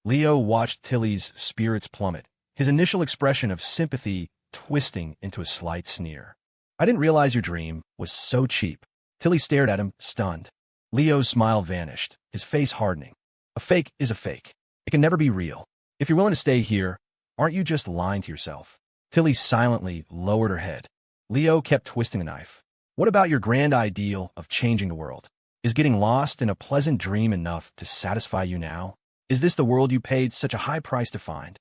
Leo watched Tilly's spirits plummet, his initial expression of sympathy twisting into a slight sneer. I didn't realize your dream was so cheap. Tilly stared at him, stunned. Leo's smile vanished, his face hardening. A fake is a fake. It can never be real. If you're willing to stay here, aren't you just lying to yourself? Tilly silently lowered her head. Leo kept twisting the knife. What about your grand ideal of changing the world? Is getting lost in a pleasant dream enough to satisfy you now? Is this the world you paid such a high price to find?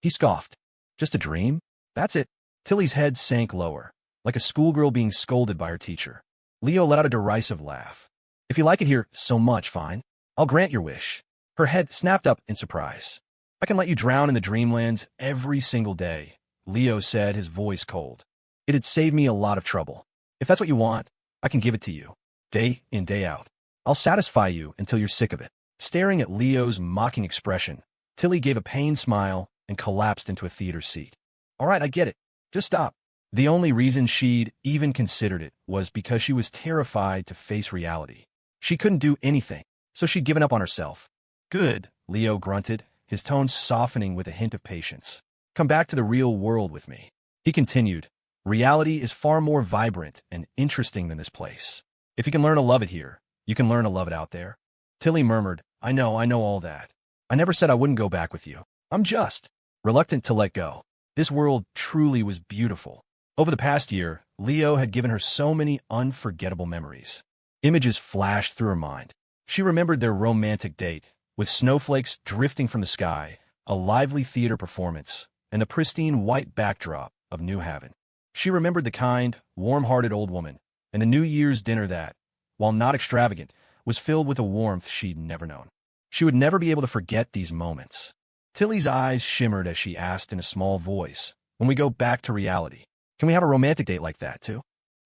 He scoffed. Just a dream? That's it. Tilly's head sank lower, like a schoolgirl being scolded by her teacher. Leo let out a derisive laugh. If you like it here so much, fine. I'll grant your wish. Her head snapped up in surprise. I can let you drown in the dreamlands every single day, Leo said, his voice cold. It'd save me a lot of trouble. If that's what you want, I can give it to you. Day in, day out. I'll satisfy you until you're sick of it. Staring at Leo's mocking expression, Tilly gave a pained smile and collapsed into a theater seat. All right, I get it. Just stop. The only reason she'd even considered it was because she was terrified to face reality. She couldn't do anything, so she'd given up on herself. Good, Leo grunted, his tone softening with a hint of patience. Come back to the real world with me. He continued, reality is far more vibrant and interesting than this place. If you can learn to love it here, you can learn to love it out there. Tilly murmured, I know all that. I never said I wouldn't go back with you. I'm just reluctant to let go. This world truly was beautiful. Over the past year, Leo had given her so many unforgettable memories. Images flashed through her mind. She remembered their romantic date, with snowflakes drifting from the sky, a lively theater performance, and the pristine white backdrop of New Haven. She remembered the kind, warm-hearted old woman, and the New Year's dinner that, while not extravagant, was filled with a warmth she'd never known. She would never be able to forget these moments. Tilly's eyes shimmered as she asked in a small voice, when we go back to reality, can we have a romantic date like that, too?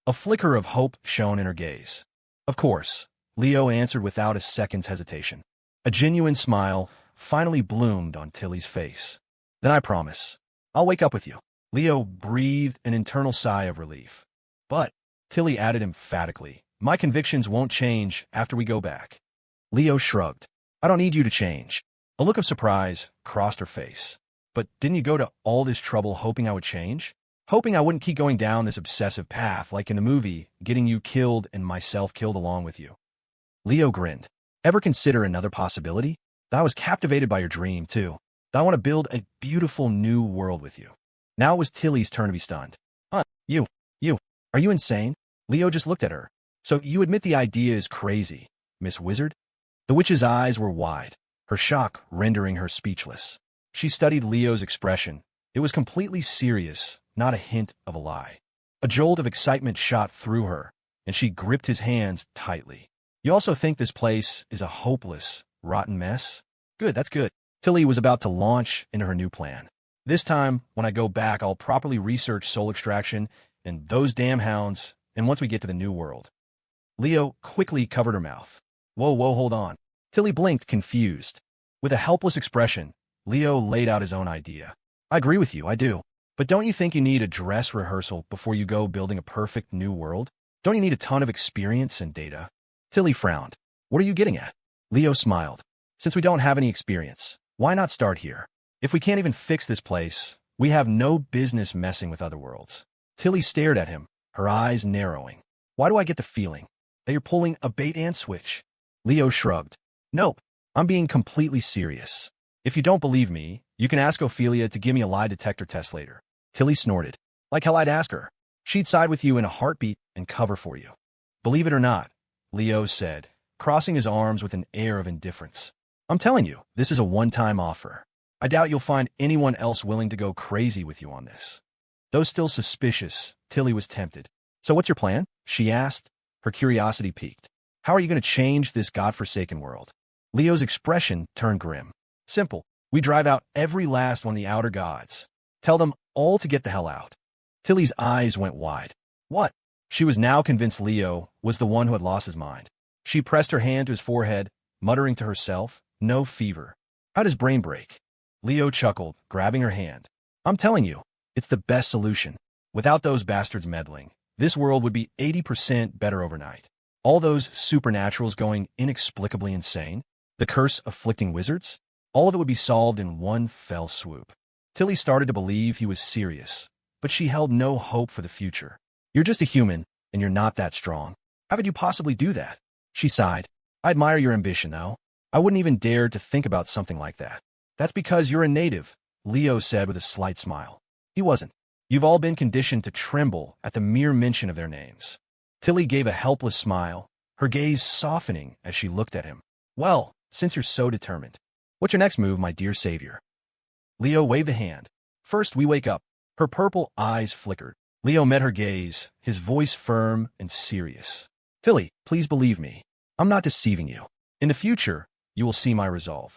A flicker of hope shone in her gaze. Of course, Leo answered without a second's hesitation. A genuine smile finally bloomed on Tilly's face. Then I promise. I'll wake up with you. Leo breathed an internal sigh of relief. But, Tilly added emphatically, my convictions won't change after we go back. Leo shrugged. I don't need you to change. A look of surprise crossed her face. But didn't you go to all this trouble hoping I would change? Hoping I wouldn't keep going down this obsessive path like in the movie, getting you killed and myself killed along with you. Leo grinned. Ever consider another possibility? I was captivated by your dream, too. I want to build a beautiful new world with you. Now it was Tilly's turn to be stunned. You, are you insane? Leo just looked at her. So you admit the idea is crazy, Miss Wizard? The witch's eyes were wide, her shock rendering her speechless. She studied Leo's expression. It was completely serious, not a hint of a lie. A jolt of excitement shot through her, and she gripped his hands tightly. You also think this place is a hopeless, rotten mess? Good, that's good. Tilly was about to launch into her new plan. This time, when I go back, I'll properly research soul extraction and those damn hounds, and once we get to the new world. Leo quickly covered her mouth. Whoa, hold on. Tilly blinked, confused. With a helpless expression, Leo laid out his own idea. I agree with you, I do. But don't you think you need a dress rehearsal before you go building a perfect new world? Don't you need a ton of experience and data? Tilly frowned. What are you getting at? Leo smiled. Since we don't have any experience, why not start here? If we can't even fix this place, we have no business messing with other worlds. Tilly stared at him, her eyes narrowing. Why do I get the feeling that you're pulling a bait-and switch? Leo shrugged. Nope, I'm being completely serious. If you don't believe me, you can ask Ophelia to give me a lie detector test later. Tilly snorted. Like hell I'd ask her. She'd side with you in a heartbeat and cover for you. Believe it or not, Leo said, crossing his arms with an air of indifference. I'm telling you, this is a one-time offer. I doubt you'll find anyone else willing to go crazy with you on this. Though still suspicious, Tilly was tempted. So what's your plan? She asked, her curiosity piqued. How are you going to change this godforsaken world? Leo's expression turned grim. Simple. We drive out every last one of the outer gods. Tell them all to get the hell out. Tilly's eyes went wide. What? She was now convinced Leo was the one who had lost his mind. She pressed her hand to his forehead, muttering to herself, no fever. How'd his brain break? Leo chuckled, grabbing her hand. I'm telling you, it's the best solution. Without those bastards meddling, this world would be 80% better overnight. All those supernaturals going inexplicably insane, the curse afflicting wizards, All of it would be solved in one fell swoop. Tilly started to believe he was serious, but she held no hope for the future. You're just a human, and you're not that strong. How could you possibly do that? She sighed. I admire your ambition, though. I wouldn't even dare to think about something like that. That's because you're a native, Leo said with a slight smile. He wasn't. You've all been conditioned to tremble at the mere mention of their names. Tilly gave a helpless smile, her gaze softening as she looked at him. Well, since you're so determined, what's your next move, my dear savior? Leo waved a hand. First, we wake up. Her purple eyes flickered. Leo met her gaze, his voice firm and serious. Tilly, please believe me. I'm not deceiving you. In the future, you will see my resolve.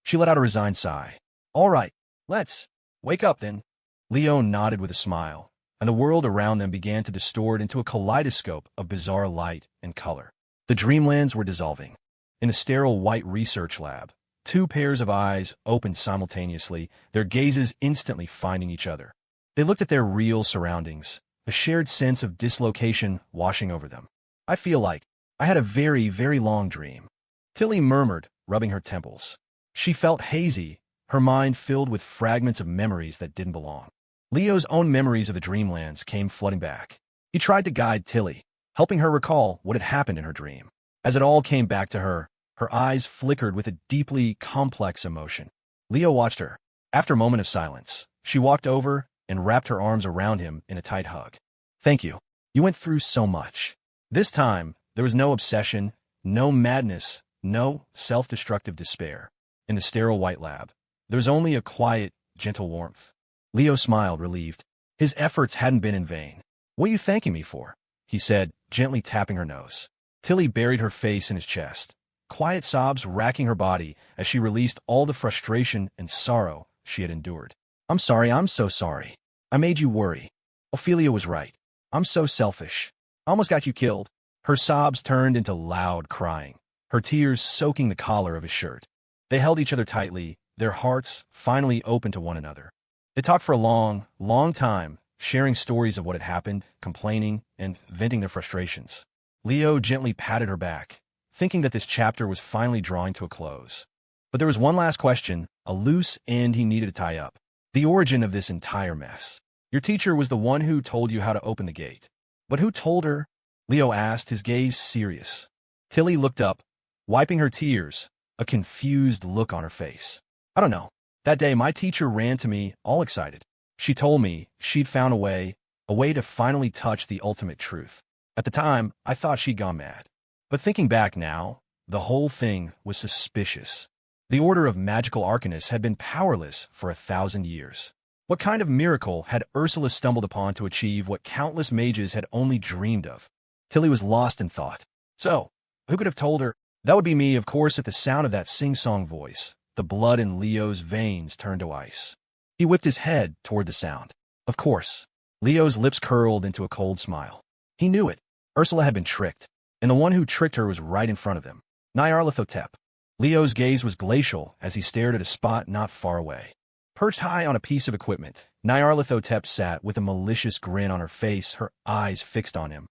She let out a resigned sigh. All right, let's wake up then. Leo nodded with a smile, and the world around them began to distort into a kaleidoscope of bizarre light and color. The dreamlands were dissolving. In a sterile white research lab, two pairs of eyes opened simultaneously, their gazes instantly finding each other. They looked at their real surroundings, a shared sense of dislocation washing over them. I feel like I had a very, very long dream, Tilly murmured, rubbing her temples. She felt hazy, her mind filled with fragments of memories that didn't belong. Leo's own memories of the dreamlands came flooding back. He tried to guide Tilly, helping her recall what had happened in her dream. As it all came back to her, her eyes flickered with a deeply complex emotion. Leo watched her. After a moment of silence, she walked over and wrapped her arms around him in a tight hug. Thank you. You went through so much. This time, there was no obsession, no madness, no self-destructive despair. In the sterile white lab, there was only a quiet, gentle warmth. Leo smiled, relieved. His efforts hadn't been in vain. What are you thanking me for? He said, gently tapping her nose. Tilly buried her face in his chest, quiet sobs racking her body as she released all the frustration and sorrow she had endured. I'm sorry, I'm so sorry. I made you worry. Ophelia was right. I'm so selfish. I almost got you killed. Her sobs turned into loud crying, her tears soaking the collar of his shirt. They held each other tightly, their hearts finally open to one another. They talked for a long, long time, sharing stories of what had happened, complaining, and venting their frustrations. Leo gently patted her back, thinking that this chapter was finally drawing to a close. But there was one last question, a loose end he needed to tie up. The origin of this entire mess. Your teacher was the one who told you how to open the gate. But who told her? Leo asked, his gaze serious. Tilly looked up, wiping her tears, a confused look on her face. I don't know. That day, my teacher ran to me, all excited. She told me she'd found a way to finally touch the ultimate truth. At the time, I thought she'd gone mad. But thinking back now, the whole thing was suspicious. The Order of Magical Arcanists had been powerless for 1,000 years. What kind of miracle had Ursula stumbled upon to achieve what countless mages had only dreamed of? Tilly was lost in thought. So, who could have told her? That would be me, of course. At the sound of that sing-song voice, the blood in Leo's veins turned to ice. He whipped his head toward the sound. Of course. Leo's lips curled into a cold smile. He knew it. Ursula had been tricked, and the one who tricked her was right in front of them. Nyarlathotep. Leo's gaze was glacial as he stared at a spot not far away. Perched high on a piece of equipment, Nyarlathotep sat with a malicious grin on her face, her eyes fixed on him.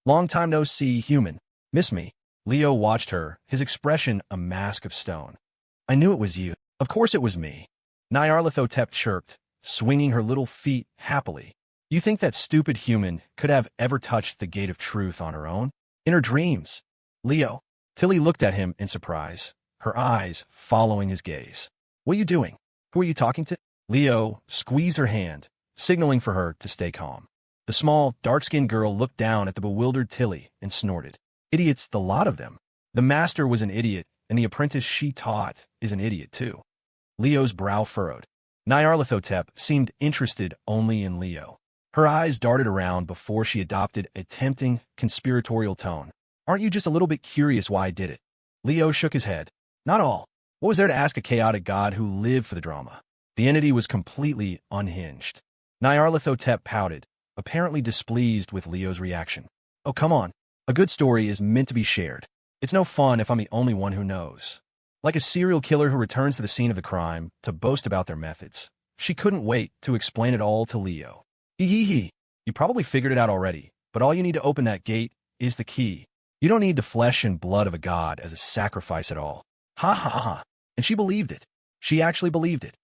Long time no see, human. Miss me? Leo watched her, his expression a mask of stone. I knew it was you. Of course it was me. Nyarlathotep chirped, swinging her little feet happily. You think that stupid human could have ever touched the gate of truth on her own? In her dreams. Leo. Tilly looked at him in surprise, her eyes following his gaze. What are you doing? Who are you talking to? Leo squeezed her hand, signaling for her to stay calm. The small, dark-skinned girl looked down at the bewildered Tilly and snorted. Idiots, the lot of them. The master was an idiot, and the apprentice she taught is an idiot too. Leo's brow furrowed. Nyarlathotep seemed interested only in Leo. Her eyes darted around before she adopted a tempting, conspiratorial tone. Aren't you just a little bit curious why I did it? Leo shook his head. Not all. What was there to ask a chaotic god who lived for the drama? The entity was completely unhinged. Nyarlathotep pouted, apparently displeased with Leo's reaction. Oh, come on. A good story is meant to be shared. It's no fun if I'm the only one who knows. Like a serial killer who returns to the scene of the crime to boast about their methods. She couldn't wait to explain it all to Leo. Hee. You probably figured it out already, but all you need to open that gate is the key. You don't need the flesh and blood of a god as a sacrifice at all. Ha ha ha. And she believed it. She actually believed it.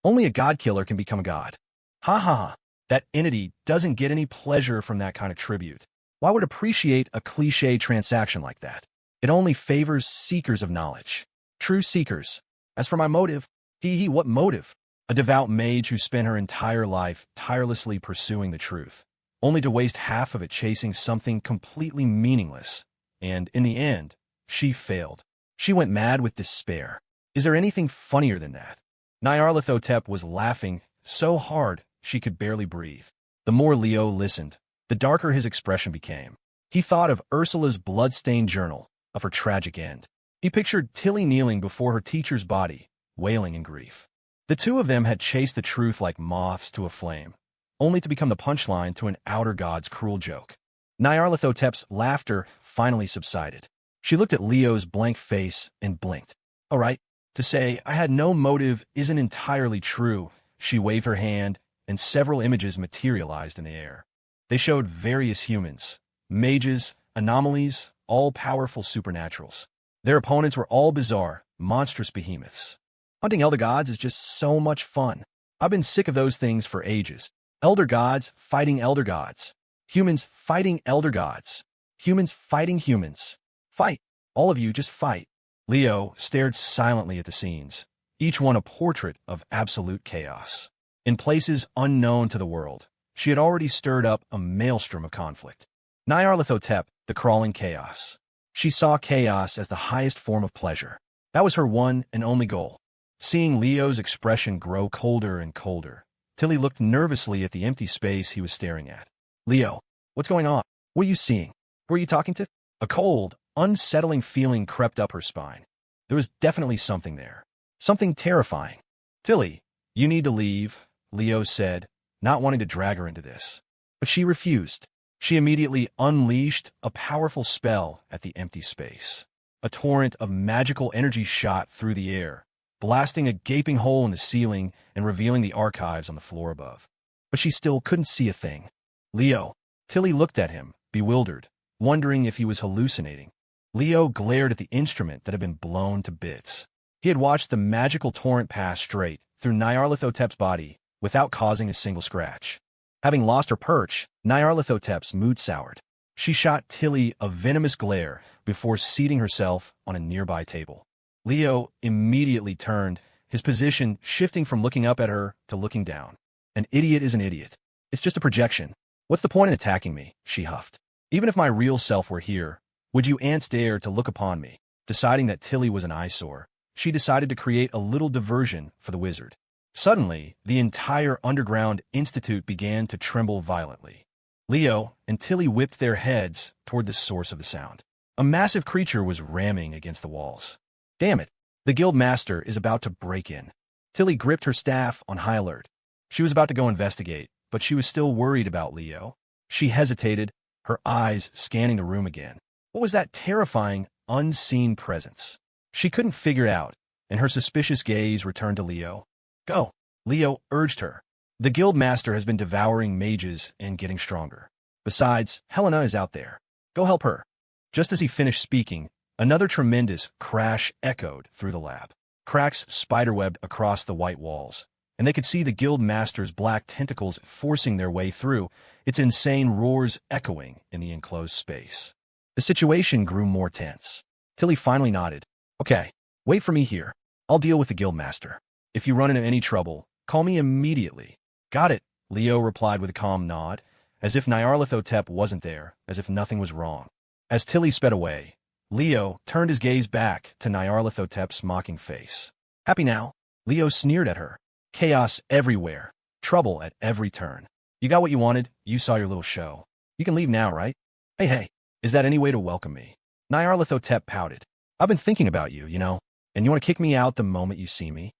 Only a god-killer can become a god. Ha ha ha. That entity doesn't get any pleasure from that kind of tribute. Why would appreciate a cliché transaction like that? It only favors seekers of knowledge. True seekers. As for my motive, what motive? A devout mage who spent her entire life tirelessly pursuing the truth, only to waste half of it chasing something completely meaningless. And in the end, she failed. She went mad with despair. Is there anything funnier than that? Nyarlathotep was laughing so hard she could barely breathe. The more Leo listened, the darker his expression became. He thought of Ursula's blood-stained journal, of her tragic end. He pictured Tilly kneeling before her teacher's body, wailing in grief. The two of them had chased the truth like moths to a flame, only to become the punchline to an outer god's cruel joke. Nyarlathotep's laughter finally subsided. She looked at Leo's blank face and blinked. All right, to say I had no motive isn't entirely true. She waved her hand, and several images materialized in the air. They showed various humans, mages, anomalies, all-powerful supernaturals. Their opponents were all bizarre, monstrous behemoths. Hunting elder gods is just so much fun. I've been sick of those things for ages. Elder gods fighting elder gods. Humans fighting elder gods. Humans fighting humans. Fight. All of you just fight. Leo stared silently at the scenes, each one a portrait of absolute chaos. In places unknown to the world, she had already stirred up a maelstrom of conflict. Nyarlathotep, the crawling chaos. She saw chaos as the highest form of pleasure. That was her one and only goal. Seeing Leo's expression grow colder and colder, Tilly looked nervously at the empty space he was staring at. Leo, what's going on? What are you seeing? Who are you talking to? A cold, unsettling feeling crept up her spine. There was definitely something there. Something terrifying. Tilly, you need to leave, Leo said, not wanting to drag her into this. But she refused. She immediately unleashed a powerful spell at the empty space. A torrent of magical energy shot through the air, blasting a gaping hole in the ceiling and revealing the archives on the floor above. But she still couldn't see a thing. Leo. Tilly looked at him, bewildered, wondering if he was hallucinating. Leo glared at the instrument that had been blown to bits. He had watched the magical torrent pass straight through Nyarlathotep's body without causing a single scratch. Having lost her perch, Nyarlathotep's mood soured. She shot Tilly a venomous glare before seating herself on a nearby table. Leo immediately turned, his position shifting from looking up at her to looking down. An idiot is an idiot. It's just a projection. What's the point in attacking me? She huffed. Even if my real self were here, would you ants dare to look upon me? Deciding that Tilly was an eyesore, she decided to create a little diversion for the wizard. Suddenly, the entire underground institute began to tremble violently. Leo and Tilly whipped their heads toward the source of the sound. A massive creature was ramming against the walls. Damn it! The guild master is about to break in. Tilly gripped her staff on high alert. She was about to go investigate, but she was still worried about Leo. She hesitated, her eyes scanning the room again. What was that terrifying, unseen presence? She couldn't figure it out, and her suspicious gaze returned to Leo. Go, Leo urged her. The guild master has been devouring mages and getting stronger. Besides, Helena is out there. Go help her. Just as he finished speaking, another tremendous crash echoed through the lab. Cracks spiderwebbed across the white walls, and they could see the guild master's black tentacles forcing their way through, its insane roars echoing in the enclosed space. The situation grew more tense. Tilly finally nodded. Okay, wait for me here. I'll deal with the guild master. If you run into any trouble, call me immediately. Got it, Leo replied with a calm nod, as if Nyarlathotep wasn't there, as if nothing was wrong. As Tilly sped away, Leo turned his gaze back to Nyarlathotep's mocking face. Happy now? Leo sneered at her. Chaos everywhere. Trouble at every turn. You got what you wanted, you saw your little show. You can leave now, right? Hey, is that any way to welcome me? Nyarlathotep pouted. I've been thinking about you, and you want to kick me out the moment you see me?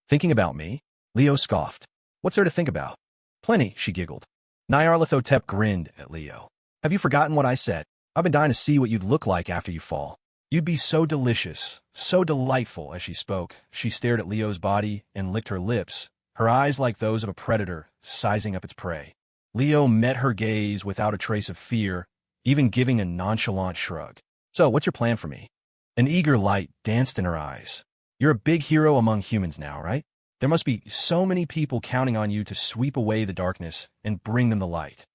Thinking about me? Leo scoffed. What's there to think about? Plenty, she giggled. Nyarlathotep grinned at Leo. Have you forgotten what I said? I've been dying to see what you'd look like after you fall. You'd be so delicious, so delightful. As she spoke, she stared at Leo's body and licked her lips, her eyes like those of a predator sizing up its prey. Leo met her gaze without a trace of fear, even giving a nonchalant shrug. So, what's your plan for me? An eager light danced in her eyes. You're a big hero among humans now, right? There must be so many people counting on you to sweep away the darkness and bring them the light.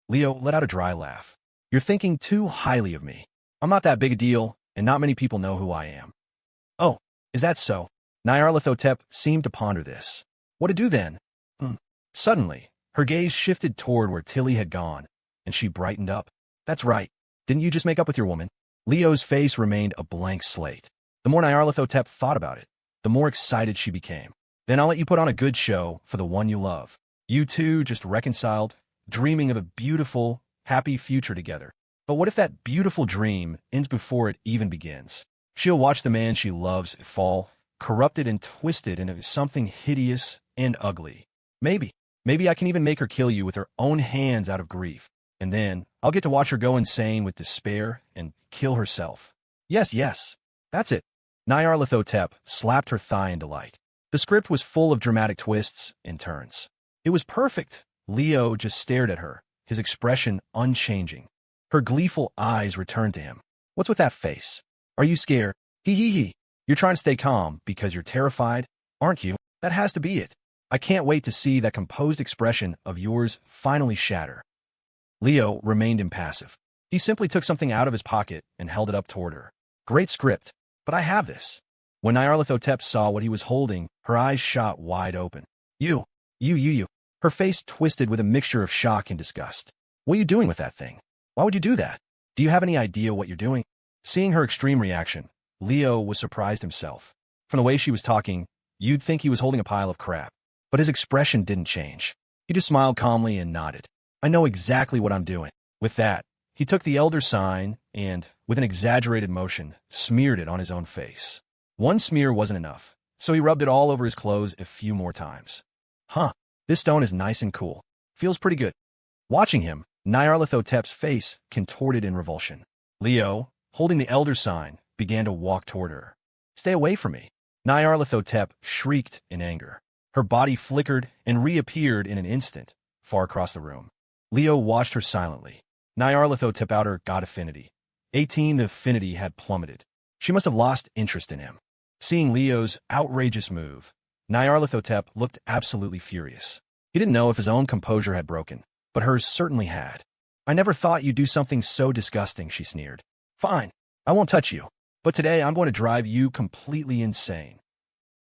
Leo let out a dry laugh. You're thinking too highly of me. I'm not that big a deal, and not many people know who I am. Oh, is that so? Nyarlathotep seemed to ponder this. What to do then? Suddenly, her gaze shifted toward where Tilly had gone, and she brightened up. That's right. Didn't you just make up with your woman? Leo's face remained a blank slate. The more Nyarlathotep thought about it, the more excited she became. Then I'll let you put on a good show for the one you love. You two just reconciled, dreaming of a beautiful, happy future together. But what if that beautiful dream ends before it even begins? She'll watch the man she loves fall, corrupted and twisted into something hideous and ugly. Maybe I can even make her kill you with her own hands out of grief. And then I'll get to watch her go insane with despair and kill herself. Yes, that's it. Nyarlathotep slapped her thigh in delight. The script was full of dramatic twists and turns. It was perfect. Leo just stared at her, his expression unchanging. Her gleeful eyes returned to him. What's with that face? Are you scared? He. You're trying to stay calm because you're terrified, aren't you? That has to be it. I can't wait to see that composed expression of yours finally shatter. Leo remained impassive. He simply took something out of his pocket and held it up toward her. Great script, but I have this. When Nyarlathotep saw what he was holding, her eyes shot wide open. You. Her face twisted with a mixture of shock and disgust. What are you doing with that thing? Why would you do that? Do you have any idea what you're doing? Seeing her extreme reaction, Leo was surprised himself. From the way she was talking, you'd think he was holding a pile of crap. But his expression didn't change. He just smiled calmly and nodded. I know exactly what I'm doing. With that, he took the elder sign and, with an exaggerated motion, smeared it on his own face. One smear wasn't enough, so he rubbed it all over his clothes a few more times. This stone is nice and cool. Feels pretty good. Watching him, Nyarlathotep's face contorted in revulsion. Leo, holding the elder sign, began to walk toward her. Stay away from me. Nyarlathotep shrieked in anger. Her body flickered and reappeared in an instant, far across the room. Leo watched her silently. Nyarlathotep outer god affinity. 18, the affinity had plummeted. She must have lost interest in him. Seeing Leo's outrageous move, Nyarlathotep looked absolutely furious. He didn't know if his own composure had broken, but hers certainly had. I never thought you'd do something so disgusting, she sneered. Fine, I won't touch you, but today I'm going to drive you completely insane.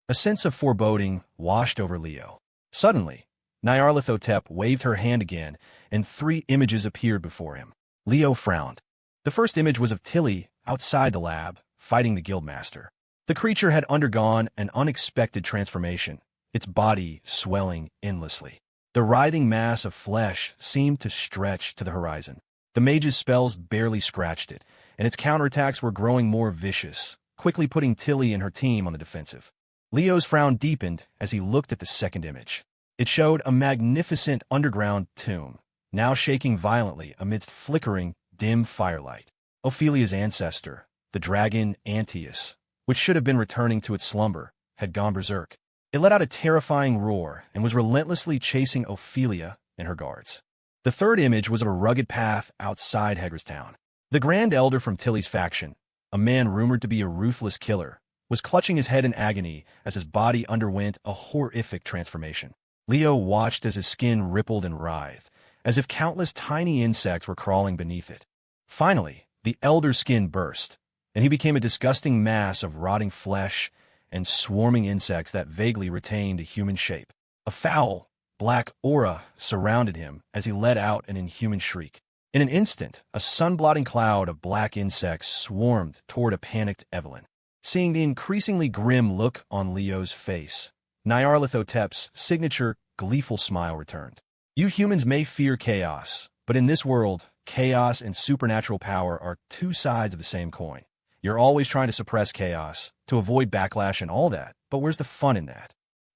A sense of foreboding washed over Leo. Suddenly, Nyarlathotep waved her hand again, and 3 images appeared before him. Leo frowned. The first image was of Tilly outside the lab, fighting the guildmaster. The creature had undergone an unexpected transformation, its body swelling endlessly. The writhing mass of flesh seemed to stretch to the horizon. The mage's spells barely scratched it, and its counterattacks were growing more vicious, quickly putting Tilly and her team on the defensive. Leo's frown deepened as he looked at the second image. It showed a magnificent underground tomb, now shaking violently amidst flickering, dim firelight. Ophelia's ancestor, the dragon Antaeus, which should have been returning to its slumber, had gone berserk. It let out a terrifying roar and was relentlessly chasing Ophelia and her guards. The third image was of a rugged path outside Hagerstown. The Grand Elder from Tilly's faction, a man rumored to be a ruthless killer, was clutching his head in agony as his body underwent a horrific transformation. Leo watched as his skin rippled and writhed, as if countless tiny insects were crawling beneath it. Finally, the Elder's skin burst, and he became a disgusting mass of rotting flesh and swarming insects that vaguely retained a human shape. A foul, black aura surrounded him as he let out an inhuman shriek. In an instant, a sun-blotting cloud of black insects swarmed toward a panicked Evelyn. Seeing the increasingly grim look on Leo's face, Nyarlathotep's signature gleeful smile returned. You humans may fear chaos, but in this world, chaos and supernatural power are 2 sides of the same coin. You're always trying to suppress chaos, to avoid backlash and all that, but where's the fun in that?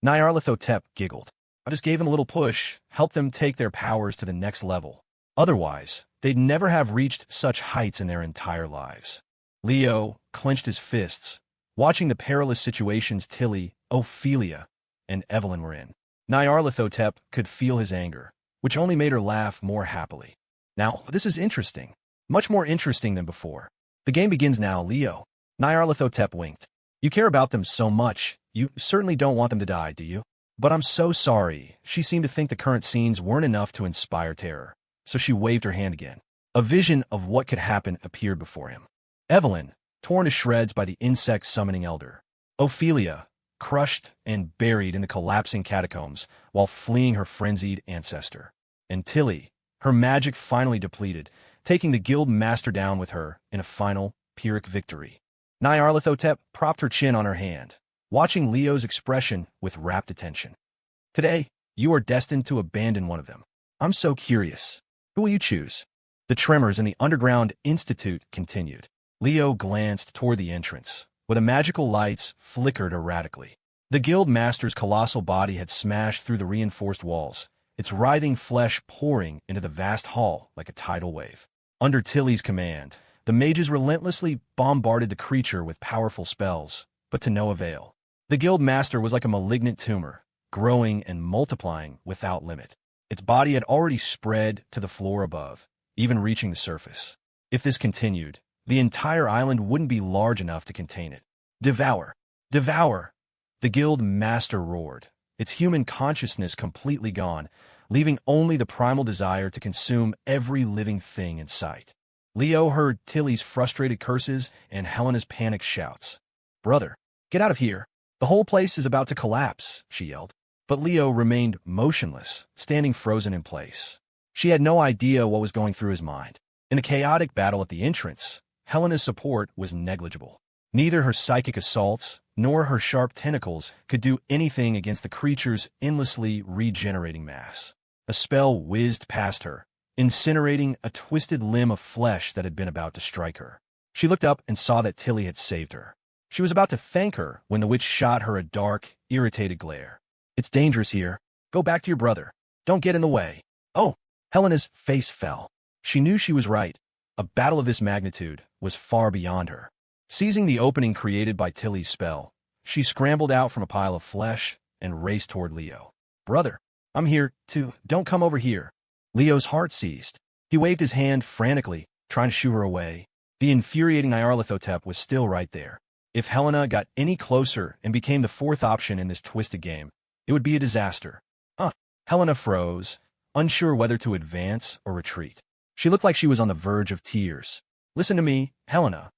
Nyarlathotep giggled. I just gave them a little push, helped them take their powers to the next level. Otherwise, they'd never have reached such heights in their entire lives. Leo clenched his fists, watching the perilous situations Tilly, Ophelia, and Evelyn were in. Nyarlathotep could feel his anger, which only made her laugh more happily. Now, this is interesting. Much more interesting than before. The game begins now, Leo. Nyarlathotep winked. You care about them so much. You certainly don't want them to die, do you? But I'm so sorry. She seemed to think the current scenes weren't enough to inspire terror, so she waved her hand again. A vision of what could happen appeared before him. Evelyn, torn to shreds by the insect summoning elder. Ophelia, crushed and buried in the collapsing catacombs while fleeing her frenzied ancestor. And Tilly, her magic finally depleted, taking the guild master down with her in a final Pyrrhic victory. Nyarlathotep propped her chin on her hand, watching Leo's expression with rapt attention. Today, you are destined to abandon one of them. I'm so curious. Who will you choose? The tremors in the underground institute continued. Leo glanced toward the entrance, where the magical lights flickered erratically. The guild master's colossal body had smashed through the reinforced walls, its writhing flesh pouring into the vast hall like a tidal wave. Under Tilly's command, the mages relentlessly bombarded the creature with powerful spells, but to no avail. The guild master was like a malignant tumor, growing and multiplying without limit. Its body had already spread to the floor above, even reaching the surface. If this continued, the entire island wouldn't be large enough to contain it. Devour! Devour! The guild master roared, its human consciousness completely gone, leaving only the primal desire to consume every living thing in sight. Leo heard Tilly's frustrated curses and Helena's panicked shouts. "Brother, get out of here. The whole place is about to collapse," she yelled. But Leo remained motionless, standing frozen in place. She had no idea what was going through his mind. In the chaotic battle at the entrance, Helena's support was negligible. Neither her psychic assaults nor her sharp tentacles could do anything against the creature's endlessly regenerating mass. A spell whizzed past her, incinerating a twisted limb of flesh that had been about to strike her. She looked up and saw that Tilly had saved her. She was about to thank her when the witch shot her a dark, irritated glare. "It's dangerous here. Go back to your brother. Don't get in the way." "Oh!" Helena's face fell. She knew she was right. A battle of this magnitude was far beyond her. Seizing the opening created by Tilly's spell, she scrambled out from a pile of flesh and raced toward Leo. "Brother, I'm here, too. Don't come over here." Leo's heart seized. He waved his hand frantically, trying to shoo her away. The infuriating Nyarlathotep was still right there. If Helena got any closer and became the fourth option in this twisted game, it would be a disaster. Helena froze, unsure whether to advance or retreat. She looked like she was on the verge of tears. "Listen to me, Helena."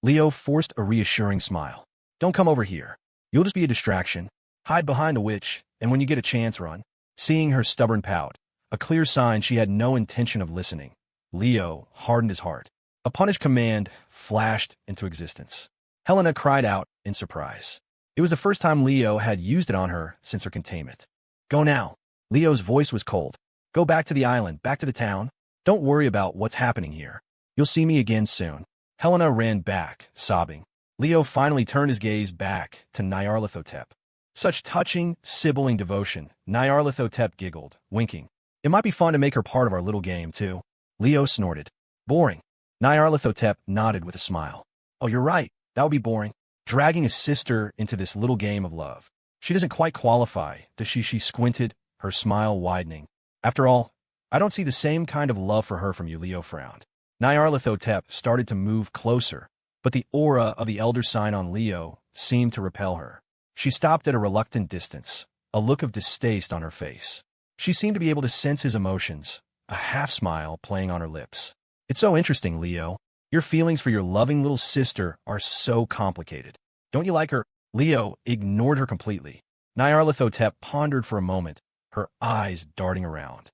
Leo forced a reassuring smile. "Don't come over here. You'll just be a distraction. Hide behind the witch, and when you get a chance, run." Seeing her stubborn pout, a clear sign she had no intention of listening, Leo hardened his heart. A punished command flashed into existence. Helena cried out in surprise. It was the first time Leo had used it on her since her containment. "Go now." Leo's voice was cold. "Go back to the island, back to the town. Don't worry about what's happening here. You'll see me again soon." Helena ran back, sobbing. Leo finally turned his gaze back to Nyarlathotep. Such touching, sibling devotion. Nyarlathotep giggled, winking. "It might be fun to make her part of our little game, too." Leo snorted. "Boring." Nyarlathotep nodded with a smile. "Oh, you're right. That would be boring. Dragging a sister into this little game of love. She doesn't quite qualify, does she?" She squinted, her smile widening. "After all, I don't see the same kind of love for her from you." Leo frowned. Nyarlathotep started to move closer, but the aura of the elder sign on Leo seemed to repel her. She stopped at a reluctant distance, a look of distaste on her face. She seemed to be able to sense his emotions, a half-smile playing on her lips. "It's so interesting, Leo. Your feelings for your loving little sister are so complicated. Don't you like her?" Leo ignored her completely. Nyarlathotep pondered for a moment, her eyes darting around.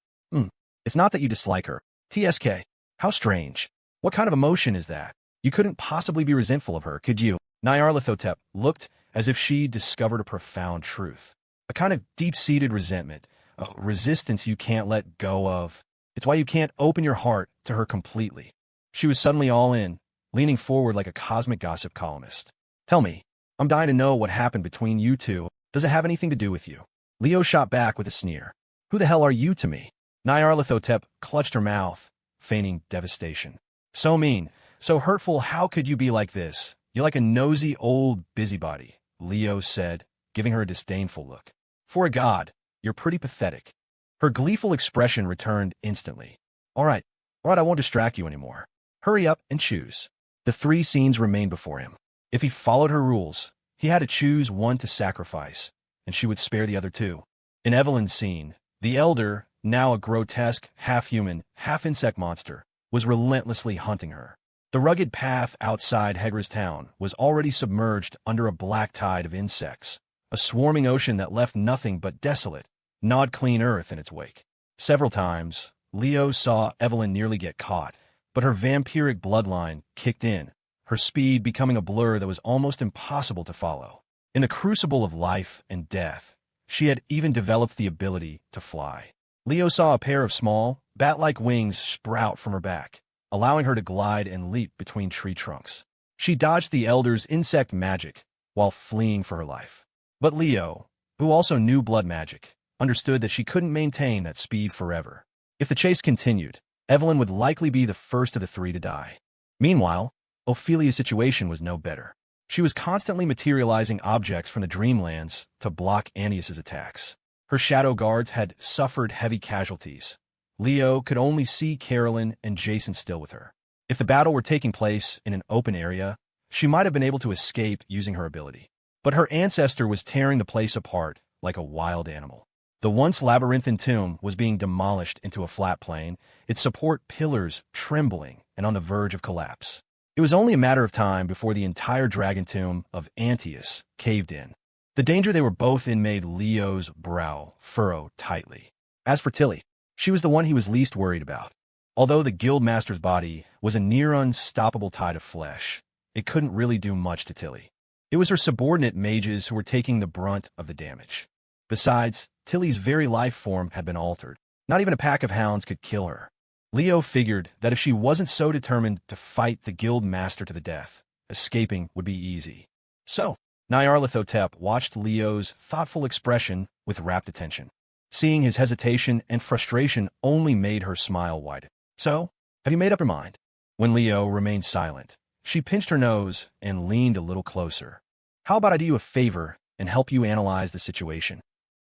It's not that you dislike her. TSK. How strange. What kind of emotion is that? You couldn't possibly be resentful of her, could you?" Nyarlathotep looked as if she discovered a profound truth. "A kind of deep-seated resentment, a resistance you can't let go of. It's why you can't open your heart to her completely." She was suddenly all in, leaning forward like a cosmic gossip columnist. "Tell me, I'm dying to know what happened between you two. Does it have anything to do with you?" Leo shot back with a sneer. "Who the hell are you to me?" Nyarlathotep clutched her mouth, feigning devastation. "So mean, so hurtful, how could you be like this? You're like a nosy old busybody," Leo said, giving her a disdainful look. "For a god, you're pretty pathetic." Her gleeful expression returned instantly. All right, I won't distract you anymore. Hurry up and choose." The three scenes remained before him. If he followed her rules, He had to choose one to sacrifice, and she would spare the other two. In Evelyn's scene, the elder, now a grotesque, half-human, half-insect monster, was relentlessly hunting her. The rugged path outside Hegra's town was already submerged under a black tide of insects, a swarming ocean that left nothing but desolate, gnawed clean earth in its wake. Several times, Leo saw Evelyn nearly get caught, but her vampiric bloodline kicked in, her speed becoming a blur that was almost impossible to follow. In the crucible of life and death, she had even developed the ability to fly. Leo saw a pair of small, bat-like wings sprout from her back, allowing her to glide and leap between tree trunks. She dodged the elder's insect magic while fleeing for her life. But Leo, who also knew blood magic, understood that she couldn't maintain that speed forever. If the chase continued, Evelyn would likely be the first of the three to die. Meanwhile, Ophelia's situation was no better. She was constantly materializing objects from the dreamlands to block Annius's attacks. Her shadow guards had suffered heavy casualties. Leo could only see Carolyn and Jason still with her. If the battle were taking place in an open area, she might have been able to escape using her ability. But her ancestor was tearing the place apart like a wild animal. The once labyrinthine tomb was being demolished into a flat plain, its support pillars trembling and on the verge of collapse. It was only a matter of time before the entire dragon tomb of Annius caved in. The danger they were both in made Leo's brow furrow tightly. As for Tilly, she was the one he was least worried about. Although the guildmaster's body was a near unstoppable tide of flesh, it couldn't really do much to Tilly. It was her subordinate mages who were taking the brunt of the damage. Besides, Tilly's very life form had been altered. Not even a pack of hounds could kill her. Leo figured that if she wasn't so determined to fight the guild master to the death, escaping would be easy. So, Nyarlathotep watched Leo's thoughtful expression with rapt attention. Seeing his hesitation and frustration only made her smile widen. So, have you made up your mind? When Leo remained silent, she pinched her nose and leaned a little closer. How about I do you a favor and help you analyze the situation?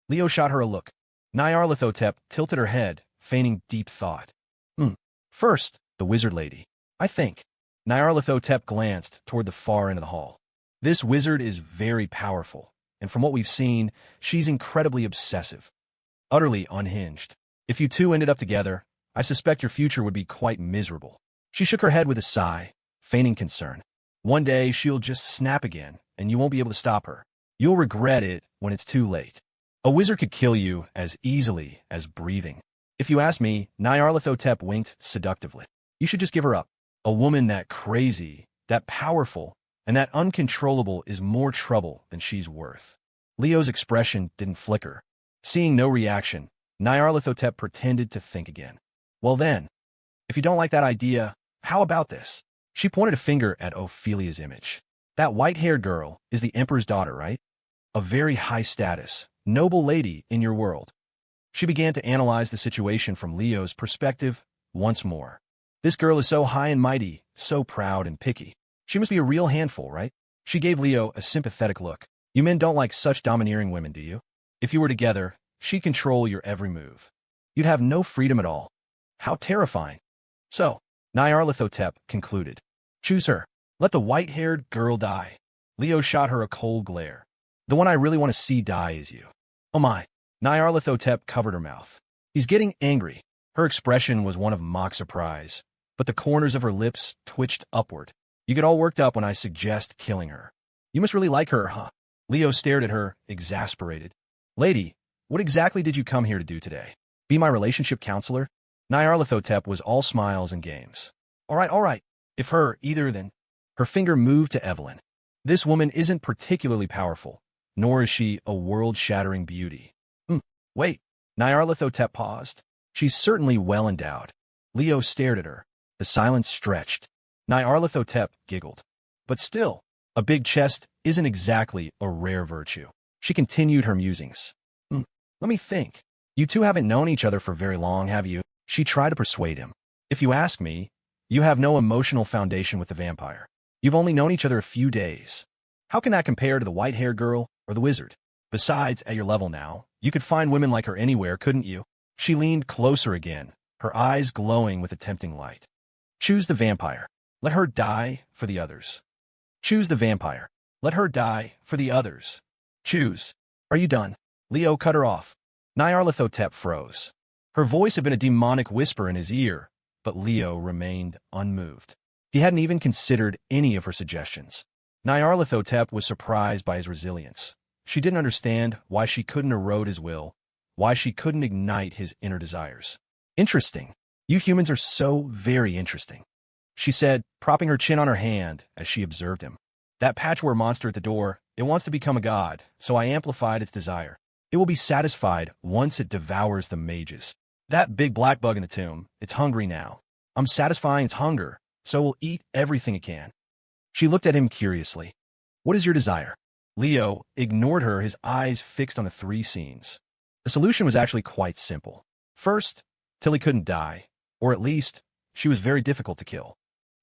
Leo shot her a look. Nyarlathotep tilted her head, feigning deep thought. First, the wizard lady. I think. Nyarlathotep glanced toward the far end of the hall. This wizard is very powerful, and from what we've seen, she's incredibly obsessive. Utterly unhinged. If you two ended up together, I suspect your future would be quite miserable. She shook her head with a sigh, feigning concern. One day she'll just snap again, and you won't be able to stop her. You'll regret it when it's too late. A wizard could kill you as easily as breathing. If you ask me, Nyarlathotep winked seductively. You should just give her up. A woman that crazy, that powerful, and that uncontrollable is more trouble than she's worth. Leo's expression didn't flicker. Seeing no reaction, Nyarlathotep pretended to think again. Well then, if you don't like that idea, how about this? She pointed a finger at Ophelia's image. That white-haired girl is the emperor's daughter, right? A very high-status, noble lady in your world. She began to analyze the situation from Leo's perspective once more. This girl is so high and mighty, so proud and picky. She must be a real handful, right? She gave Leo a sympathetic look. You men don't like such domineering women, do you? If you were together, she'd control your every move. You'd have no freedom at all. How terrifying. So, Nyarlathotep concluded. Choose her. Let the white-haired girl die. Leo shot her a cold glare. The one I really want to see die is you. Oh my. Nyarlathotep covered her mouth. He's getting angry. Her expression was one of mock surprise, but the corners of her lips twitched upward. You get all worked up when I suggest killing her. You must really like her, huh? Leo stared at her, exasperated. Lady, what exactly did you come here to do today? Be my relationship counselor? Nyarlathotep was all smiles and games. All right. If her, either then. Her finger moved to Evelyn. This woman isn't particularly powerful, nor is she a world-shattering beauty. Wait. Nyarlathotep paused. She's certainly well endowed. Leo stared at her. The silence stretched. Nyarlathotep giggled. But still, a big chest isn't exactly a rare virtue. She continued her musings. Let me think. You two haven't known each other for very long, have you? She tried to persuade him. If you ask me, you have no emotional foundation with the vampire. You've only known each other a few days. How can that compare to the white-haired girl or the wizard? Besides, at your level now, you could find women like her anywhere, couldn't you? She leaned closer again, her eyes glowing with a tempting light. Choose the vampire. Let her die for the others. Choose the vampire. Let her die for the others. Choose. Are you done? Leo cut her off. Nyarlathotep froze. Her voice had been a demonic whisper in his ear, but Leo remained unmoved. He hadn't even considered any of her suggestions. Nyarlathotep was surprised by his resilience. She didn't understand why she couldn't erode his will, why she couldn't ignite his inner desires. Interesting. You humans are so very interesting, she said, propping her chin on her hand as she observed him. That patchwork monster at the door, it wants to become a god, so I amplified its desire. It will be satisfied once it devours the mages. That big black bug in the tomb, it's hungry now. I'm satisfying its hunger, so it will eat everything it can. She looked at him curiously. What is your desire? Leo ignored her, his eyes fixed on the three scenes. The solution was actually quite simple. First, Tilly couldn't die, or at least, she was very difficult to kill.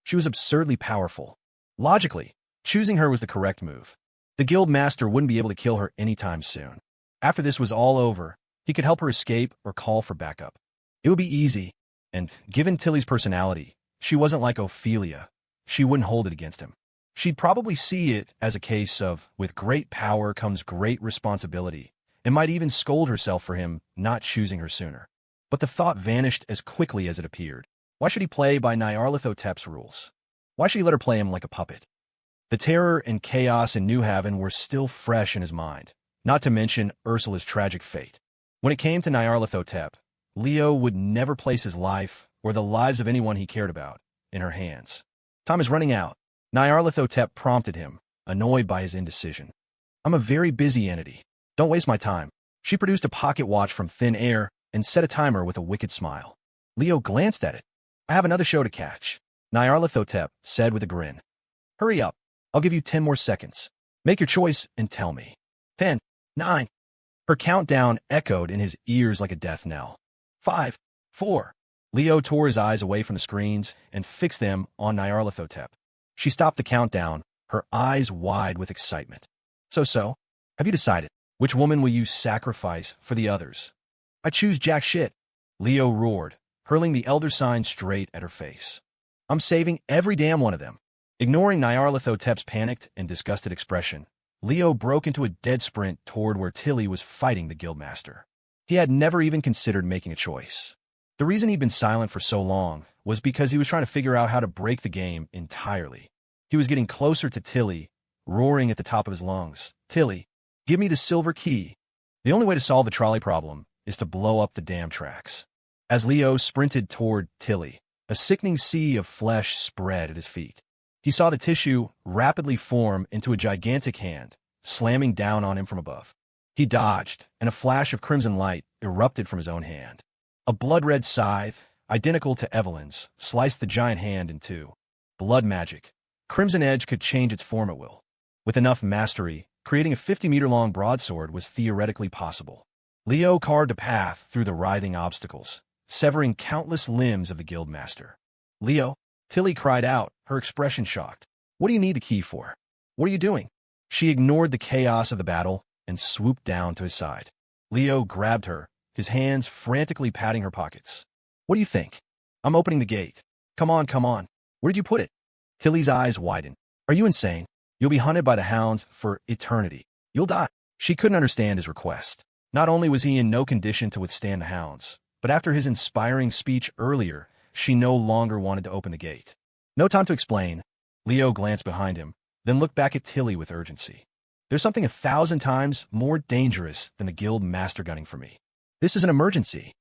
She was absurdly powerful. Logically, choosing her was the correct move. The guild master wouldn't be able to kill her anytime soon. After this was all over, he could help her escape or call for backup. It would be easy, and given Tilly's personality, she wasn't like Ophelia. She wouldn't hold it against him. She'd probably see it as a case of, with great power comes great responsibility, and might even scold herself for him not choosing her sooner. But the thought vanished as quickly as it appeared. Why should he play by Nyarlathotep's rules? Why should he let her play him like a puppet? The terror and chaos in New Haven were still fresh in his mind, not to mention Ursula's tragic fate. When it came to Nyarlathotep, Leo would never place his life, or the lives of anyone he cared about, in her hands. Time is running out. Nyarlathotep prompted him, annoyed by his indecision. I'm a very busy entity. Don't waste my time. She produced a pocket watch from thin air and set a timer with a wicked smile. Leo glanced at it. I have another show to catch, Nyarlathotep said with a grin. Hurry up. I'll give you 10 more seconds. Make your choice and tell me. 10, 9. Her countdown echoed in his ears like a death knell. 5, 4. Leo tore his eyes away from the screens and fixed them on Nyarlathotep. She stopped the countdown, her eyes wide with excitement. So, have you decided? Which woman will you sacrifice for the others? I choose jack shit, Leo roared, hurling the elder sign straight at her face. I'm saving every damn one of them. Ignoring Nyarlathotep's panicked and disgusted expression, Leo broke into a dead sprint toward where Tilly was fighting the guildmaster. He had never even considered making a choice. The reason he'd been silent for so long was because he was trying to figure out how to break the game entirely. He was getting closer to Tilly, roaring at the top of his lungs. Tilly, give me the silver key. The only way to solve the trolley problem is to blow up the damn tracks. As Leo sprinted toward Tilly, a sickening sea of flesh spread at his feet. He saw the tissue rapidly form into a gigantic hand, slamming down on him from above. He dodged, and a flash of crimson light erupted from his own hand. A blood-red scythe, identical to Evelyn's, sliced the giant hand in two. Blood magic. Crimson Edge could change its form at will. With enough mastery, creating a 50-meter-long broadsword was theoretically possible. Leo carved a path through the writhing obstacles, severing countless limbs of the guildmaster. Leo, Tilly cried out, her expression shocked. What do you need the key for? What are you doing? She ignored the chaos of the battle and swooped down to his side. Leo grabbed her, his hands frantically patting her pockets. What do you think? I'm opening the gate. Come on, come on. Where did you put it? Tilly's eyes widened. Are you insane? You'll be hunted by the hounds for eternity. You'll die. She couldn't understand his request. Not only was he in no condition to withstand the hounds, but after his inspiring speech earlier, she no longer wanted to open the gate. No time to explain. Leo glanced behind him, then looked back at Tilly with urgency. There's something 1,000 times more dangerous than the guild master gunning for me. This is an emergency.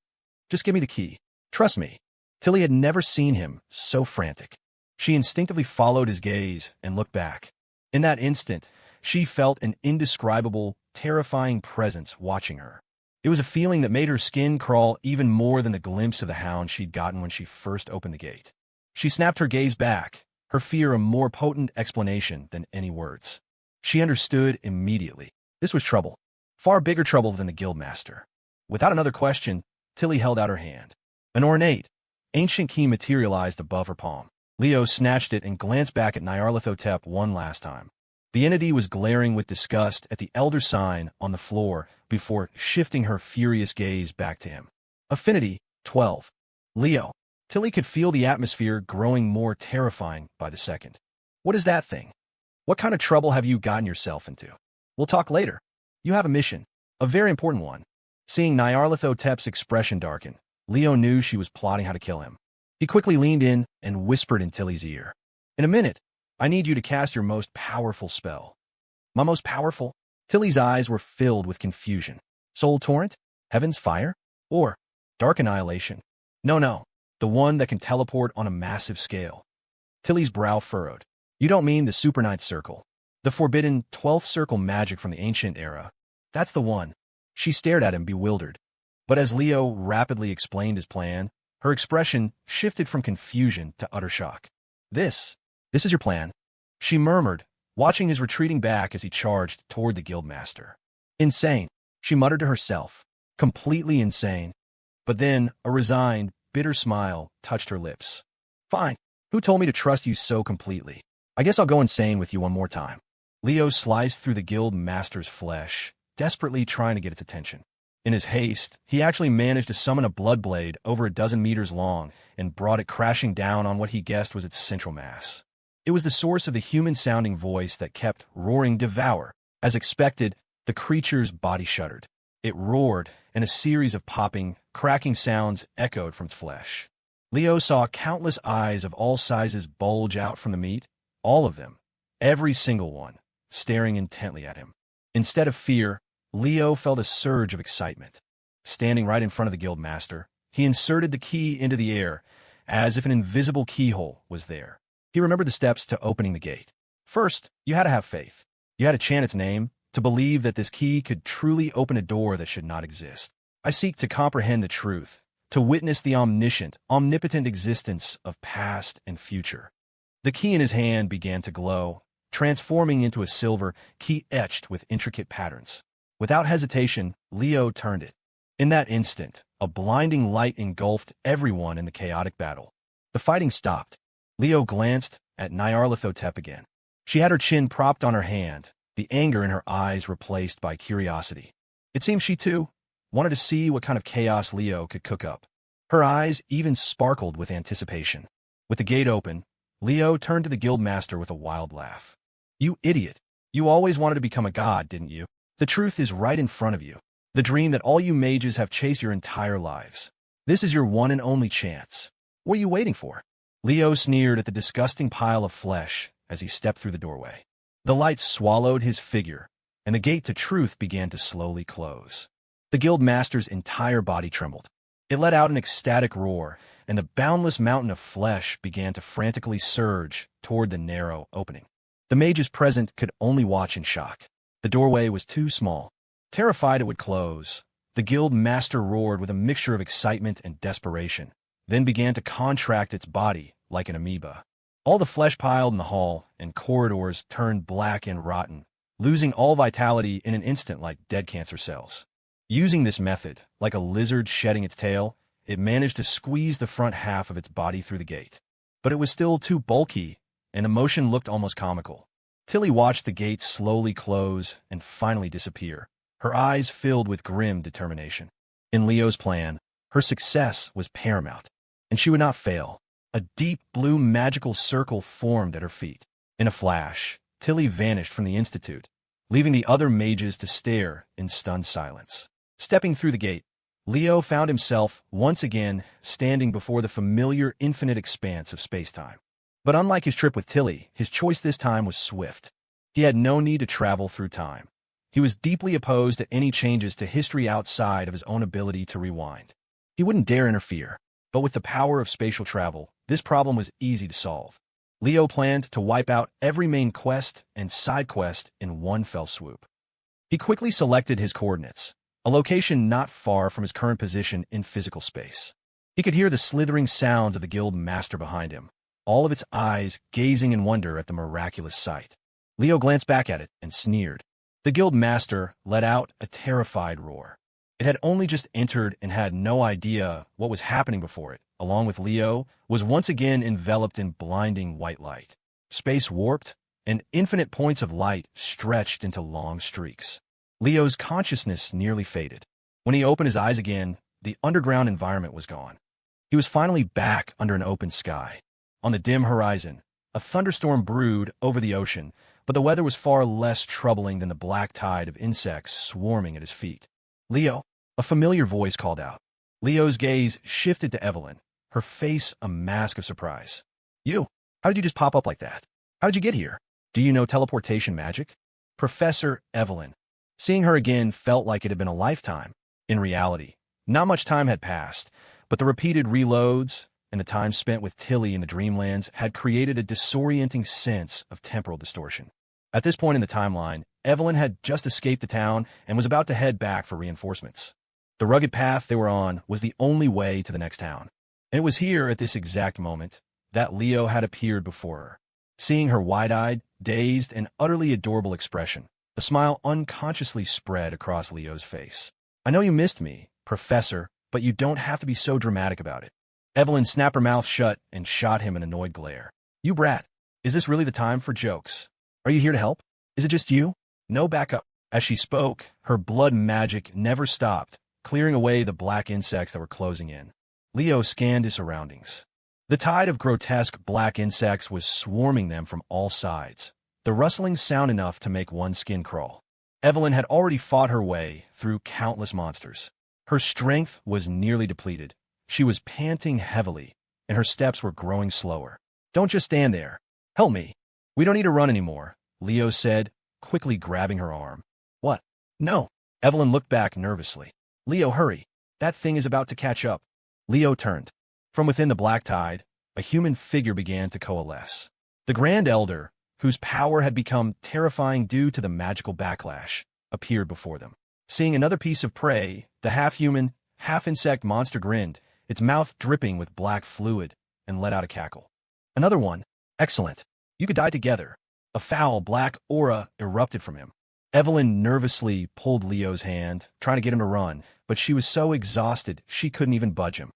Just give me the key. Trust me. Tilly had never seen him so frantic. She instinctively followed his gaze and looked back. In that instant, she felt an indescribable, terrifying presence watching her. It was a feeling that made her skin crawl even more than the glimpse of the hound she'd gotten when she first opened the gate. She snapped her gaze back, her fear a more potent explanation than any words. She understood immediately. This was trouble. Far bigger trouble than the guildmaster. Without another question, Tilly held out her hand. An ornate, ancient key materialized above her palm. Leo snatched it and glanced back at Nyarlathotep one last time. The entity was glaring with disgust at the elder sign on the floor before shifting her furious gaze back to him. Affinity, 12. Leo. Tilly could feel the atmosphere growing more terrifying by the second. What is that thing? What kind of trouble have you gotten yourself into? We'll talk later. You have a mission, a very important one. Seeing Nyarlathotep's expression darken, Leo knew she was plotting how to kill him. He quickly leaned in and whispered in Tilly's ear. In a minute, I need you to cast your most powerful spell. My most powerful? Tilly's eyes were filled with confusion. Soul Torrent? Heaven's Fire? Or Dark Annihilation? No. The one that can teleport on a massive scale. Tilly's brow furrowed. You don't mean the Super Ninth Circle. The forbidden 12th Circle magic from the ancient era. That's the one. She stared at him bewildered. But as Leo rapidly explained his plan, her expression shifted from confusion to utter shock. This is your plan, she murmured, watching his retreating back as he charged toward the guildmaster. Insane, she muttered to herself. Completely insane. But then a resigned, bitter smile touched her lips. Fine. Who told me to trust you so completely? I guess I'll go insane with you one more time. Leo sliced through the guildmaster's flesh, desperately trying to get its attention. In his haste, he actually managed to summon a blood blade over a dozen meters long and brought it crashing down on what he guessed was its central mass. It was the source of the human-sounding voice that kept roaring devour. As expected, the creature's body shuddered. It roared, and a series of popping, cracking sounds echoed from its flesh. Leo saw countless eyes of all sizes bulge out from the meat, all of them, every single one, staring intently at him. Instead of fear, Leo felt a surge of excitement. Standing right in front of the guildmaster, he inserted the key into the air, as if an invisible keyhole was there. He remembered the steps to opening the gate. First, you had to have faith. You had to chant its name, to believe that this key could truly open a door that should not exist. I seek to comprehend the truth, to witness the omniscient, omnipotent existence of past and future. The key in his hand began to glow, transforming into a silver key etched with intricate patterns. Without hesitation, Leo turned it. In that instant, a blinding light engulfed everyone in the chaotic battle. The fighting stopped. Leo glanced at Nyarlathotep again. She had her chin propped on her hand, the anger in her eyes replaced by curiosity. It seemed she, too, wanted to see what kind of chaos Leo could cook up. Her eyes even sparkled with anticipation. With the gate open, Leo turned to the guildmaster with a wild laugh. You idiot! You always wanted to become a god, didn't you? The truth is right in front of you. The dream that all you mages have chased your entire lives. This is your one and only chance. What are you waiting for? Leo sneered at the disgusting pile of flesh as he stepped through the doorway. The light swallowed his figure, and the gate to truth began to slowly close. The guildmaster's entire body trembled. It let out an ecstatic roar, and the boundless mountain of flesh began to frantically surge toward the narrow opening. The mages present could only watch in shock. The doorway was too small. Terrified it would close, the guildmaster roared with a mixture of excitement and desperation, then began to contract its body like an amoeba. All the flesh piled in the hall and corridors turned black and rotten, losing all vitality in an instant like dead cancer cells. Using this method, like a lizard shedding its tail, it managed to squeeze the front half of its body through the gate. But it was still too bulky, and the motion looked almost comical. Tilly watched the gate slowly close and finally disappear, her eyes filled with grim determination. In Leo's plan, her success was paramount, and she would not fail. A deep blue magical circle formed at her feet. In a flash, Tilly vanished from the institute, leaving the other mages to stare in stunned silence. Stepping through the gate, Leo found himself once again standing before the familiar infinite expanse of space-time. But unlike his trip with Tilly, his choice this time was swift. He had no need to travel through time. He was deeply opposed to any changes to history outside of his own ability to rewind. He wouldn't dare interfere, but with the power of spatial travel, this problem was easy to solve. Leo planned to wipe out every main quest and side quest in one fell swoop. He quickly selected his coordinates, a location not far from his current position in physical space. He could hear the slithering sounds of the guild master behind him, all of its eyes gazing in wonder at the miraculous sight. Leo glanced back at it and sneered. The guild master let out a terrified roar. It had only just entered and had no idea what was happening before it, along with Leo, was once again enveloped in blinding white light. Space warped, and infinite points of light stretched into long streaks. Leo's consciousness nearly faded. When he opened his eyes again, the underground environment was gone. He was finally back under an open sky. On the dim horizon, a thunderstorm brewed over the ocean, but the weather was far less troubling than the black tide of insects swarming at his feet. "Leo," a familiar voice called out. Leo's gaze shifted to Evelyn, her face a mask of surprise. "You? How did you just pop up like that? How did you get here? Do you know teleportation magic?" Professor Evelyn. Seeing her again felt like it had been a lifetime. In reality, not much time had passed, but the repeated reloads and the time spent with Tilly in the Dreamlands had created a disorienting sense of temporal distortion. At this point in the timeline, Evelyn had just escaped the town and was about to head back for reinforcements. The rugged path they were on was the only way to the next town. And it was here, at this exact moment, that Leo had appeared before her. Seeing her wide-eyed, dazed, and utterly adorable expression, a smile unconsciously spread across Leo's face. "I know you missed me, Professor, but you don't have to be so dramatic about it." Evelyn snapped her mouth shut and shot him an annoyed glare. "You brat, is this really the time for jokes? Are you here to help? Is it just you? No backup." As she spoke, her blood magic never stopped, clearing away the black insects that were closing in. Leo scanned his surroundings. The tide of grotesque black insects was swarming them from all sides, the rustling sound enough to make one's skin crawl. Evelyn had already fought her way through countless monsters. Her strength was nearly depleted. She was panting heavily, and her steps were growing slower. "Don't just stand there. Help me. We don't need to run anymore," Leo said, quickly grabbing her arm. "What? No." Evelyn looked back nervously. "Leo, hurry. That thing is about to catch up." Leo turned. From within the black tide, a human figure began to coalesce. The Grand Elder, whose power had become terrifying due to the magical backlash, appeared before them. Seeing another piece of prey, the half-human, half-insect monster grinned, its mouth dripping with black fluid, and let out a cackle. "Another one? Excellent. You could die together." A foul black aura erupted from him. Evelyn nervously pulled Leo's hand, trying to get him to run, but she was so exhausted she couldn't even budge him.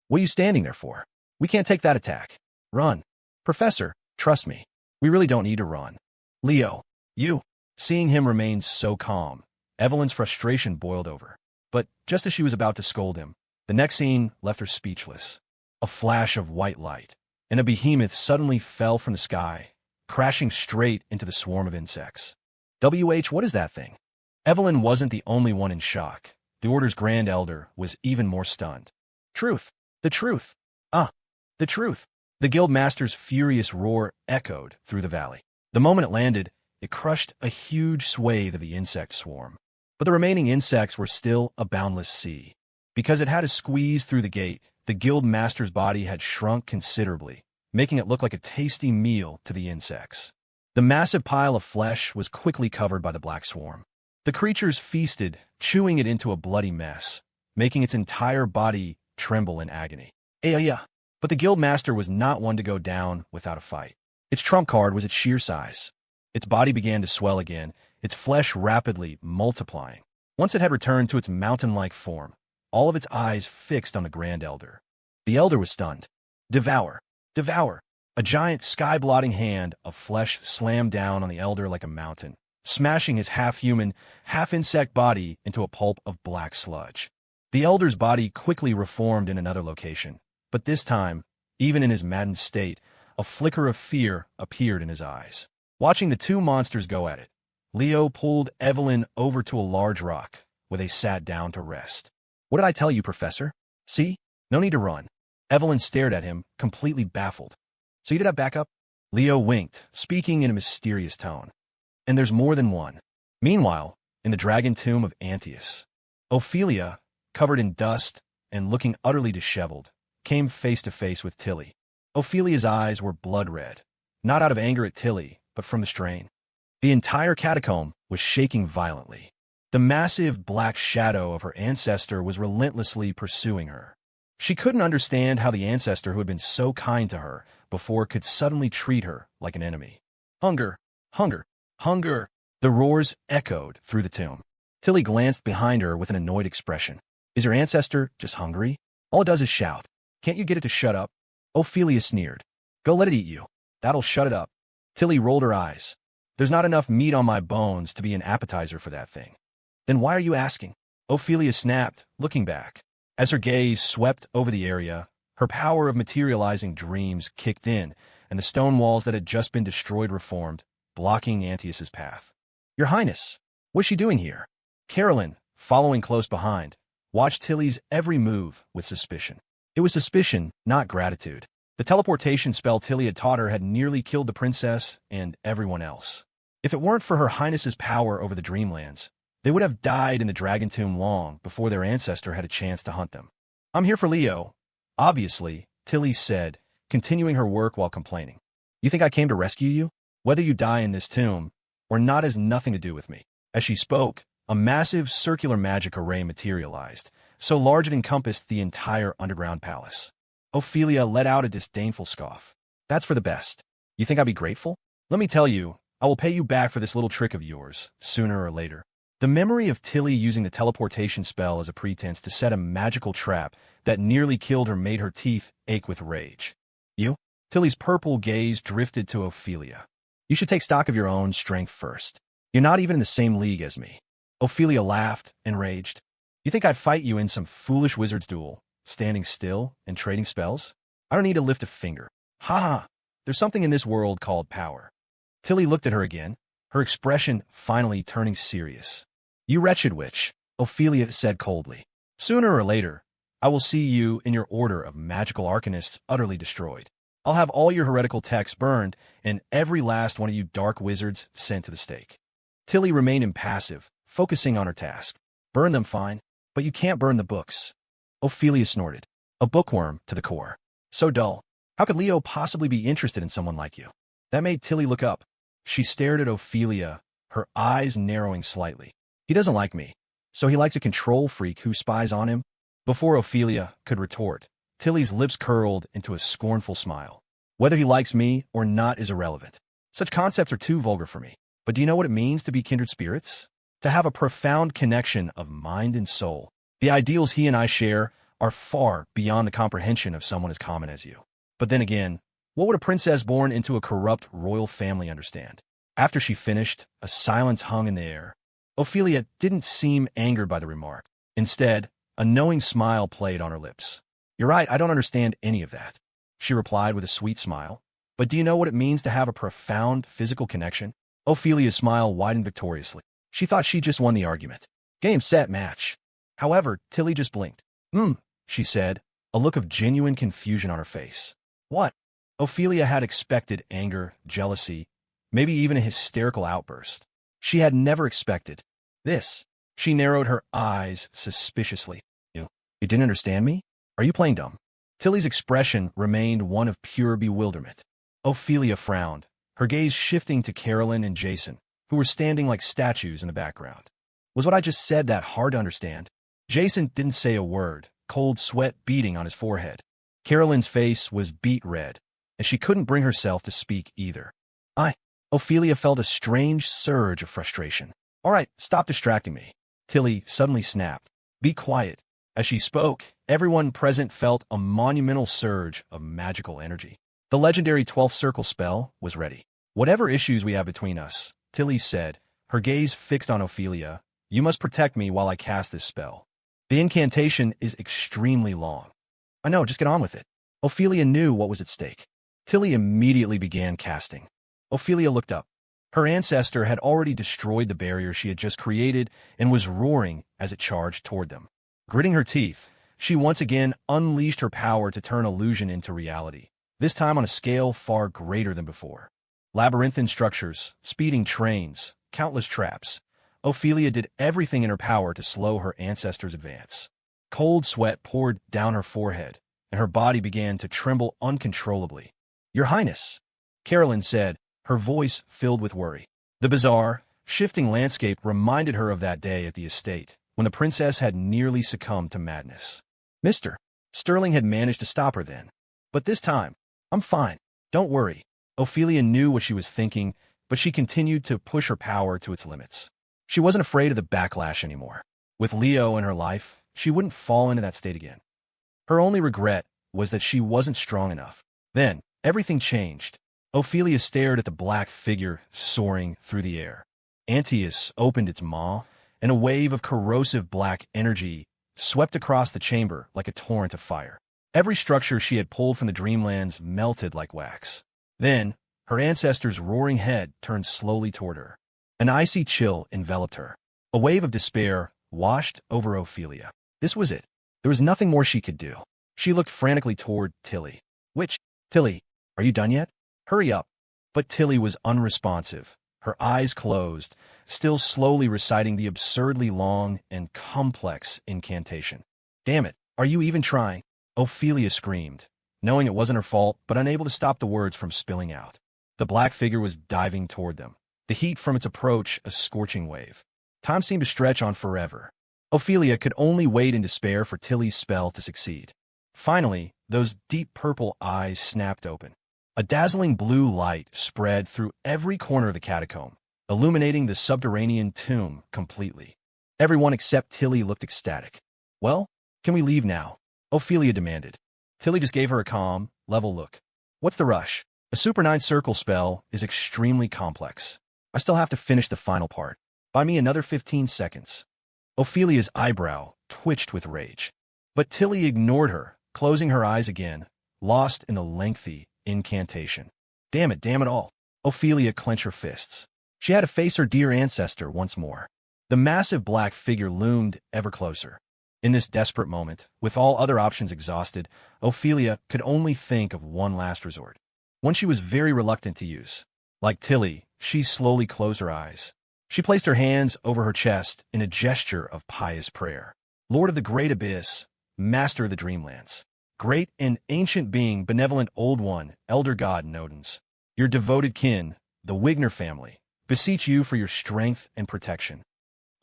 "What are you standing there for? We can't take that attack. Run. Professor, trust me. We really don't need to run." "Leo, you." Seeing him remain so calm, Evelyn's frustration boiled over. But just as she was about to scold him, the next scene left her speechless. A flash of white light, and a behemoth suddenly fell from the sky, crashing straight into the swarm of insects. What is that thing?" Evelyn wasn't the only one in shock. The Order's Grand Elder was even more stunned. "Truth. The truth. The truth." The Guildmaster's furious roar echoed through the valley. The moment it landed, it crushed a huge swathe of the insect swarm. But the remaining insects were still a boundless sea. Because it had to squeeze through the gate, the Guildmaster's body had shrunk considerably, making it look like a tasty meal to the insects. The massive pile of flesh was quickly covered by the black swarm. The creatures feasted, chewing it into a bloody mess, making its entire body tremble in agony. But the Guildmaster was not one to go down without a fight. Its trump card was its sheer size. Its body began to swell again, its flesh rapidly multiplying. Once it had returned to its mountain-like form, all of its eyes fixed on the Grand Elder. The Elder was stunned. "Devour! Devour!" A giant sky-blotting hand of flesh slammed down on the Elder like a mountain, smashing his half-human, half-insect body into a pulp of black sludge. The Elder's body quickly reformed in another location, but this time, even in his maddened state, a flicker of fear appeared in his eyes. Watching the two monsters go at it, Leo pulled Evelyn over to a large rock, where they sat down to rest. "What did I tell you, Professor? See? No need to run." Evelyn stared at him, completely baffled. "So you did have backup?" Leo winked, speaking in a mysterious tone. "And there's more than one." Meanwhile, in the dragon tomb of Antaeus, Ophelia, covered in dust and looking utterly disheveled, came face to face with Tilly. Ophelia's eyes were blood red, not out of anger at Tilly, but from the strain. The entire catacomb was shaking violently. The massive black shadow of her ancestor was relentlessly pursuing her. She couldn't understand how the ancestor who had been so kind to her before could suddenly treat her like an enemy. "Hunger! Hunger! Hunger!" The roars echoed through the tomb. Tilly glanced behind her with an annoyed expression. "Is your ancestor just hungry? All it does is shout. Can't you get it to shut up?" Ophelia sneered. "Go let it eat you. That'll shut it up." Tilly rolled her eyes. "There's not enough meat on my bones to be an appetizer for that thing." "Then why are you asking?" Ophelia snapped, looking back. As her gaze swept over the area, her power of materializing dreams kicked in, and the stone walls that had just been destroyed reformed, blocking Antius's path. Your Highness, what's she doing here? Carolyn, following close behind, watched Tilly's every move with suspicion. It was suspicion, not gratitude. The teleportation spell Tilly had taught her had nearly killed the princess and everyone else. If it weren't for her highness's power over the Dreamlands, they would have died in the Dragon Tomb long before their ancestor had a chance to hunt them. I'm here for Leo, obviously, Tilly said, continuing her work while complaining. You think I came to rescue you? Whether you die in this tomb or not has nothing to do with me. As she spoke, a massive circular magic array materialized, so large it encompassed the entire underground palace. Ophelia let out a disdainful scoff. That's for the best. You think I'd be grateful? Let me tell you, I will pay you back for this little trick of yours, sooner or later. The memory of Tilly using the teleportation spell as a pretense to set a magical trap that nearly killed her made her teeth ache with rage. You? Tilly's purple gaze drifted to Ophelia. You should take stock of your own strength first. You're not even in the same league as me. Ophelia laughed, enraged. You think I'd fight you in some foolish wizard's duel, standing still and trading spells? I don't need to lift a finger. Ha ha! There's something in this world called power. Tilly looked at her again, her expression finally turning serious. You wretched witch, Ophelia said coldly. Sooner or later, I will see you and your order of magical arcanists utterly destroyed. I'll have all your heretical texts burned and every last one of you dark wizards sent to the stake. Tilly remained impassive, focusing on her task. Burn them fine, but you can't burn the books. Ophelia snorted. A bookworm to the core. So dull. How could Leo possibly be interested in someone like you? That made Tilly look up. She stared at Ophelia, her eyes narrowing slightly. He doesn't like me, so he likes a control freak who spies on him? Before Ophelia could retort, Tilly's lips curled into a scornful smile. Whether he likes me or not is irrelevant. Such concepts are too vulgar for me. But do you know what it means to be kindred spirits? To have a profound connection of mind and soul. The ideals he and I share are far beyond the comprehension of someone as common as you. But then again, what would a princess born into a corrupt royal family understand? After she finished, a silence hung in the air. Ophelia didn't seem angered by the remark. Instead, a knowing smile played on her lips. You're right, I don't understand any of that, she replied with a sweet smile. But do you know what it means to have a profound physical connection? Ophelia's smile widened victoriously. She thought she just won the argument. Game, set, match. However, Tilly just blinked. She said, a look of genuine confusion on her face. What? Ophelia had expected anger, jealousy, maybe even a hysterical outburst. She had never expected this. She narrowed her eyes suspiciously. You didn't understand me? Are you playing dumb? Tilly's expression remained one of pure bewilderment. Ophelia frowned, her gaze shifting to Carolyn and Jason, who were standing like statues in the background. Was what I just said that hard to understand? Jason didn't say a word, cold sweat beading on his forehead. Carolyn's face was beet red, and she couldn't bring herself to speak either. Ophelia felt a strange surge of frustration. All right, stop distracting me. Tilly suddenly snapped. Be quiet. As she spoke, everyone present felt a monumental surge of magical energy. The legendary 12th Circle spell was ready. Whatever issues we have between us, Tilly said, her gaze fixed on Ophelia, you must protect me while I cast this spell. The incantation is extremely long. I know, just get on with it. Ophelia knew what was at stake. Tilly immediately began casting. Ophelia looked up. Her ancestor had already destroyed the barrier she had just created and was roaring as it charged toward them. Gritting her teeth, she once again unleashed her power to turn illusion into reality, this time on a scale far greater than before. Labyrinthine structures, speeding trains, countless traps. Ophelia did everything in her power to slow her ancestor's advance. Cold sweat poured down her forehead, and her body began to tremble uncontrollably. Your Highness, Carolyn said, her voice filled with worry. The bizarre, shifting landscape reminded her of that day at the estate, when the princess had nearly succumbed to madness. Mr. Sterling had managed to stop her then. But this time, I'm fine. Don't worry. Ophelia knew what she was thinking, but she continued to push her power to its limits. She wasn't afraid of the backlash anymore. With Leo in her life, she wouldn't fall into that state again. Her only regret was that she wasn't strong enough. Then, everything changed. Ophelia stared at the black figure soaring through the air. Antius opened its maw, and a wave of corrosive black energy swept across the chamber like a torrent of fire. Every structure she had pulled from the Dreamlands melted like wax. Then, Her ancestor's roaring head turned slowly toward her. An icy chill enveloped her. A wave of despair washed over Ophelia. This was it. There was nothing more she could do. She looked frantically toward Tilly. Tilly, are you done yet? Hurry up. But Tilly was unresponsive, her eyes closed, still slowly reciting the absurdly long and complex incantation. Damn it, are you even trying? Ophelia screamed, knowing it wasn't her fault, but unable to stop the words from spilling out. The black figure was diving toward them, the heat from its approach a scorching wave. Time seemed to stretch on forever. Ophelia could only wait in despair for Tilly's spell to succeed. Finally, those deep purple eyes snapped open. A dazzling blue light spread through every corner of the catacomb, illuminating the subterranean tomb completely. Everyone except Tilly looked ecstatic. Well, can we leave now? Ophelia demanded. Tilly just gave her a calm, level look. What's the rush? A Super 9 circle spell is extremely complex. I still have to finish the final part. Buy me another 15 seconds. Ophelia's eyebrow twitched with rage. But Tilly ignored her, closing her eyes again, lost in the lengthy incantation. Damn it all. Ophelia clenched her fists. She had to face her dear ancestor once more. The massive black figure loomed ever closer. In this desperate moment, with all other options exhausted, Ophelia could only think of one last resort. One she was very reluctant to use. Like Tilly, she slowly closed her eyes. She placed her hands over her chest in a gesture of pious prayer. Lord of the great abyss, master of the dreamlands, great and ancient being, benevolent old one, elder god Nodens, your devoted kin, the Wigner family, beseech you for your strength and protection.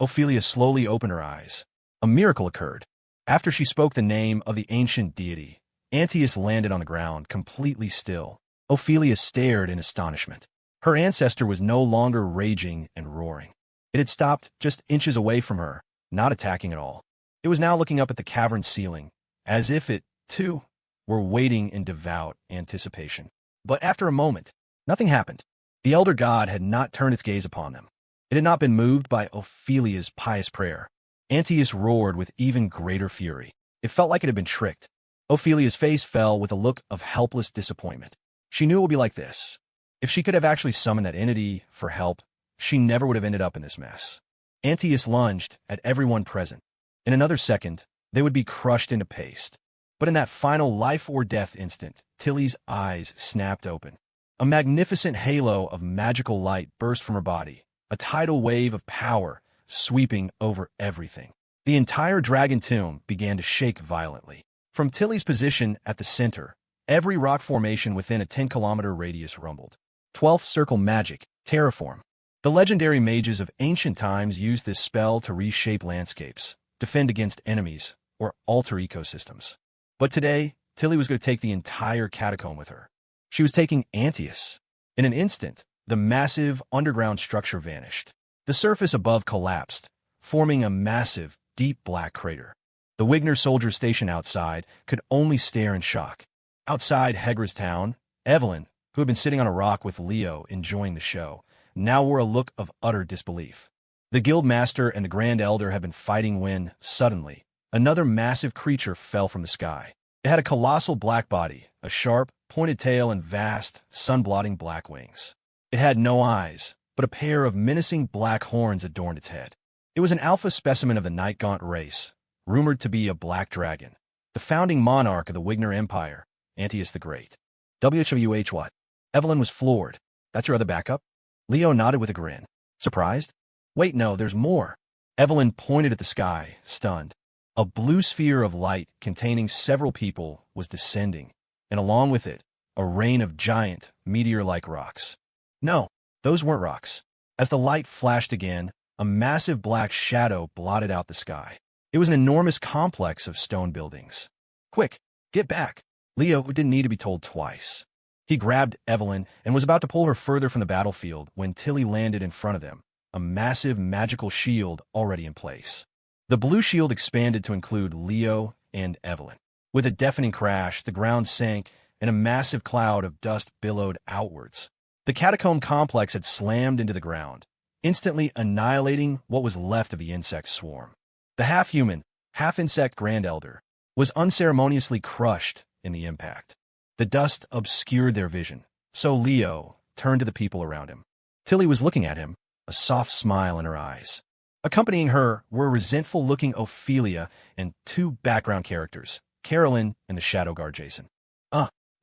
Ophelia slowly opened her eyes. A miracle occurred. After she spoke the name of the ancient deity, Antaeus landed on the ground, completely still. Ophelia stared in astonishment. Her ancestor was no longer raging and roaring. It had stopped just inches away from her, not attacking at all. It was now looking up at the cavern ceiling, as if it, too, were waiting in devout anticipation. But after a moment, nothing happened. The elder god had not turned its gaze upon them. It had not been moved by Ophelia's pious prayer. Antaeus roared with even greater fury. It felt like it had been tricked. Ophelia's face fell with a look of helpless disappointment. She knew it would be like this. If she could have actually summoned that entity for help, she never would have ended up in this mess. Antaeus lunged at everyone present. In another second, they would be crushed into paste. But in that final life-or-death instant, Tilly's eyes snapped open. A magnificent halo of magical light burst from her body, a tidal wave of power sweeping over everything. The entire dragon tomb began to shake violently. From Tilly's position at the center, every rock formation within a 10-kilometer radius rumbled. 12th circle magic, terraform. The legendary mages of ancient times used this spell to reshape landscapes, defend against enemies, or alter ecosystems. But today, Tilly was going to take the entire catacomb with her. She was taking Antaeus. In an instant, the massive underground structure vanished. The surface above collapsed, forming a massive, deep black crater. The Wigner soldiers stationed outside could only stare in shock. Outside Hegra's town, Evelyn, who had been sitting on a rock with Leo enjoying the show, now wore a look of utter disbelief. The guild master and the grand elder had been fighting when, suddenly, another massive creature fell from the sky. It had a colossal black body, a sharp, pointed tail, and vast, sun-blotting black wings. It had no eyes, but a pair of menacing black horns adorned its head. It was an alpha specimen of the Night Gaunt race, rumored to be a black dragon, the founding monarch of the Wigner Empire, Antaeus the Great. WHWH what? Evelyn was floored. That's your other backup? Leo nodded with a grin. Surprised? Wait, no, there's more. Evelyn pointed at the sky, stunned. A blue sphere of light containing several people was descending, and along with it, a rain of giant, meteor-like rocks. No, those weren't rocks. As the light flashed again, a massive black shadow blotted out the sky. It was an enormous complex of stone buildings. Quick, get back. Leo didn't need to be told twice. He grabbed Evelyn and was about to pull her further from the battlefield when Tilly landed in front of them, a massive magical shield already in place. The blue shield expanded to include Leo and Evelyn. With a deafening crash, the ground sank and a massive cloud of dust billowed outwards. The catacomb complex had slammed into the ground, instantly annihilating what was left of the insect swarm. The half-human, half-insect Grand Elder was unceremoniously crushed in the impact. The dust obscured their vision, so Leo, turned to the people around him. Tilly was looking at him, a soft smile in her eyes. Accompanying her were resentful-looking Ophelia and two background characters, Carolyn and the shadow guard Jason.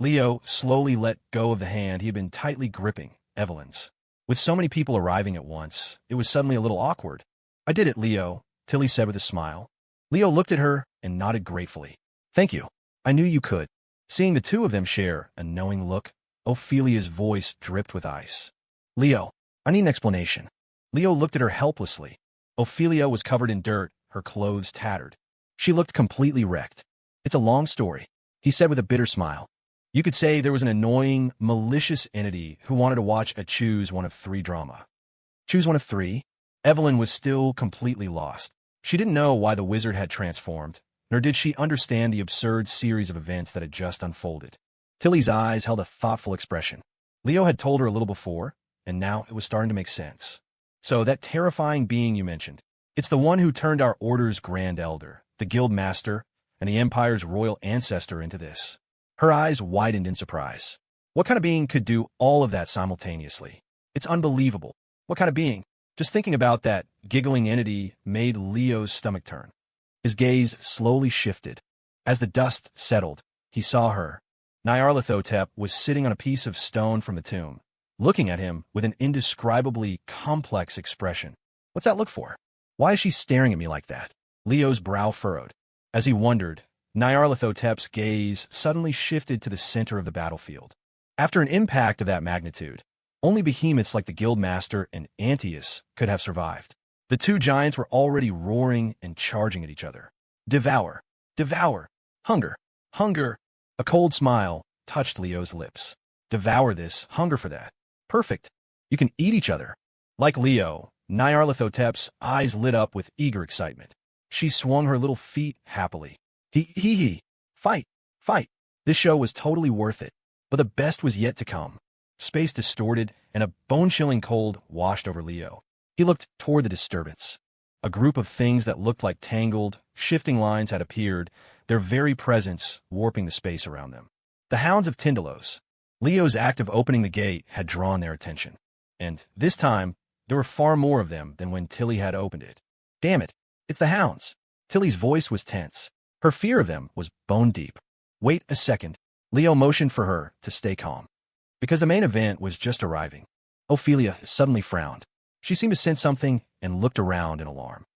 Leo slowly let go of the hand he had been tightly gripping, Evelyn's. With so many people arriving at once, it was suddenly a little awkward. "I did it, Leo," Tilly said with a smile. Leo looked at her and nodded gratefully. "Thank you. I knew you could." Seeing the two of them share a knowing look, Ophelia's voice dripped with ice. "Leo, I need an explanation." Leo looked at her helplessly. Ophelia was covered in dirt, her clothes tattered. She looked completely wrecked. "It's a long story," he said with a bitter smile. "You could say there was an annoying, malicious entity who wanted to watch a Choose One of Three drama." Choose One of Three? Evelyn was still completely lost. She didn't know why the wizard had transformed, nor did she understand the absurd series of events that had just unfolded. Tilly's eyes held a thoughtful expression. Leo had told her a little before, and now it was starting to make sense. "So that terrifying being you mentioned, it's the one who turned our order's grand elder, the guild master, and the Empire's royal ancestor into this." Her eyes widened in surprise. What kind of being could do all of that simultaneously? It's unbelievable. What kind of being? Just thinking about that giggling entity made Leo's stomach turn. His gaze slowly shifted. As the dust settled, he saw her. Nyarlathotep was sitting on a piece of stone from the tomb, looking at him with an indescribably complex expression. "What's that look for? Why is she staring at me like that?" Leo's brow furrowed. As he wondered, Nyarlathotep's gaze suddenly shifted to the center of the battlefield. After an impact of that magnitude, only behemoths like the Guildmaster and Antaeus could have survived. The two giants were already roaring and charging at each other. "Devour! Devour! Hunger! Hunger!" A cold smile touched Leo's lips. "Devour this, hunger for that. Perfect. You can eat each other." Like Leo, Nyarlathotep's eyes lit up with eager excitement. She swung her little feet happily. He. Fight! Fight! This show was totally worth it, but the best was yet to come. Space distorted, and a bone-chilling cold washed over Leo. He looked toward the disturbance. A group of things that looked like tangled, shifting lines had appeared, their very presence warping the space around them. The Hounds of Tyndalos. Leo's act of opening the gate had drawn their attention. And this time, there were far more of them than when Tilly had opened it. "Damn it, it's the Hounds." Tilly's voice was tense. Her fear of them was bone-deep. "Wait a second." Leo motioned for her to stay calm. Because the main event was just arriving. Ophelia suddenly frowned. She seemed to sense something and looked around in alarm.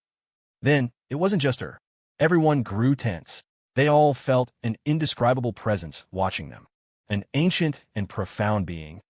Then, it wasn't just her. Everyone grew tense. They all felt an indescribable presence watching them. An ancient and profound being.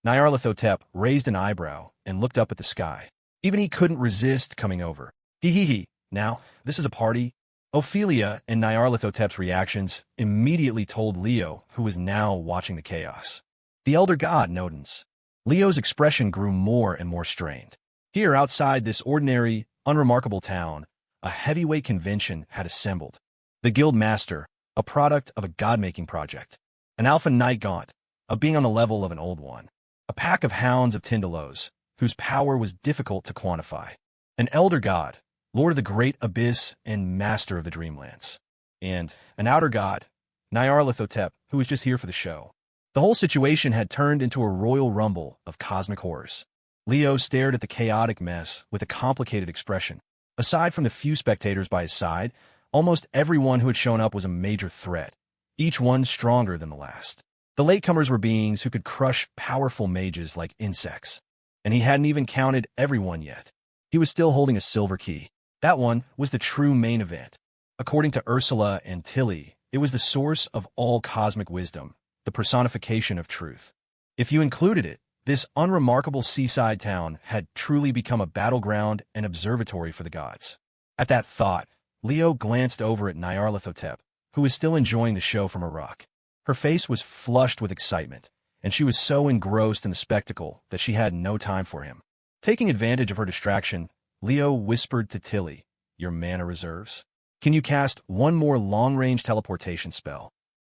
Nyarlathotep raised an eyebrow and looked up at the sky. Even he couldn't resist coming over. He. Now, this is a party. Ophelia and Nyarlathotep's reactions immediately told Leo, who was now watching the chaos. The elder god, Nodens. Leo's expression grew more and more strained. Here, outside this ordinary, unremarkable town, a heavyweight convention had assembled. The Guild Master, a product of a god-making project. An Alpha Knight Gaunt, a being on the level of an Old One. A pack of Hounds of Tyndalos, whose power was difficult to quantify. An Elder God, Lord of the Great Abyss and Master of the Dreamlands. And an Outer God, Nyarlathotep, who was just here for the show. The whole situation had turned into a royal rumble of cosmic horrors. Leo stared at the chaotic mess with a complicated expression. Aside from the few spectators by his side, almost everyone who had shown up was a major threat, each one stronger than the last. The latecomers were beings who could crush powerful mages like insects. And he hadn't even counted everyone yet. He was still holding a silver key. That one was the true main event. According to Ursula and Tilly, it was the source of all cosmic wisdom, the personification of truth. If you included it, this unremarkable seaside town had truly become a battleground and observatory for the gods. At that thought, Leo glanced over at Nyarlathotep, who was still enjoying the show from a rock. Her face was flushed with excitement, and she was so engrossed in the spectacle that she had no time for him. Taking advantage of her distraction, Leo whispered to Tilly, "Your mana reserves? Can you cast one more long-range teleportation spell?"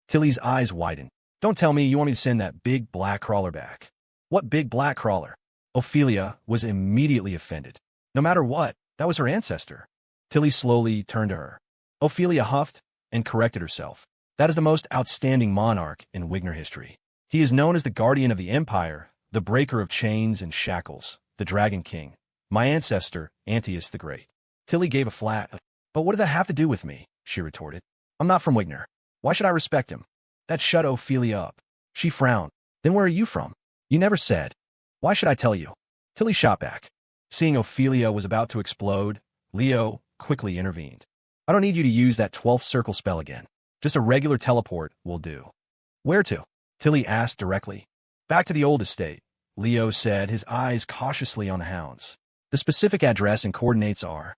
Tilly's eyes widened. "Don't tell me you want me to send that big black crawler back." "What big black crawler?" Ophelia was immediately offended. No matter what, that was her ancestor. Tilly slowly turned to her. Ophelia huffed and corrected herself. "That is the most outstanding monarch in Wigner history. He is known as the guardian of the Empire, the breaker of chains and shackles, the Dragon King, my ancestor, Antaeus the Great. Tilly gave a flat, but what did that have to do with me? She retorted. I'm not from Wigner. Why should I respect him? That shut Ophelia up. She frowned. Then where are you from? You never said. Why should I tell you? Tilly shot back. Seeing Ophelia was about to explode, Leo quickly intervened. I don't need you to use that 12th circle spell again. Just a regular teleport will do. Where to? Tilly asked directly. Back to the old estate, Leo said, his eyes cautiously on the hounds. The specific address and coordinates are.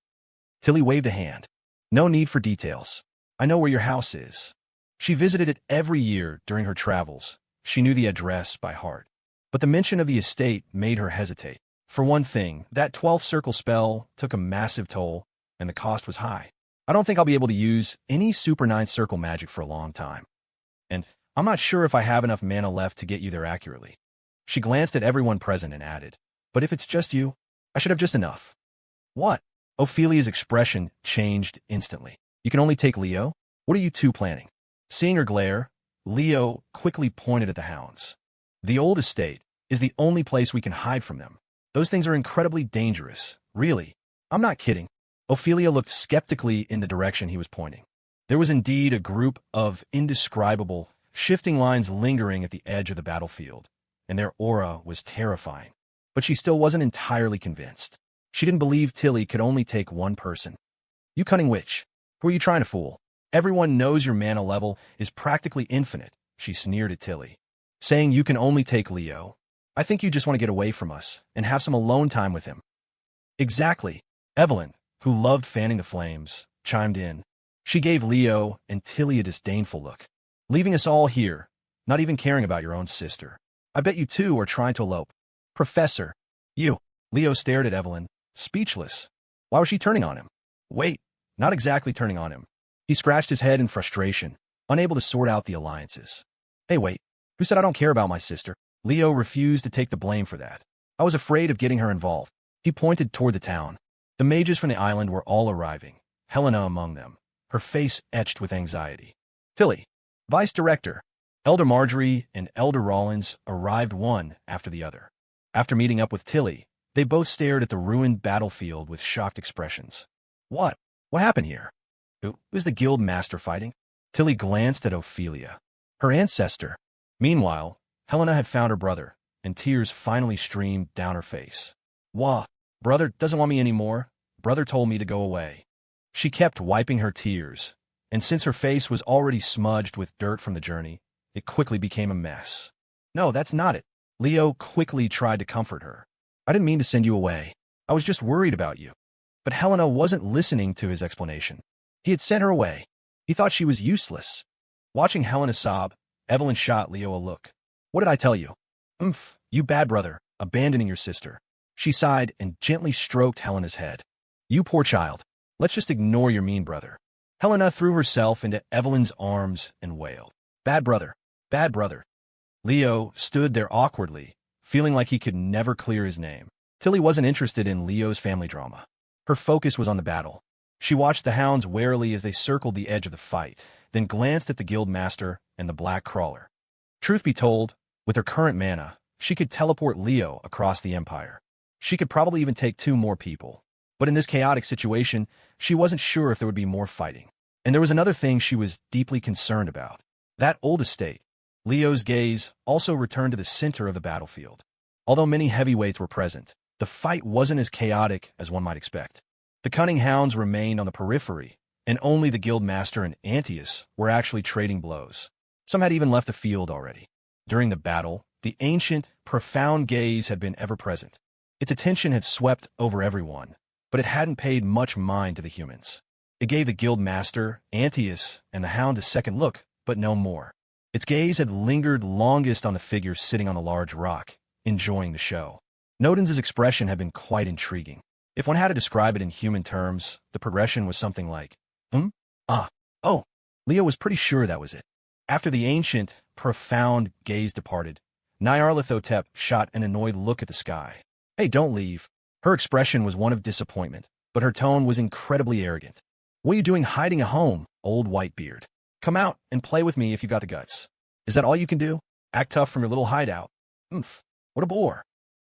Tilly waved a hand. No need for details. I know where your house is. She visited it every year during her travels. She knew the address by heart. But the mention of the estate made her hesitate. For one thing, that 12th circle spell took a massive toll, and the cost was high. I don't think I'll be able to use any super 9th circle magic for a long time. And I'm not sure if I have enough mana left to get you there accurately. She glanced at everyone present and added, but if it's just you, I should have just enough. What? Ophelia's expression changed instantly. You can only take Leo? What are you two planning? Seeing her glare, Leo quickly pointed at the hounds. The old estate is the only place we can hide from them. Those things are incredibly dangerous. Really. I'm not kidding. Ophelia looked skeptically in the direction he was pointing. There was indeed a group of indescribable, shifting lines lingering at the edge of the battlefield, and their aura was terrifying. But she still wasn't entirely convinced. She didn't believe Tilly could only take one person. You cunning witch. Who are you trying to fool? Everyone knows your mana level is practically infinite, she sneered at Tilly. Saying you can only take Leo. I think you just want to get away from us and have some alone time with him. Exactly. Evelyn, who loved fanning the flames, chimed in. She gave Leo and Tilly a disdainful look. Leaving us all here, not even caring about your own sister. I bet you two are trying to elope. Professor. You. Leo stared at Evelyn, speechless. Why was she turning on him? Wait, not exactly turning on him. He scratched his head in frustration, unable to sort out the alliances. Hey, wait. Who said I don't care about my sister? Leo refused to take the blame for that. I was afraid of getting her involved. He pointed toward the town. The mages from the island were all arriving, Helena among them, her face etched with anxiety. Tilly, Vice Director, Elder Marjorie and Elder Rollins arrived one after the other. After meeting up with Tilly, they both stared at the ruined battlefield with shocked expressions. What? What happened here? Was the guild master fighting? Tilly glanced at Ophelia. Her ancestor. Meanwhile, Helena had found her brother, and tears finally streamed down her face. Wah, brother doesn't want me anymore. Brother told me to go away. She kept wiping her tears, and since her face was already smudged with dirt from the journey, it quickly became a mess. No, that's not it. Leo quickly tried to comfort her. I didn't mean to send you away. I was just worried about you. But Helena wasn't listening to his explanation. He had sent her away. He thought she was useless. Watching Helena sob, Evelyn shot Leo a look. What did I tell you? You bad brother, abandoning your sister. She sighed and gently stroked Helena's head. You poor child. Let's just ignore your mean brother. Helena threw herself into Evelyn's arms and wailed. Bad brother. Bad brother. Leo stood there awkwardly, feeling like he could never clear his name. Tilly wasn't interested in Leo's family drama. Her focus was on the battle. She watched the hounds warily as they circled the edge of the fight, then glanced at the guild master and the black crawler. Truth be told, with her current mana, she could teleport Leo across the Empire. She could probably even take 2 more people. But in this chaotic situation, she wasn't sure if there would be more fighting. And there was another thing she was deeply concerned about. That old estate. Leo's gaze also returned to the center of the battlefield. Although many heavyweights were present, the fight wasn't as chaotic as one might expect. The cunning hounds remained on the periphery, and only the guildmaster and Antaeus were actually trading blows. Some had even left the field already. During the battle, the ancient, profound gaze had been ever present. Its attention had swept over everyone, but it hadn't paid much mind to the humans. It gave the guildmaster, Antaeus, and the hound a second look, but no more. Its gaze had lingered longest on the figure sitting on the large rock, enjoying the show. Nodens' expression had been quite intriguing. If one had to describe it in human terms, the progression was something like, oh. Leo was pretty sure that was it. After the ancient, profound gaze departed, Nyarlathotep shot an annoyed look at the sky. Hey, don't leave. Her expression was one of disappointment, but her tone was incredibly arrogant. What are you doing hiding at home, old Whitebeard? Come out and play with me if you got the guts. Is that all you can do? Act tough from your little hideout. What a bore!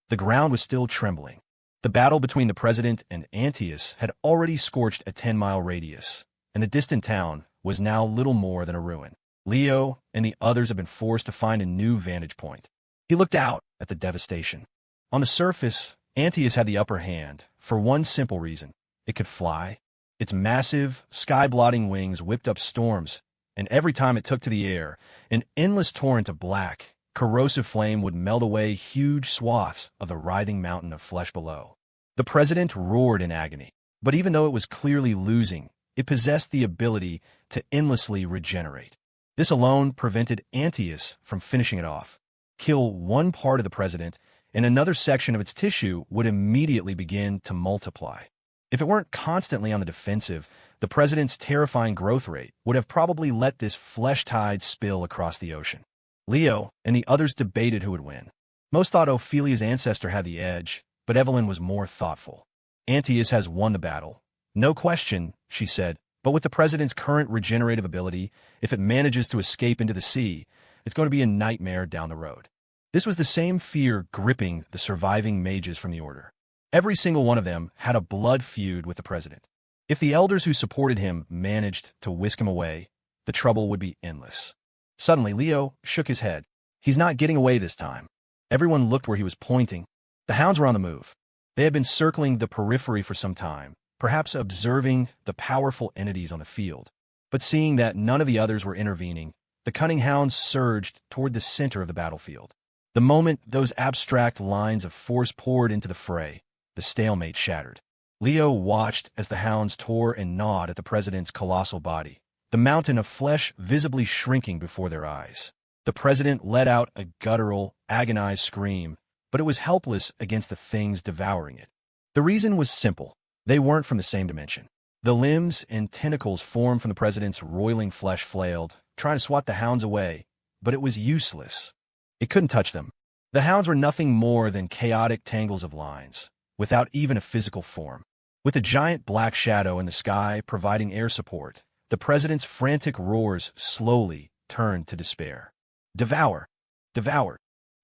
The ground was still trembling. The battle between the president and Antaeus had already scorched a 10-mile radius, and the distant town was now little more than a ruin. Leo and the others had been forced to find a new vantage point. He looked out at the devastation. On the surface, Antaeus had the upper hand, for one simple reason. It could fly. Its massive, sky-blotting wings whipped up storms, and every time it took to the air, an endless torrent of black, corrosive flame would melt away huge swaths of the writhing mountain of flesh below. The president roared in agony, but even though it was clearly losing, it possessed the ability to endlessly regenerate. This alone prevented Antaeus from finishing it off. Kill one part of the president, and another section of its tissue would immediately begin to multiply. If it weren't constantly on the defensive, the president's terrifying growth rate would have probably let this flesh tide spill across the ocean. Leo and the others debated who would win. Most thought Ophelia's ancestor had the edge, but Evelyn was more thoughtful. Antaeus has won the battle. No question, she said, but with the president's current regenerative ability, if it manages to escape into the sea, it's going to be a nightmare down the road. This was the same fear gripping the surviving mages from the Order. Every single one of them had a blood feud with the president. If the elders who supported him managed to whisk him away, the trouble would be endless. Suddenly, Leo shook his head. He's not getting away this time. Everyone looked where he was pointing. The hounds were on the move. They had been circling the periphery for some time, perhaps observing the powerful entities on the field. But seeing that none of the others were intervening, the cunning hounds surged toward the center of the battlefield. The moment those abstract lines of force poured into the fray, the stalemate shattered. Leo watched as the hounds tore and gnawed at the president's colossal body, the mountain of flesh visibly shrinking before their eyes. The president let out a guttural, agonized scream, but it was helpless against the things devouring it. The reason was simple. They weren't from the same dimension. The limbs and tentacles formed from the president's roiling flesh flailed, trying to swat the hounds away, but it was useless. It couldn't touch them. The hounds were nothing more than chaotic tangles of lines, without even a physical form. With a giant black shadow in the sky providing air support, the president's frantic roars slowly turned to despair. Devour! Devour!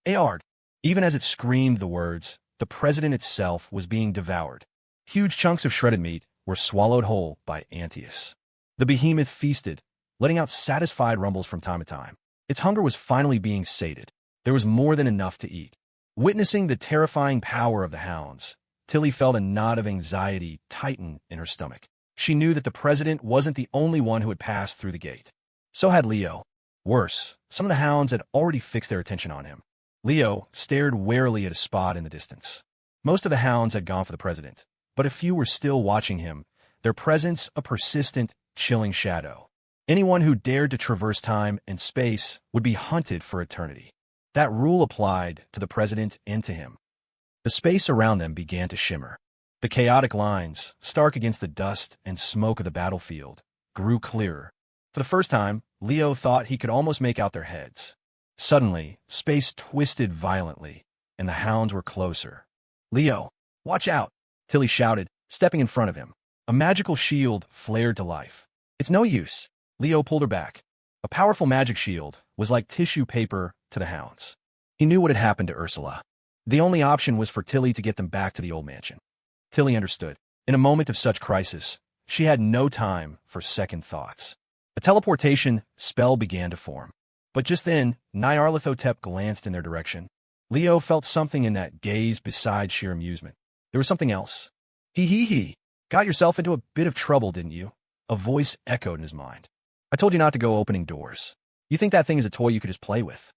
Aard! Even as it screamed the words, the president itself was being devoured. Huge chunks of shredded meat were swallowed whole by Antaeus. The behemoth feasted, letting out satisfied rumbles from time to time. Its hunger was finally being sated. There was more than enough to eat. Witnessing the terrifying power of the hounds, Tilly felt a knot of anxiety tighten in her stomach. She knew that the president wasn't the only one who had passed through the gate. So had Leo. Worse, some of the hounds had already fixed their attention on him. Leo stared warily at a spot in the distance. Most of the hounds had gone for the president, but a few were still watching him, their presence a persistent, chilling shadow. Anyone who dared to traverse time and space would be hunted for eternity. That rule applied to the president and to him. The space around them began to shimmer. The chaotic lines, stark against the dust and smoke of the battlefield, grew clearer. For the first time, Leo thought he could almost make out their heads. Suddenly, space twisted violently, and the hounds were closer. "Leo, watch out!" Tilly shouted, stepping in front of him. A magical shield flared to life. "It's no use." Leo pulled her back. A powerful magic shield was like tissue paper to the hounds. He knew what had happened to Ursula. The only option was for Tilly to get them back to the old mansion. Tilly understood. In a moment of such crisis, she had no time for second thoughts. A teleportation spell began to form. But just then, Nyarlathotep glanced in their direction. Leo felt something in that gaze besides sheer amusement. There was something else. He. Got yourself into a bit of trouble, didn't you? A voice echoed in his mind. I told you not to go opening doors. You think that thing is a toy you could just play with.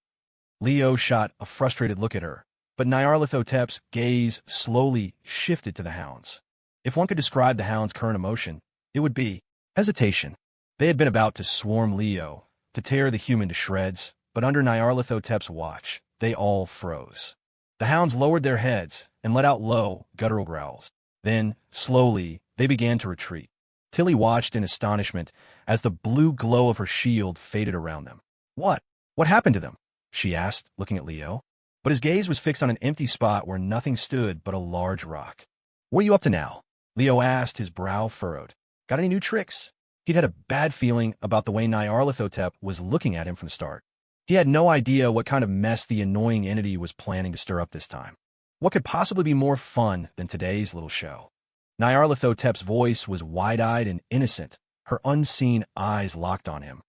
Leo shot a frustrated look at her, but Nyarlathotep's gaze slowly shifted to the hounds. If one could describe the hounds' current emotion, it would be hesitation. They had been about to swarm Leo, to tear the human to shreds, but under Nyarlathotep's watch, they all froze. The hounds lowered their heads and let out low, guttural growls. Then, slowly, they began to retreat. Tilly watched in astonishment as the blue glow of her shield faded around them. What happened to them? She asked, looking at Leo. But his gaze was fixed on an empty spot where nothing stood but a large rock. What are you up to now? Leo asked, his brow furrowed. Got any new tricks? He'd had a bad feeling about the way Nyarlathotep was looking at him from the start. He had no idea what kind of mess the annoying entity was planning to stir up this time. What could possibly be more fun than today's little show? Nyarlathotep's voice was wide-eyed and innocent, her unseen eyes locked on him.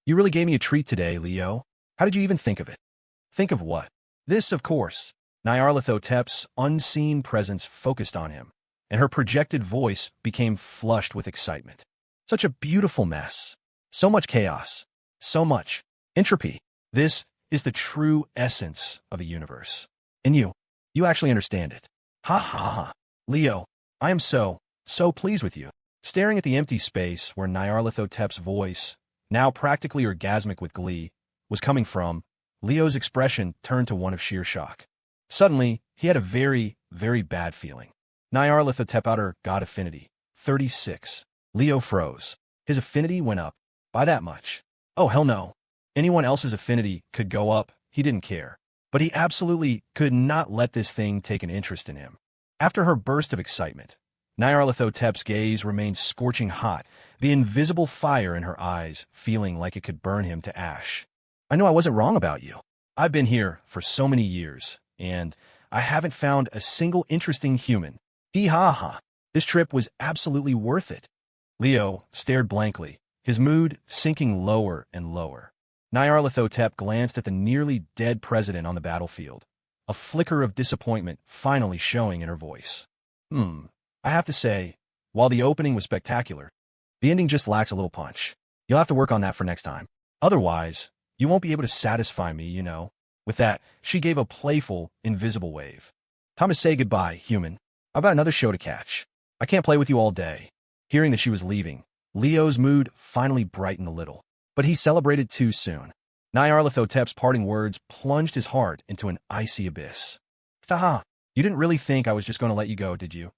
You really gave me a treat today, Leo. How did you even think of it? Think of what? This, of course. Nyarlathotep's unseen presence focused on him, and her projected voice became flushed with excitement. Such a beautiful mess. So much chaos. So much entropy. This is the true essence of the universe. And you actually understand it. Ha ha ha. Leo, I am so pleased with you. Staring at the empty space where Nyarlathotep's voice, now practically orgasmic with glee, was coming from, Leo's expression turned to one of sheer shock. Suddenly, he had a very, very bad feeling. Nyarlathotep outer god affinity, 36. Leo froze. His affinity went up. By that much. Oh, hell no. Anyone else's affinity could go up, he didn't care. But he absolutely could not let this thing take an interest in him. After her burst of excitement, Nyarlathotep's gaze remained scorching hot, the invisible fire in her eyes feeling like it could burn him to ash. I knew I wasn't wrong about you. I've been here for so many years, and I haven't found a single interesting human. Hee-ha-ha. This trip was absolutely worth it. Leo stared blankly, his mood sinking lower and lower. Nyarlathotep glanced at the nearly dead president on the battlefield, a flicker of disappointment finally showing in her voice. I have to say, while the opening was spectacular, the ending just lacks a little punch. You'll have to work on that for next time. Otherwise, you won't be able to satisfy me, you know. With that, she gave a playful, invisible wave. Time to say goodbye, human. I've got another show to catch. I can't play with you all day. Hearing that she was leaving, Leo's mood finally brightened a little. But he celebrated too soon. Nyarlathotep's parting words plunged his heart into an icy abyss. Taha, you didn't really think I was just going to let you go, did you?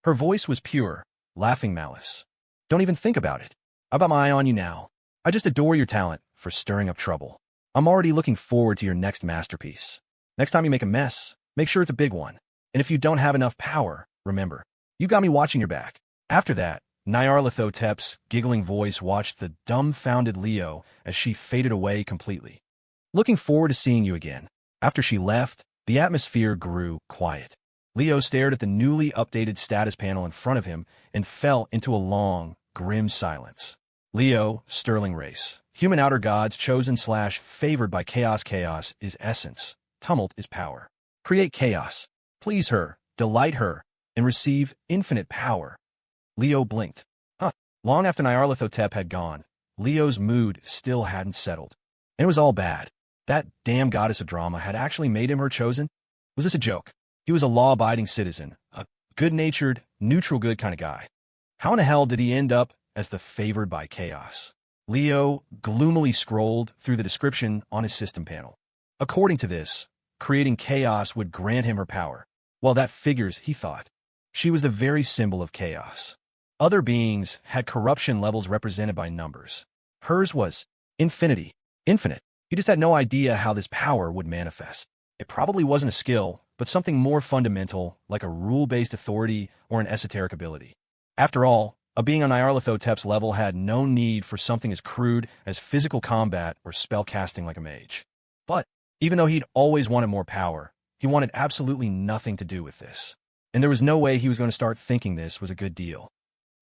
Her voice was pure, laughing malice. Don't even think about it. I've got my eye on you now. I just adore your talent for stirring up trouble. I'm already looking forward to your next masterpiece. Next time you make a mess, make sure it's a big one. And if you don't have enough power, remember, you got me watching your back. After that, Nyarlathotep's giggling voice watched the dumbfounded Leo as she faded away completely. Looking forward to seeing you again. After she left, the atmosphere grew quiet. Leo stared at the newly updated status panel in front of him and fell into a long, grim silence. Leo, Sterling Race. Human outer gods chosen/favored by chaos. Chaos is essence. Tumult is power. Create chaos. Please her, delight her, and receive infinite power. Leo blinked. Long after Nyarlathotep had gone, Leo's mood still hadn't settled. And it was all bad. That damn goddess of drama had actually made him her chosen? Was this a joke? He was a law-abiding citizen, a good-natured, neutral good kind of guy. How in the hell did he end up as the favored by chaos? Leo gloomily scrolled through the description on his system panel. According to this, creating chaos would grant him her power. Well, that figures, he thought. She was the very symbol of chaos. Other beings had corruption levels represented by numbers. Hers was infinity. Infinite. He just had no idea how this power would manifest. It probably wasn't a skill, but something more fundamental, like a rule-based authority or an esoteric ability. After all, a being on Nyarlathotep's level had no need for something as crude as physical combat or spell casting like a mage. But even though he'd always wanted more power, he wanted absolutely nothing to do with this. And there was no way he was going to start thinking this was a good deal.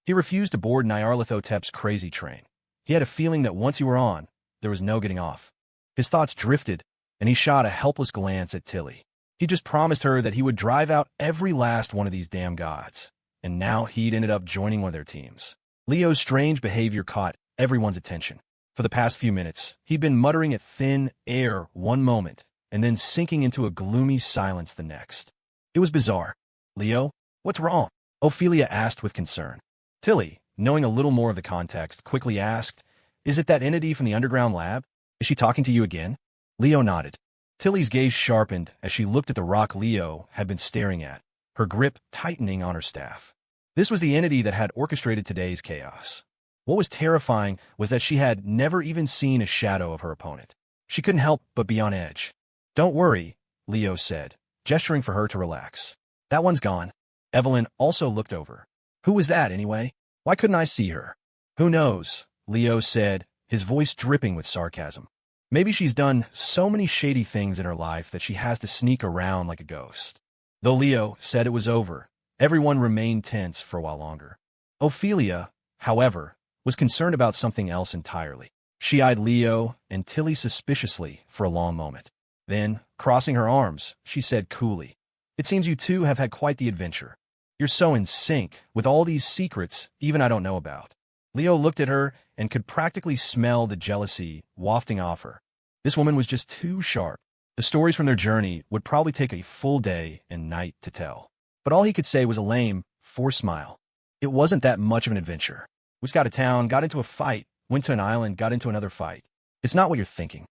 He refused to board Nyarlathotep's crazy train. He had a feeling that once he were on, there was no getting off. His thoughts drifted, and he shot a helpless glance at Tilly. He just promised her that he would drive out every last one of these damn gods. And now he'd ended up joining one of their teams. Leo's strange behavior caught everyone's attention. For the past few minutes, he'd been muttering at thin air one moment, and then sinking into a gloomy silence the next. It was bizarre. Leo, what's wrong? Ophelia asked with concern. Tilly, knowing a little more of the context, quickly asked, is it that entity from the underground lab? Is she talking to you again? Leo nodded. Tilly's gaze sharpened as she looked at the rock Leo had been staring at, her grip tightening on her staff. This was the entity that had orchestrated today's chaos. What was terrifying was that she had never even seen a shadow of her opponent. She couldn't help but be on edge. Don't worry, Leo said, gesturing for her to relax. That one's gone. Evelyn also looked over. Who was that, anyway? Why couldn't I see her? Who knows, Leo said, his voice dripping with sarcasm. Maybe she's done so many shady things in her life that she has to sneak around like a ghost. Though Leo said it was over, everyone remained tense for a while longer. Ophelia, however, was concerned about something else entirely. She eyed Leo and Tilly suspiciously for a long moment. Then, crossing her arms, she said coolly, "It seems you two have had quite the adventure. You're so in sync with all these secrets even I don't know about." Leo looked at her and could practically smell the jealousy wafting off her. This woman was just too sharp. The stories from their journey would probably take a full day and night to tell. But all he could say was a lame, forced smile. It wasn't that much of an adventure. We just got to town, got into a fight, went to an island, got into another fight. It's not what you're thinking.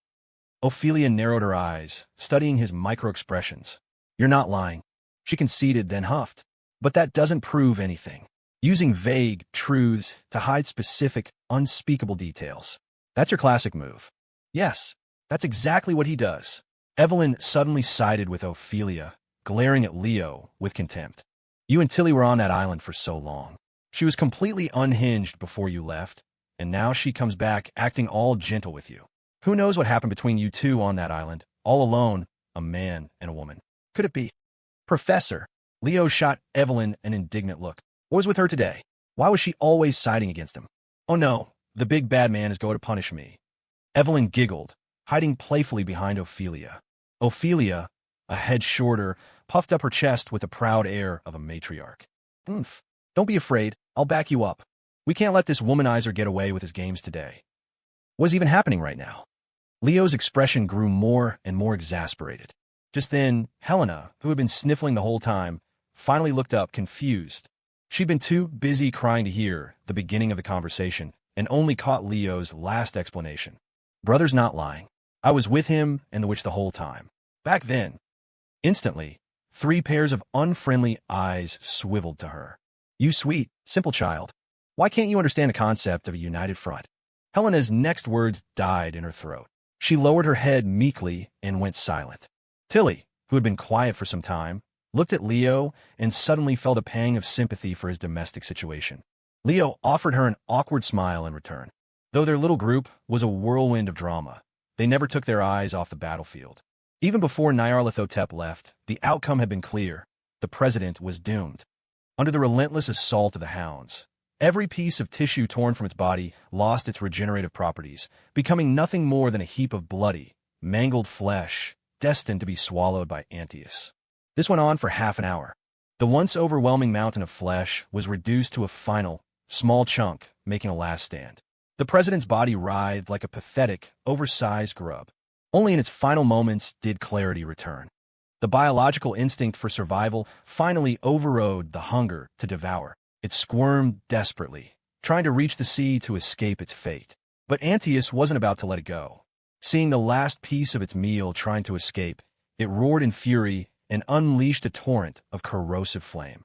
Ophelia narrowed her eyes, studying his micro-expressions. "You're not lying." She conceded, then huffed. "But that doesn't prove anything. Using vague truths to hide specific, unspeakable details. That's your classic move." "Yes, that's exactly what he does." Evelyn suddenly sided with Ophelia, glaring at Leo with contempt. "You and Tilly were on that island for so long. She was completely unhinged before you left, and now she comes back acting all gentle with you. Who knows what happened between you two on that island, all alone, a man and a woman? Could it be?" "Professor," Leo shot Evelyn an indignant look. "What was with her today? Why was she always siding against him?" "Oh no, the big bad man is going to punish me." Evelyn giggled, hiding playfully behind Ophelia. Ophelia, a head shorter, puffed up her chest with the proud air of a matriarch. "Oomph. Don't be afraid, I'll back you up. We can't let this womanizer get away with his games today." What is even happening right now? Leo's expression grew more and more exasperated. Just then, Helena, who had been sniffling the whole time, finally looked up, confused. She'd been too busy crying to hear the beginning of the conversation and only caught Leo's last explanation. "Brother's not lying. I was with him and the witch the whole time. Back then." Instantly, 3 pairs of unfriendly eyes swiveled to her. "You sweet, simple child. Why can't you understand the concept of a united front?" Helena's next words died in her throat. She lowered her head meekly and went silent. Tilly, who had been quiet for some time, looked at Leo and suddenly felt a pang of sympathy for his domestic situation. Leo offered her an awkward smile in return. Though their little group was a whirlwind of drama, they never took their eyes off the battlefield. Even before Nyarlathotep left, the outcome had been clear. The president was doomed. Under the relentless assault of the hounds, every piece of tissue torn from its body lost its regenerative properties, becoming nothing more than a heap of bloody, mangled flesh, destined to be swallowed by Antaeus. This went on for half an hour. The once overwhelming mountain of flesh was reduced to a final, small chunk, making a last stand. The president's body writhed like a pathetic, oversized grub. Only in its final moments did clarity return. The biological instinct for survival finally overrode the hunger to devour. It squirmed desperately, trying to reach the sea to escape its fate. But Antaeus wasn't about to let it go. Seeing the last piece of its meal trying to escape, it roared in fury and unleashed a torrent of corrosive flame.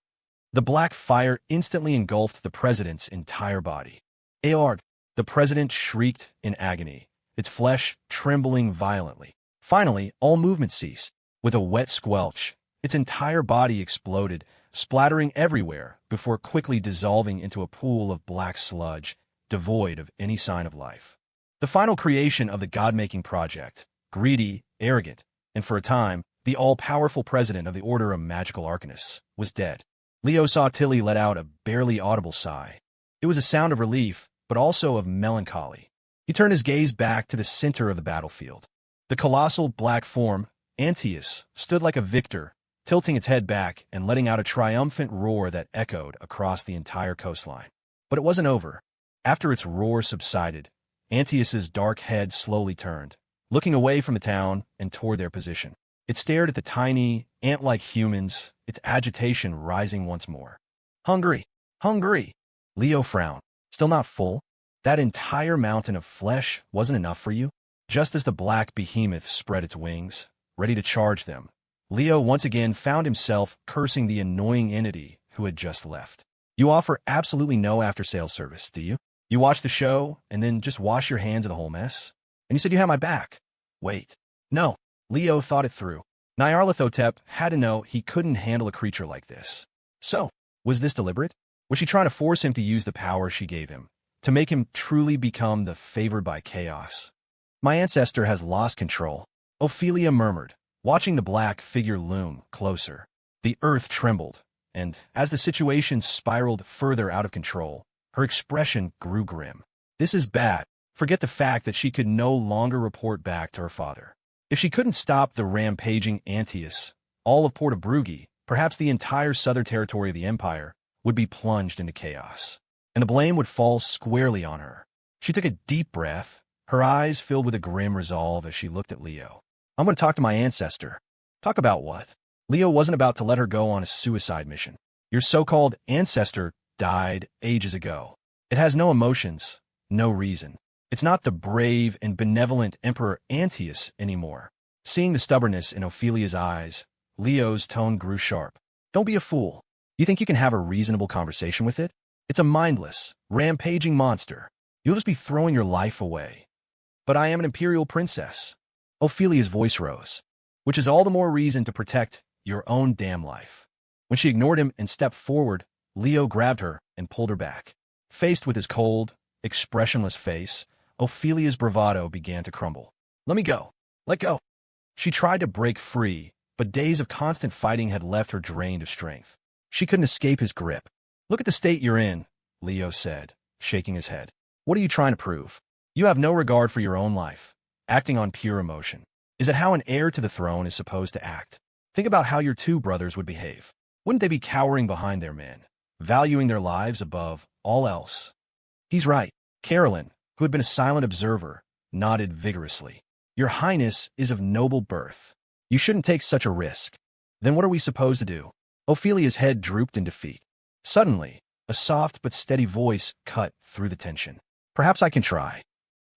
The black fire instantly engulfed the president's entire body. "Aorg!" The president shrieked in agony, its flesh trembling violently. Finally, all movement ceased. With a wet squelch, its entire body exploded, splattering everywhere before quickly dissolving into a pool of black sludge, devoid of any sign of life. The final creation of the God-making project, greedy, arrogant, and for a time, the all-powerful president of the Order of Magical Arcanists, was dead. Leo saw Tilly let out a barely audible sigh. It was a sound of relief, but also of melancholy. He turned his gaze back to the center of the battlefield. The colossal black form, Antaeus, stood like a victor, tilting its head back and letting out a triumphant roar that echoed across the entire coastline. But it wasn't over. After its roar subsided, Antaeus's dark head slowly turned, looking away from the town and toward their position. It stared at the tiny, ant-like humans, its agitation rising once more. "Hungry! Hungry!" Leo frowned. "Still not full? That entire mountain of flesh wasn't enough for you?" Just as the black behemoth spread its wings, ready to charge them, Leo once again found himself cursing the annoying entity who had just left. "You offer absolutely no after-sales service, do you? You watch the show and then just wash your hands of the whole mess? And you said you had my back." "Wait. No." Leo thought it through. Nyarlathotep had to know he couldn't handle a creature like this. So, was this deliberate? Was she trying to force him to use the power she gave him, to make him truly become the favored by chaos? My ancestor has lost control, Ophelia murmured, watching the black figure loom closer. The earth trembled, and as the situation spiraled further out of control, her expression grew grim. This is bad. Forget the fact that she could no longer report back to her father. If she couldn't stop the rampaging Antaeus, all of Porta Brughi, perhaps the entire southern territory of the empire, would be plunged into chaos, and the blame would fall squarely on her. She took a deep breath, her eyes filled with a grim resolve as she looked at Leo. I'm going to talk to my ancestor. Talk about what? Leo wasn't about to let her go on a suicide mission. Your so-called ancestor died ages ago. It has no emotions, no reason. It's not the brave and benevolent Emperor Antaeus anymore. Seeing the stubbornness in Ophelia's eyes, Leo's tone grew sharp. Don't be a fool. You think you can have a reasonable conversation with it? It's a mindless, rampaging monster. You'll just be throwing your life away. But I am an imperial princess. Ophelia's voice rose, which is all the more reason to protect your own damn life. When she ignored him and stepped forward, Leo grabbed her and pulled her back. Faced with his cold, expressionless face, Ophelia's bravado began to crumble. Let me go. Let go. She tried to break free, but days of constant fighting had left her drained of strength. She couldn't escape his grip. Look at the state you're in, Leo said, shaking his head. What are you trying to prove? You have no regard for your own life, acting on pure emotion. Is it how an heir to the throne is supposed to act? Think about how your two brothers would behave. Wouldn't they be cowering behind their men, valuing their lives above all else? He's right. Carolyn, who had been a silent observer, nodded vigorously. Your Highness is of noble birth. You shouldn't take such a risk. Then what are we supposed to do? Ophelia's head drooped in defeat. Suddenly, a soft but steady voice cut through the tension. Perhaps I can try.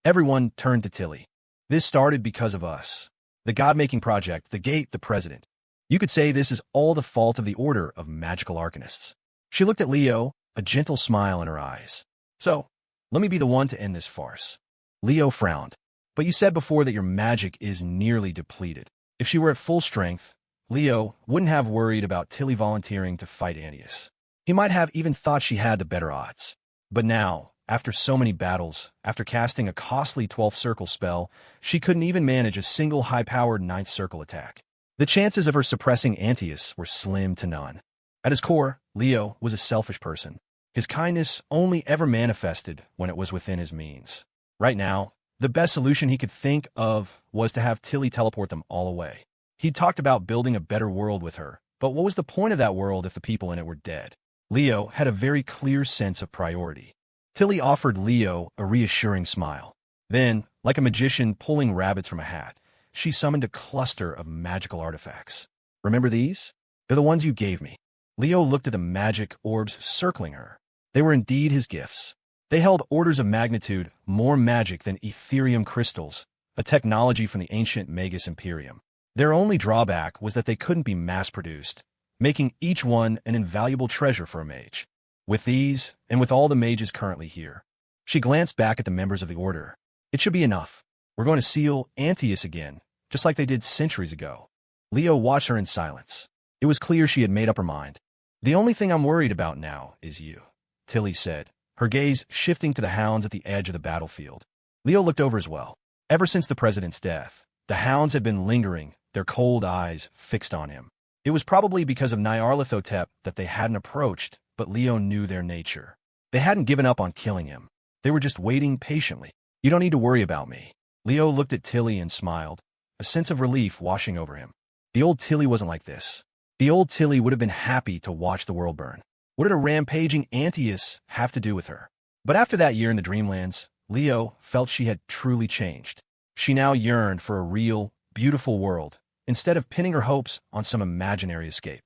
Everyone turned to Tilly. This started because of us. The God-making project, the gate, the president. You could say this is all the fault of the Order of Magical Arcanists. She looked at Leo, a gentle smile in her eyes. So, let me be the one to end this farce. Leo frowned. But you said before that your magic is nearly depleted. If she were at full strength, Leo wouldn't have worried about Tilly volunteering to fight Antaeus. He might have even thought she had the better odds. But now, after so many battles, after casting a costly 12th circle spell, she couldn't even manage a single high-powered 9th circle attack. The chances of her suppressing Antaeus were slim to none. At his core, Leo was a selfish person. His kindness only ever manifested when it was within his means. Right now, the best solution he could think of was to have Tilly teleport them all away. He'd talked about building a better world with her, but what was the point of that world if the people in it were dead? Leo had a very clear sense of priority. Tilly offered Leo a reassuring smile. Then, like a magician pulling rabbits from a hat, she summoned a cluster of magical artifacts. Remember these? They're the ones you gave me. Leo looked at the magic orbs circling her. They were indeed his gifts. They held orders of magnitude more magic than Ethereum crystals, a technology from the ancient Magus Imperium. Their only drawback was that they couldn't be mass-produced, making each one an invaluable treasure for a mage. With these, and with all the mages currently here, she glanced back at the members of the Order. It should be enough. We're going to seal Antaeus again, just like they did centuries ago. Leo watched her in silence. It was clear she had made up her mind. The only thing I'm worried about now is you, Tilly said, her gaze shifting to the hounds at the edge of the battlefield. Leo looked over as well. Ever since the president's death, the hounds had been lingering, their cold eyes fixed on him. It was probably because of Nyarlathotep that they hadn't approached, but Leo knew their nature. They hadn't given up on killing him. They were just waiting patiently. You don't need to worry about me. Leo looked at Tilly and smiled, a sense of relief washing over him. The old Tilly wasn't like this. The old Tilly would have been happy to watch the world burn. What did a rampaging Antaeus have to do with her? But after that year in the Dreamlands, Leo felt she had truly changed. She now yearned for a real, beautiful world, instead of pinning her hopes on some imaginary escape.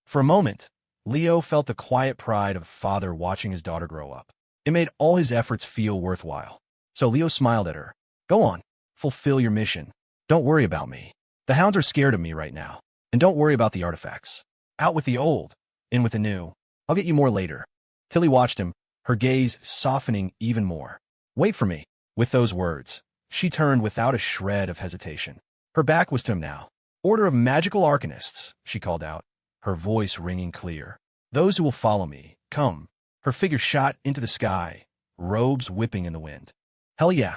For a moment, Leo felt the quiet pride of a father watching his daughter grow up. It made all his efforts feel worthwhile. So Leo smiled at her. Go on, fulfill your mission. Don't worry about me. The hounds are scared of me right now. And don't worry about the artifacts. Out with the old, in with the new. I'll get you more later. Tilly watched him, her gaze softening even more. Wait for me. With those words, she turned without a shred of hesitation. Her back was to him now. Order of Magical Arcanists, she called out, her voice ringing clear. Those who will follow me, come. Her figure shot into the sky, robes whipping in the wind. Hell yeah.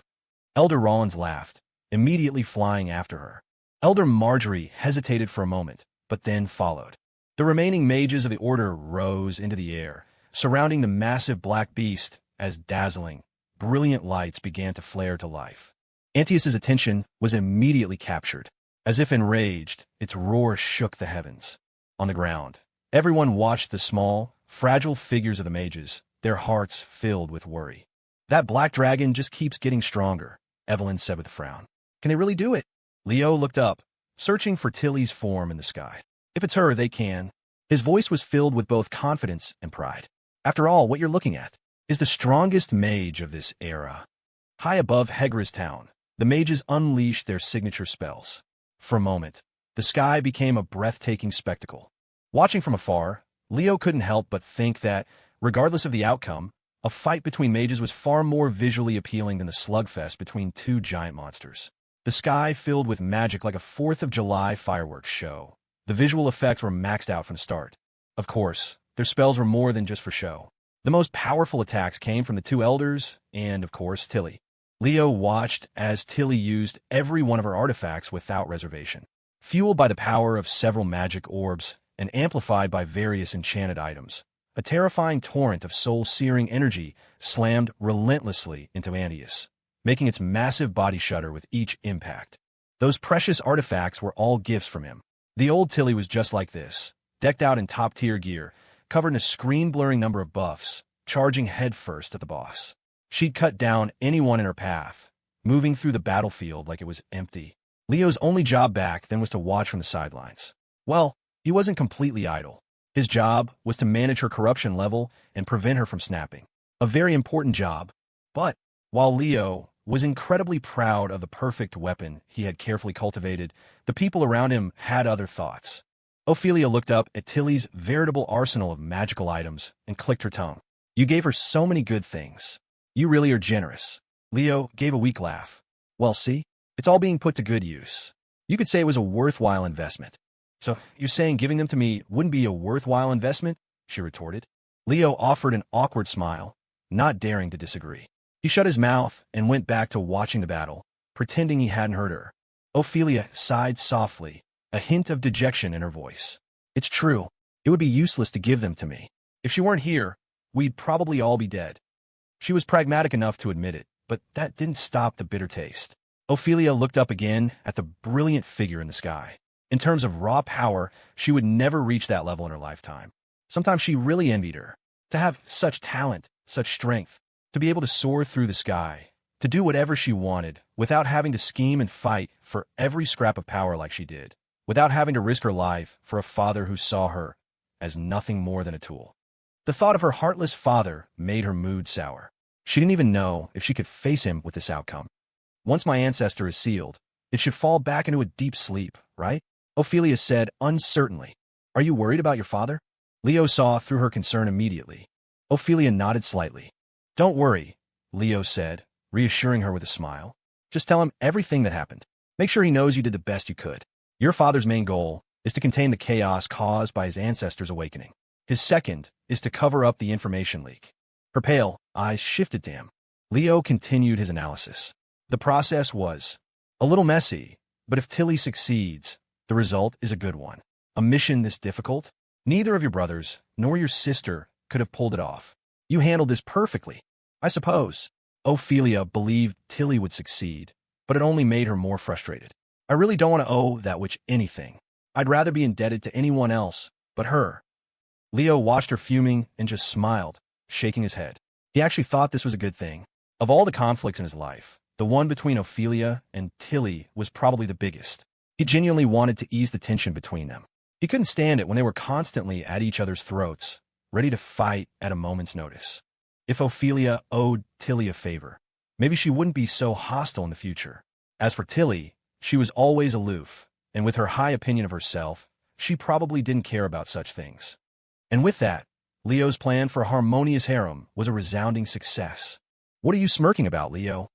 Elder Rollins laughed, immediately flying after her. Elder Marjorie hesitated for a moment, but then followed. The remaining mages of the order rose into the air, surrounding the massive black beast as dazzling, brilliant lights began to flare to life. Antius's attention was immediately captured. As if enraged, its roar shook the heavens. On the ground, everyone watched the small, fragile figures of the mages, their hearts filled with worry. That black dragon just keeps getting stronger, Evelyn said with a frown. Can they really do it? Leo looked up, searching for Tilly's form in the sky. If it's her, they can. His voice was filled with both confidence and pride. After all, what you're looking at is the strongest mage of this era. High above Hegra's town, the mages unleashed their signature spells. For a moment, the sky became a breathtaking spectacle. Watching from afar, Leo couldn't help but think that, regardless of the outcome, a fight between mages was far more visually appealing than the slugfest between two giant monsters. The sky filled with magic like a 4th of July fireworks show. The visual effects were maxed out from the start. Of course, their spells were more than just for show. The most powerful attacks came from the two elders and, of course, Tilly. Leo watched as Tilly used every one of her artifacts without reservation. Fueled by the power of several magic orbs and amplified by various enchanted items, a terrifying torrent of soul-searing energy slammed relentlessly into Antius, making its massive body shudder with each impact. Those precious artifacts were all gifts from him. The old Tilly was just like this, decked out in top-tier gear, covered in a screen-blurring number of buffs, charging headfirst at the boss. She'd cut down anyone in her path, moving through the battlefield like it was empty. Leo's only job back then was to watch from the sidelines. Well, he wasn't completely idle. His job was to manage her corruption level and prevent her from snapping. A very important job. But while Leo was incredibly proud of the perfect weapon he had carefully cultivated, the people around him had other thoughts. Ophelia looked up at Tilly's veritable arsenal of magical items and clicked her tongue. You gave her so many good things. You really are generous. Leo gave a weak laugh. Well, see, it's all being put to good use. You could say it was a worthwhile investment. So you're saying giving them to me wouldn't be a worthwhile investment? She retorted. Leo offered an awkward smile, not daring to disagree. He shut his mouth and went back to watching the battle, pretending he hadn't heard her. Ophelia sighed softly, a hint of dejection in her voice. It's true. It would be useless to give them to me. If she weren't here, we'd probably all be dead. She was pragmatic enough to admit it, but that didn't stop the bitter taste. Ophelia looked up again at the brilliant figure in the sky. In terms of raw power, she would never reach that level in her lifetime. Sometimes she really envied her. To have such talent, such strength, to be able to soar through the sky, to do whatever she wanted, without having to scheme and fight for every scrap of power like she did, without having to risk her life for a father who saw her as nothing more than a tool. The thought of her heartless father made her mood sour. She didn't even know if she could face him with this outcome. Once my ancestor is sealed, it should fall back into a deep sleep, right? Ophelia said uncertainly. Are you worried about your father? Leo saw through her concern immediately. Ophelia nodded slightly. Don't worry, Leo said, reassuring her with a smile. Just tell him everything that happened. Make sure he knows you did the best you could. Your father's main goal is to contain the chaos caused by his ancestors' awakening. His second is to cover up the information leak. Her pale eyes shifted to him. Leo continued his analysis. The process was a little messy, but if Tilly succeeds, the result is a good one. A mission this difficult? Neither of your brothers, nor your sister, could have pulled it off. You handled this perfectly, I suppose. Ophelia believed Tilly would succeed, but it only made her more frustrated. I really don't want to owe that witch anything. I'd rather be indebted to anyone else but her. Leo watched her fuming and just smiled, shaking his head. He actually thought this was a good thing. Of all the conflicts in his life, the one between Ophelia and Tilly was probably the biggest. He genuinely wanted to ease the tension between them. He couldn't stand it when they were constantly at each other's throats, ready to fight at a moment's notice. If Ophelia owed Tilly a favor, maybe she wouldn't be so hostile in the future. As for Tilly, she was always aloof, and with her high opinion of herself, she probably didn't care about such things. And with that, Leo's plan for a harmonious harem was a resounding success. What are you smirking about, Leo?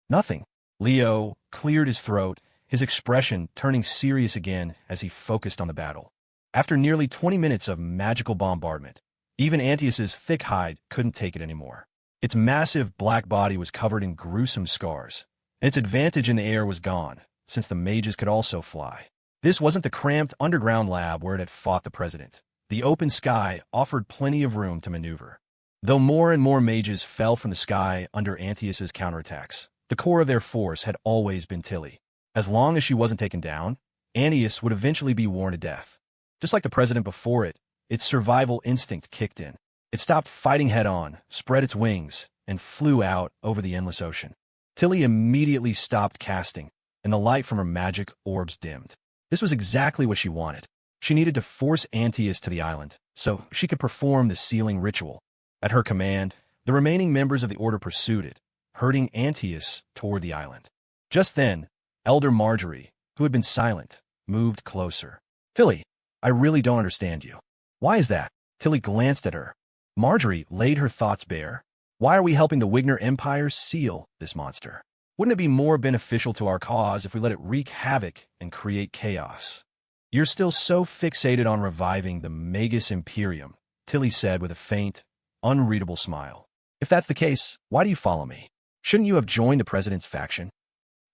Nothing. Leo cleared his throat, his expression turning serious again as he focused on the battle. After nearly 20 minutes of magical bombardment, even Antius's thick hide couldn't take it anymore. Its massive black body was covered in gruesome scars, and its advantage in the air was gone, since the mages could also fly. This wasn't the cramped underground lab where it had fought the president. The open sky offered plenty of room to maneuver. Though more and more mages fell from the sky under Antaeus's counterattacks, the core of their force had always been Tilly. As long as she wasn't taken down, Antaeus would eventually be worn to death. Just like the president before it, its survival instinct kicked in. It stopped fighting head-on, spread its wings, and flew out over the endless ocean. Tilly immediately stopped casting, and the light from her magic orbs dimmed. This was exactly what she wanted. She needed to force Antaeus to the island, so she could perform the sealing ritual. At her command, the remaining members of the Order pursued it, herding Antaeus toward the island. Just then, Elder Marjorie, who had been silent, moved closer. "Tilly, I really don't understand you. Why is that?" Tilly glanced at her. Marjorie laid her thoughts bare. "Why are we helping the Wigner Empire seal this monster? Wouldn't it be more beneficial to our cause if we let it wreak havoc and create chaos?" "You're still so fixated on reviving the Magus Imperium," Tilly said with a faint, unreadable smile. "If that's the case, why do you follow me? Shouldn't you have joined the president's faction?"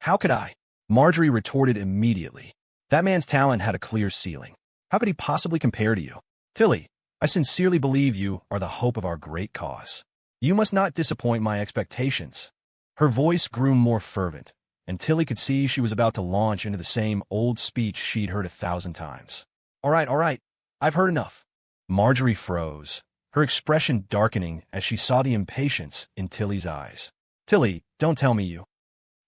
"How could I?" Marjorie retorted immediately. "That man's talent had a clear ceiling. How could he possibly compare to you? Tilly, I sincerely believe you are the hope of our great cause. You must not disappoint my expectations." Her voice grew more fervent, and Tilly could see she was about to launch into the same old speech she'd heard 1,000 times. All right, I've heard enough." Marjorie froze, her expression darkening as she saw the impatience in Tilly's eyes. "Tilly, don't tell me you..."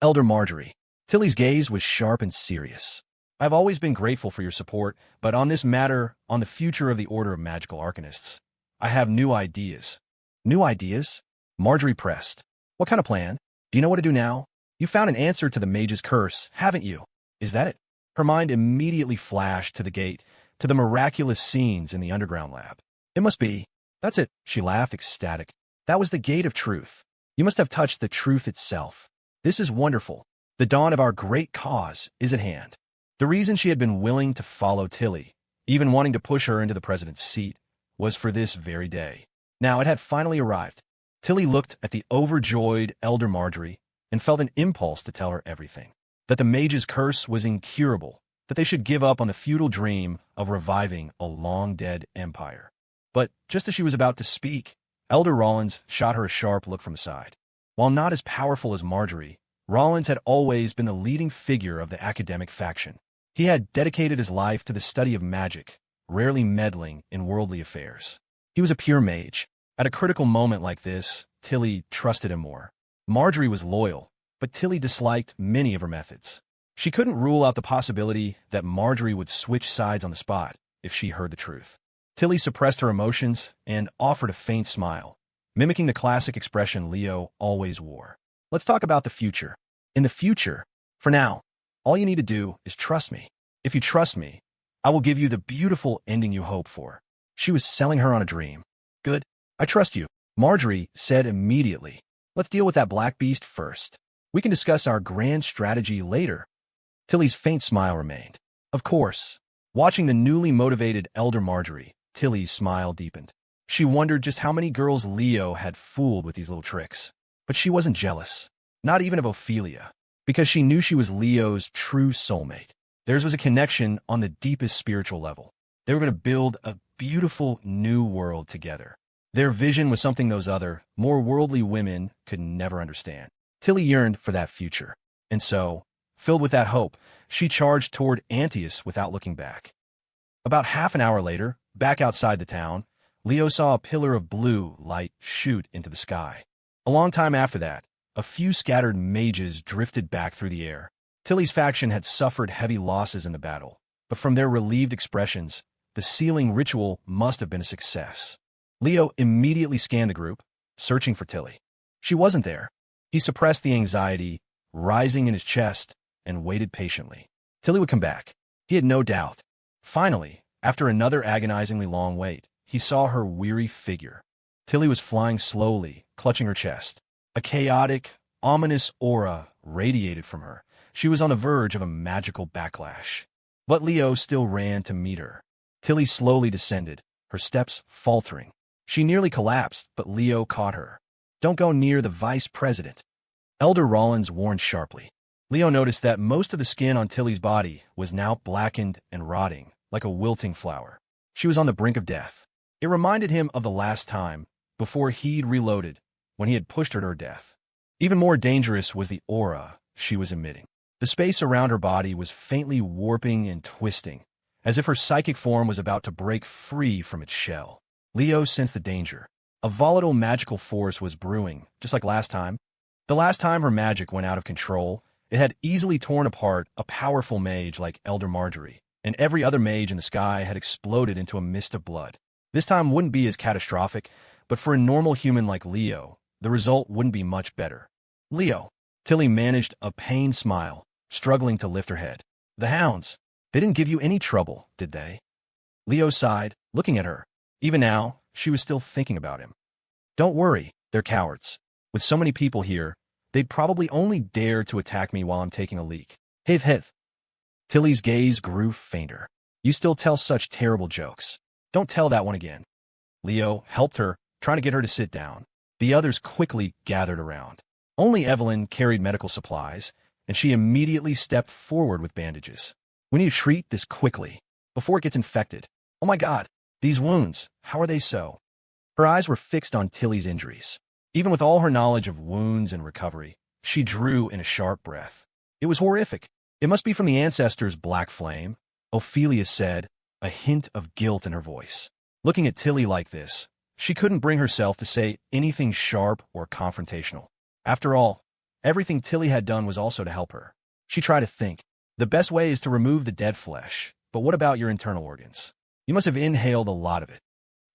"Elder Marjorie." Tilly's gaze was sharp and serious. "I've always been grateful for your support, but on this matter, on the future of the Order of Magical Arcanists, I have new ideas." "New ideas?" Marjorie pressed. "What kind of plan? Do you know what to do now? You found an answer to the mage's curse, haven't you? Is that it?" Her mind immediately flashed to the gate, to the miraculous scenes in the underground lab. "It must be. That's it," she laughed, ecstatic. "That was the gate of truth. You must have touched the truth itself. This is wonderful. The dawn of our great cause is at hand." The reason she had been willing to follow Tilly, even wanting to push her into the president's seat, was for this very day. Now it had finally arrived. Tilly looked at the overjoyed Elder Marjorie and felt an impulse to tell her everything. That the mage's curse was incurable, that they should give up on the futile dream of reviving a long-dead empire. But just as she was about to speak, Elder Rollins shot her a sharp look from the side. While not as powerful as Marjorie, Rollins had always been the leading figure of the academic faction. He had dedicated his life to the study of magic, rarely meddling in worldly affairs. He was a pure mage. At a critical moment like this, Tilly trusted him more. Marjorie was loyal, but Tilly disliked many of her methods. She couldn't rule out the possibility that Marjorie would switch sides on the spot if she heard the truth. Tilly suppressed her emotions and offered a faint smile, mimicking the classic expression Leo always wore. "Let's talk about the future." "In the future, for now, all you need to do is trust me. If you trust me, I will give you the beautiful ending you hope for." She was selling her on a dream. "Good. I trust you," Marjorie said immediately. "Let's deal with that black beast first. We can discuss our grand strategy later." Tilly's faint smile remained. Of course. Watching the newly motivated Elder Marjorie, Tilly's smile deepened. She wondered just how many girls Leo had fooled with these little tricks. But she wasn't jealous, not even of Ophelia, because she knew she was Leo's true soulmate. Theirs was a connection on the deepest spiritual level. They were going to build a beautiful new world together. Their vision was something those other, more worldly women could never understand. Tilly yearned for that future. And so, filled with that hope, she charged toward Antaeus without looking back. About half an hour later, back outside the town, Leo saw a pillar of blue light shoot into the sky. A long time after that, a few scattered mages drifted back through the air. Tilly's faction had suffered heavy losses in the battle, but from their relieved expressions, the sealing ritual must have been a success. Leo immediately scanned the group, searching for Tilly. She wasn't there. He suppressed the anxiety rising in his chest and waited patiently. Tilly would come back. He had no doubt. Finally, after another agonizingly long wait, he saw her weary figure. Tilly was flying slowly, clutching her chest. A chaotic, ominous aura radiated from her. She was on the verge of a magical backlash. But Leo still ran to meet her. Tilly slowly descended, her steps faltering. She nearly collapsed, but Leo caught her. "Don't go near the vice president." Elder Rollins warned sharply. Leo noticed that most of the skin on Tilly's body was now blackened and rotting, like a wilting flower. She was on the brink of death. It reminded him of the last time, before he'd reloaded, when he had pushed her to her death. Even more dangerous was the aura she was emitting. The space around her body was faintly warping and twisting, as if her psychic form was about to break free from its shell. Leo sensed the danger. A volatile magical force was brewing, just like last time. The last time her magic went out of control, it had easily torn apart a powerful mage like Elder Marjorie, and every other mage in the sky had exploded into a mist of blood. This time wouldn't be as catastrophic, but for a normal human like Leo, the result wouldn't be much better. Leo. Tilly managed a pained smile, struggling to lift her head. The hounds. They didn't give you any trouble, did they? Leo sighed, looking at her. Even now, she was still thinking about him. Don't worry, they're cowards. With so many people here, they'd probably only dare to attack me while I'm taking a leak. Hiv. Tilly's gaze grew fainter. You still tell such terrible jokes. Don't tell that one again. Leo helped her, trying to get her to sit down. The others quickly gathered around. Only Evelyn carried medical supplies, and she immediately stepped forward with bandages. We need to treat this quickly, before it gets infected. Oh my God, these wounds, how are they so? Her eyes were fixed on Tilly's injuries. Even with all her knowledge of wounds and recovery, she drew in a sharp breath. It was horrific. It must be from the ancestors' black flame, Ophelia said, a hint of guilt in her voice. Looking at Tilly like this, she couldn't bring herself to say anything sharp or confrontational. After all, everything Tilly had done was also to help her. She tried to think. The best way is to remove the dead flesh, but what about your internal organs? You must have inhaled a lot of it.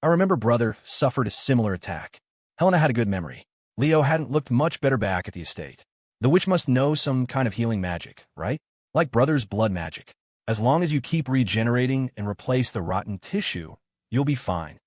I remember brother suffered a similar attack. Helena had a good memory. Leo hadn't looked much better back at the estate. The witch must know some kind of healing magic, right? Like brother's blood magic. As long as you keep regenerating and replace the rotten tissue, you'll be fine.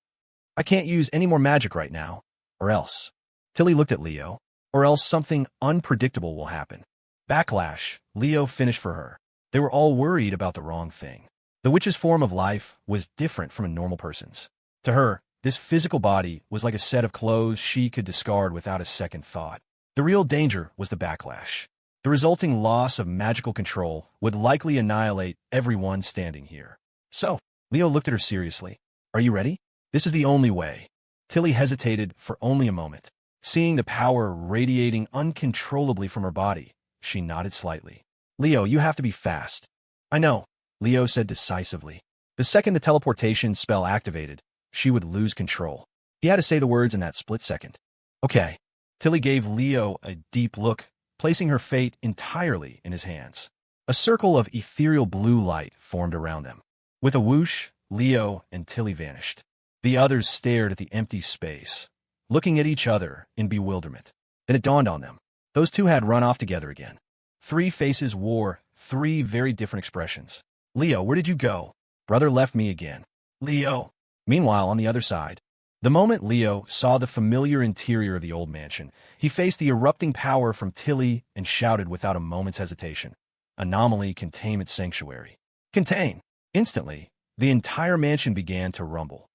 I can't use any more magic right now, or else. Tilly looked at Leo. Or else something unpredictable will happen. Backlash, Leo finished for her. They were all worried about the wrong thing. The witch's form of life was different from a normal person's. To her, this physical body was like a set of clothes she could discard without a second thought. The real danger was the backlash. The resulting loss of magical control would likely annihilate everyone standing here. So, Leo looked at her seriously. Are you ready? This is the only way. Tilly hesitated for only a moment. Seeing the power radiating uncontrollably from her body, she nodded slightly. Leo, you have to be fast. I know, Leo said decisively. The second the teleportation spell activated, she would lose control. He had to say the words in that split second. Okay. Tilly gave Leo a deep look, placing her fate entirely in his hands. A circle of ethereal blue light formed around them. With a whoosh, Leo and Tilly vanished. The others stared at the empty space, looking at each other in bewilderment. Then it dawned on them. Those two had run off together again. Three faces wore three very different expressions. Leo, where did you go? Brother left me again. Leo. Meanwhile, on the other side, the moment Leo saw the familiar interior of the old mansion, he faced the erupting power from Tilly and shouted without a moment's hesitation. Anomaly Containment Sanctuary. Contain. Instantly, the entire mansion began to rumble.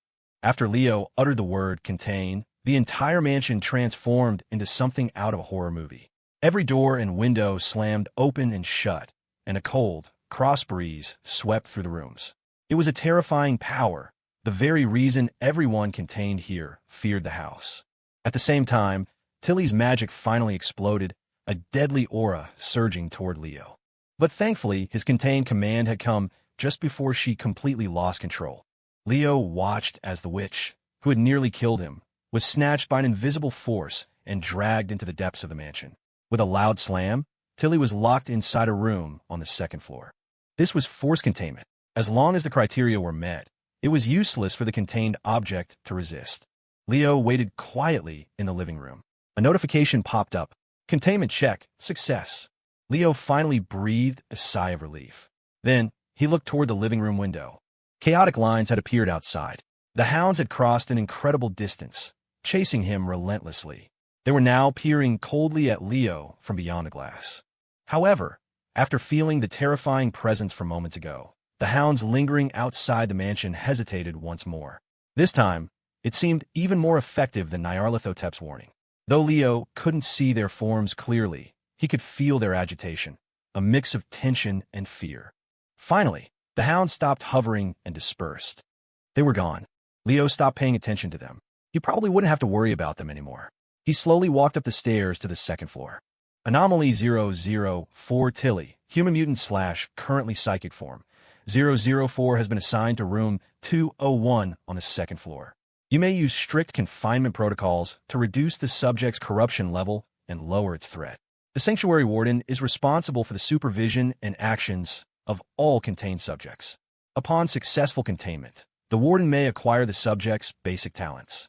After Leo uttered the word contain, the entire mansion transformed into something out of a horror movie. Every door and window slammed open and shut, and a cold, cross breeze swept through the rooms. It was a terrifying power, the very reason everyone contained here feared the house. At the same time, Tilly's magic finally exploded, a deadly aura surging toward Leo. But thankfully, his contained command had come just before she completely lost control. Leo watched as the witch, who had nearly killed him, was snatched by an invisible force and dragged into the depths of the mansion. With a loud slam, Tilly was locked inside a room on the second floor. This was force containment. As long as the criteria were met, it was useless for the contained object to resist. Leo waited quietly in the living room. A notification popped up. Containment check. Success. Leo finally breathed a sigh of relief. Then, he looked toward the living room window. Chaotic lines had appeared outside. The hounds had crossed an incredible distance, chasing him relentlessly. They were now peering coldly at Leo from beyond the glass. However, after feeling the terrifying presence from moments ago, the hounds lingering outside the mansion hesitated once more. This time, it seemed even more effective than Nyarlathotep's warning. Though Leo couldn't see their forms clearly, He could feel their agitation, a mix of tension and fear. Finally, the hounds stopped hovering and dispersed. They were gone. Leo stopped paying attention to them. He probably wouldn't have to worry about them anymore. He slowly walked up the stairs to the second floor. Anomaly 004 Tilly, human mutant / currently psychic form. 004 has been assigned to room 201 on the second floor. You may use strict confinement protocols to reduce the subject's corruption level and lower its threat. The Sanctuary Warden is responsible for the supervision and actions of all contained subjects. Upon successful containment, the Warden may acquire the subject's basic talents.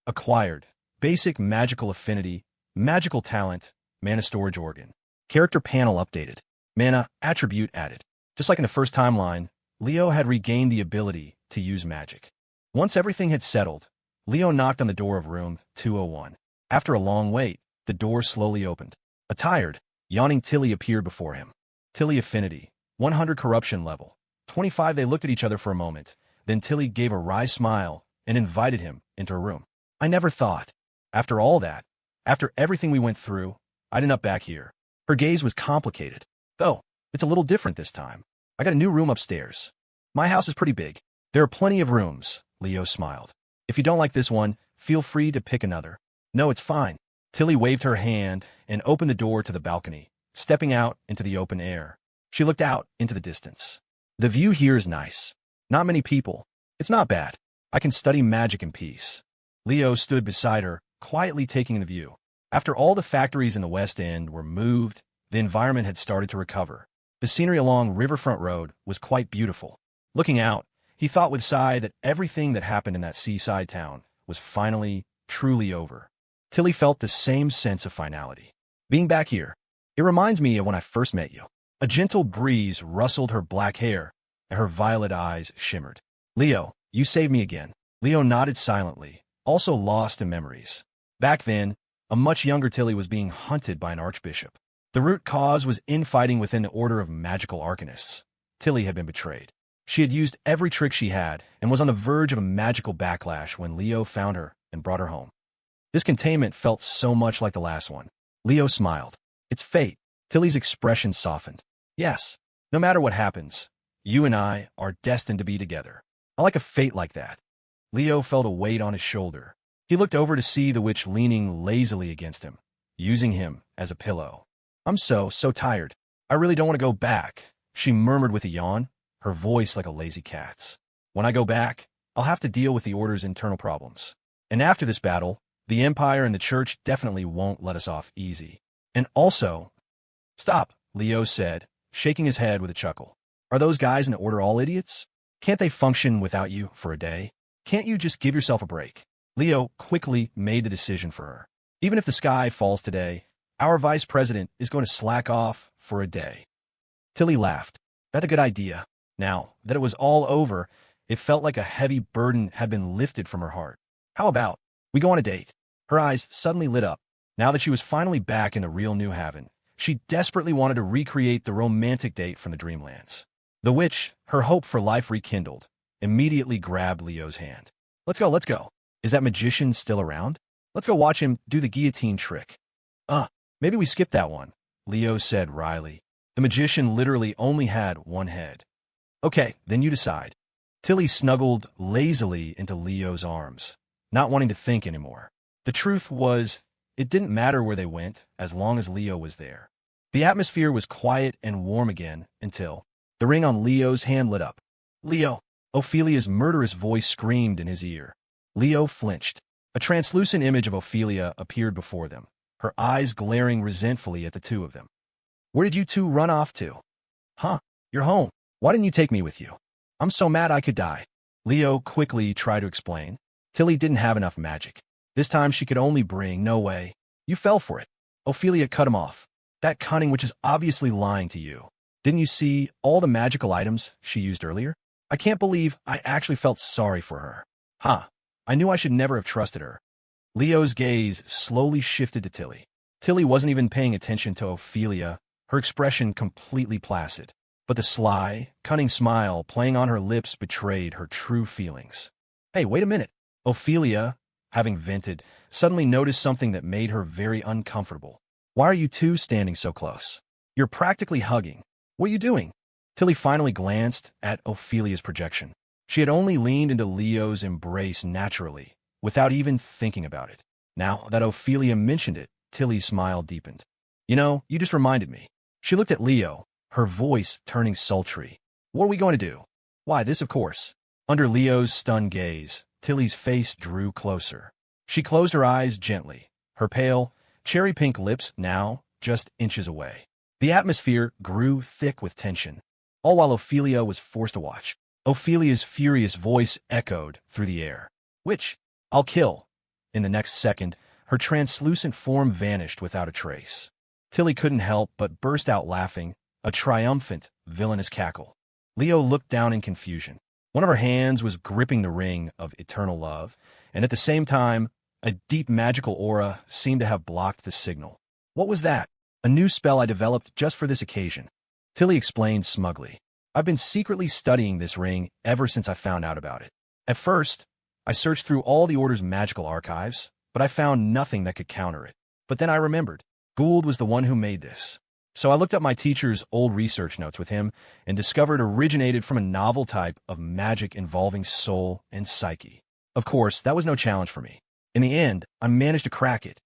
Acquired: basic magical affinity, magical talent, mana storage organ. Character panel updated. Mana attribute added. Just like in the first timeline, Leo had regained the ability to use magic. Once everything had settled, Leo knocked on the door of room 201. After a long wait, the door slowly opened. A tired, yawning Tilly appeared before him. Tilly affinity, 100 corruption level, 25. They looked at each other for a moment. Then Tilly gave a wry smile and invited him into her room. I never thought. After all that, after everything we went through, I'd end up back here. Her gaze was complicated. Though, it's a little different this time. I got a new room upstairs. My house is pretty big. There are plenty of rooms, Leo smiled. If you don't like this one, feel free to pick another. No, it's fine. Tilly waved her hand and opened the door to the balcony, stepping out into the open air. She looked out into the distance. The view here is nice. Not many people. It's not bad. I can study magic in peace. Leo stood beside her, quietly taking the view. After all the factories in the West End were moved, the environment had started to recover. The scenery along Riverfront Road was quite beautiful. Looking out, he thought with a sigh that everything that happened in that seaside town was finally, truly over. Tilly felt the same sense of finality. Being back here, it reminds me of when I first met you. A gentle breeze rustled her black hair, and her violet eyes shimmered. Leo, you saved me again. Leo nodded silently, also lost in memories. Back then, a much younger Tilly was being hunted by an archbishop. The root cause was infighting within the Order of Magical Arcanists. Tilly had been betrayed. She had used every trick she had and was on the verge of a magical backlash when Leo found her and brought her home. This containment felt so much like the last one. Leo smiled. It's fate. Tilly's expression softened. Yes, no matter what happens, you and I are destined to be together. I like a fate like that. Leo felt a weight on his shoulder. He looked over to see the witch leaning lazily against him, using him as a pillow. I'm so tired. I really don't want to go back, she murmured with a yawn, her voice like a lazy cat's. When I go back, I'll have to deal with the Order's internal problems. And after this battle, the Empire and the Church definitely won't let us off easy. And also... Stop, Leo said, shaking his head with a chuckle. Are those guys in the Order all idiots? Can't they function without you for a day? Can't you just give yourself a break? Leo quickly made the decision for her. Even if the sky falls today, our vice president is going to slack off for a day. Tilly laughed. That's a good idea. Now that it was all over, it felt like a heavy burden had been lifted from her heart. How about we go on a date? Her eyes suddenly lit up. Now that she was finally back in the real New Haven, she desperately wanted to recreate the romantic date from the Dreamlands. The witch, her hope for life rekindled, immediately grabbed Leo's hand. Let's go. Is that magician still around? Let's go watch him do the guillotine trick. Maybe we skip that one, Leo said wryly. The magician literally only had one head. Okay, then you decide. Tilly snuggled lazily into Leo's arms, not wanting to think anymore. The truth was, it didn't matter where they went as long as Leo was there. The atmosphere was quiet and warm again until the ring on Leo's hand lit up. Leo! Ophelia's murderous voice screamed in his ear. Leo flinched. A translucent image of Ophelia appeared before them, her eyes glaring resentfully at the two of them. Where did you two run off to? Huh, you're home. Why didn't you take me with you? I'm so mad I could die. Leo quickly tried to explain. Tilly didn't have enough magic. This time she could only bring, no way. You fell for it. Ophelia cut him off. That cunning witch is obviously lying to you. Didn't you see all the magical items she used earlier? I can't believe I actually felt sorry for her. I knew I should never have trusted her. Leo's gaze slowly shifted to Tilly. Tilly wasn't even paying attention to Ophelia, her expression completely placid. But the sly, cunning smile playing on her lips betrayed her true feelings. Hey, wait a minute. Ophelia, having vented, suddenly noticed something that made her very uncomfortable. Why are you two standing so close? You're practically hugging. What are you doing? Tilly finally glanced at Ophelia's projection. She had only leaned into Leo's embrace naturally, without even thinking about it. Now that Ophelia mentioned it, Tilly's smile deepened. You know, you just reminded me. She looked at Leo, her voice turning sultry. What are we going to do? Why, this of course. Under Leo's stunned gaze, Tilly's face drew closer. She closed her eyes gently, her pale, cherry-pink lips now just inches away. The atmosphere grew thick with tension, all while Ophelia was forced to watch. Ophelia's furious voice echoed through the air. Which? I'll kill. In the next second, her translucent form vanished without a trace. Tilly couldn't help but burst out laughing, a triumphant, villainous cackle. Leo looked down in confusion. One of her hands was gripping the ring of eternal love, and at the same time, a deep magical aura seemed to have blocked the signal. What was that? A new spell I developed just for this occasion. Tilly explained smugly. I've been secretly studying this ring ever since I found out about it. At first, I searched through all the Order's magical archives, but I found nothing that could counter it. But then I remembered. Gould was the one who made this. So I looked up my teacher's old research notes with him and discovered it originated from a novel type of magic involving soul and psyche. Of course, that was no challenge for me. In the end, I managed to crack it.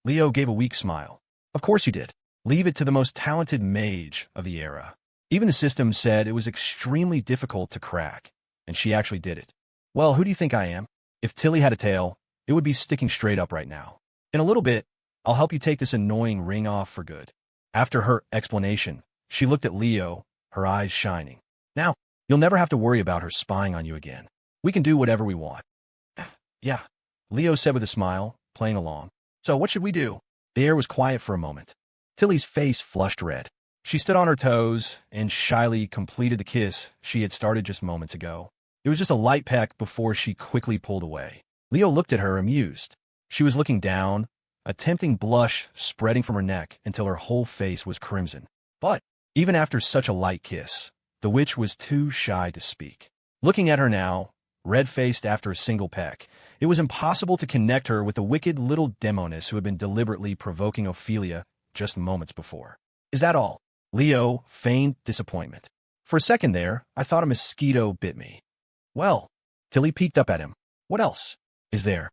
Leo gave a weak smile. Of course you did. Leave it to the most talented mage of the era. Even the system said it was extremely difficult to crack, and she actually did it. Well, who do you think I am? If Tilly had a tail, it would be sticking straight up right now. In a little bit, I'll help you take this annoying ring off for good. After her explanation, she looked at Leo, her eyes shining. Now, you'll never have to worry about her spying on you again. We can do whatever we want. Yeah, Leo said with a smile, playing along. So what should we do? The air was quiet for a moment. Tilly's face flushed red. She stood on her toes and shyly completed the kiss she had started just moments ago. It was just a light peck before she quickly pulled away. Leo looked at her, amused. She was looking down, a tempting blush spreading from her neck until her whole face was crimson. But even after such a light kiss, the witch was too shy to speak. Looking at her now, red-faced after a single peck, it was impossible to connect her with the wicked little demoness who had been deliberately provoking Ophelia just moments before. Is that all? Leo feigned disappointment. For a second there, I thought a mosquito bit me. Well, Tilly peeked up at him. What else is there?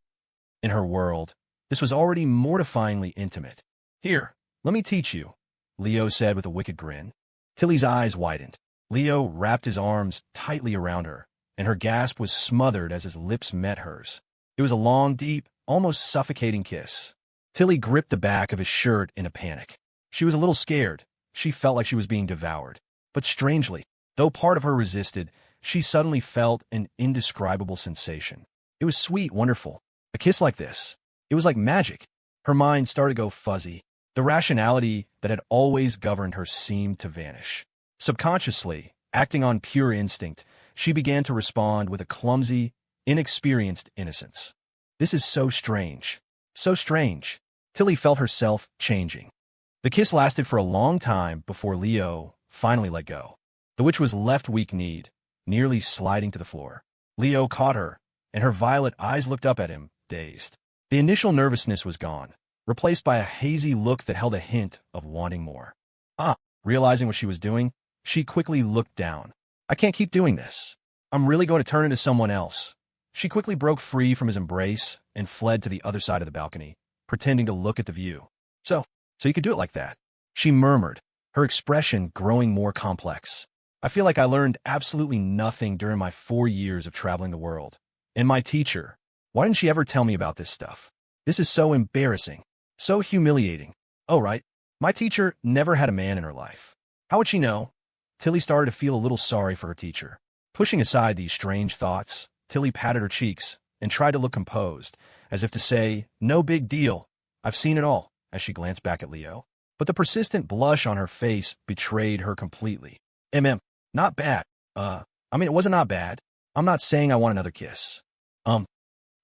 In her world, this was already mortifyingly intimate. Here, let me teach you, Leo said with a wicked grin. Tilly's eyes widened. Leo wrapped his arms tightly around her, and her gasp was smothered as his lips met hers. It was a long, deep, almost suffocating kiss. Tilly gripped the back of his shirt in a panic. She was a little scared. She felt like she was being devoured. But strangely, though part of her resisted, she suddenly felt an indescribable sensation. It was sweet, wonderful. A kiss like this. It was like magic. Her mind started to go fuzzy. The rationality that had always governed her seemed to vanish. Subconsciously, acting on pure instinct, she began to respond with a clumsy, inexperienced innocence. This is so strange. So strange. Tilly felt herself changing. The kiss lasted for a long time before Leo finally let go. The witch was left weak-kneed, nearly sliding to the floor. Leo caught her, and her violet eyes looked up at him, dazed. The initial nervousness was gone, replaced by a hazy look that held a hint of wanting more. Realizing what she was doing, she quickly looked down. I can't keep doing this. I'm really going to turn into someone else. She quickly broke free from his embrace and fled to the other side of the balcony, pretending to look at the view. So you could do it like that, she murmured, her expression growing more complex. I feel like I learned absolutely nothing during my 4 years of traveling the world. And my teacher, why didn't she ever tell me about this stuff? This is so embarrassing, so humiliating. Oh, right, my teacher never had a man in her life. How would she know? Tilly started to feel a little sorry for her teacher. Pushing aside these strange thoughts, Tilly patted her cheeks and tried to look composed, as if to say, no big deal, I've seen it all, as she glanced back at Leo. But the persistent blush on her face betrayed her completely. Not bad. It wasn't not bad. I'm not saying I want another kiss.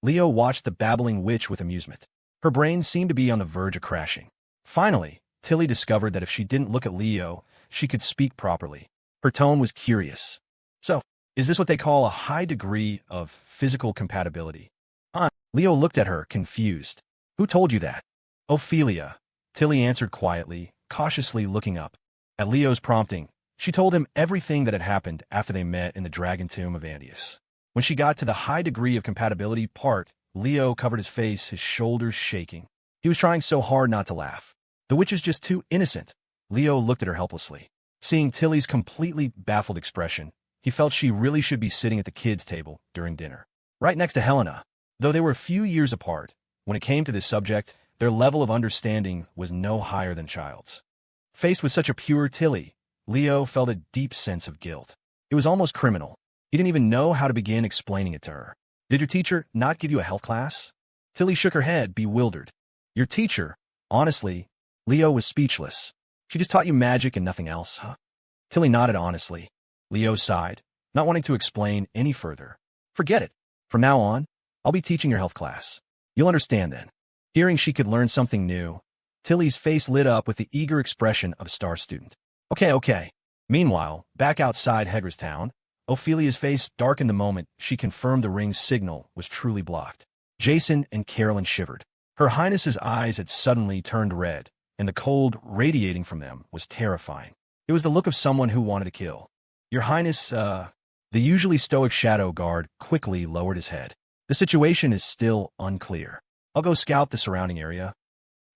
Leo watched the babbling witch with amusement. Her brain seemed to be on the verge of crashing. Finally, Tilly discovered that if she didn't look at Leo, she could speak properly. Her tone was curious. So, is this what they call a high degree of physical compatibility? Leo looked at her, confused. Who told you that? Ophelia. Tilly answered quietly, cautiously looking up. At Leo's prompting, she told him everything that had happened after they met in the dragon tomb of Andius. When she got to the high degree of compatibility part, Leo covered his face, his shoulders shaking. He was trying so hard not to laugh. The witch is just too innocent. Leo looked at her helplessly. Seeing Tilly's completely baffled expression, he felt she really should be sitting at the kids' table during dinner, right next to Helena. Though they were a few years apart, when it came to this subject, their level of understanding was no higher than child's. Faced with such a pure Tilly, Leo felt a deep sense of guilt. It was almost criminal. He didn't even know how to begin explaining it to her. Did your teacher not give you a health class? Tilly shook her head, bewildered. Your teacher? Honestly, Leo was speechless. She just taught you magic and nothing else, huh? Tilly nodded honestly. Leo sighed, not wanting to explain any further. Forget it. From now on, I'll be teaching your health class. You'll understand then. Hearing she could learn something new, Tilly's face lit up with the eager expression of a star student. Okay. Meanwhile, back outside Hagerstown, Ophelia's face darkened the moment she confirmed the ring's signal was truly blocked. Jason and Carolyn shivered. Her Highness's eyes had suddenly turned red, and the cold radiating from them was terrifying. It was the look of someone who wanted to kill. Your Highness, The usually stoic shadow guard quickly lowered his head. The situation is still unclear. I'll go scout the surrounding area.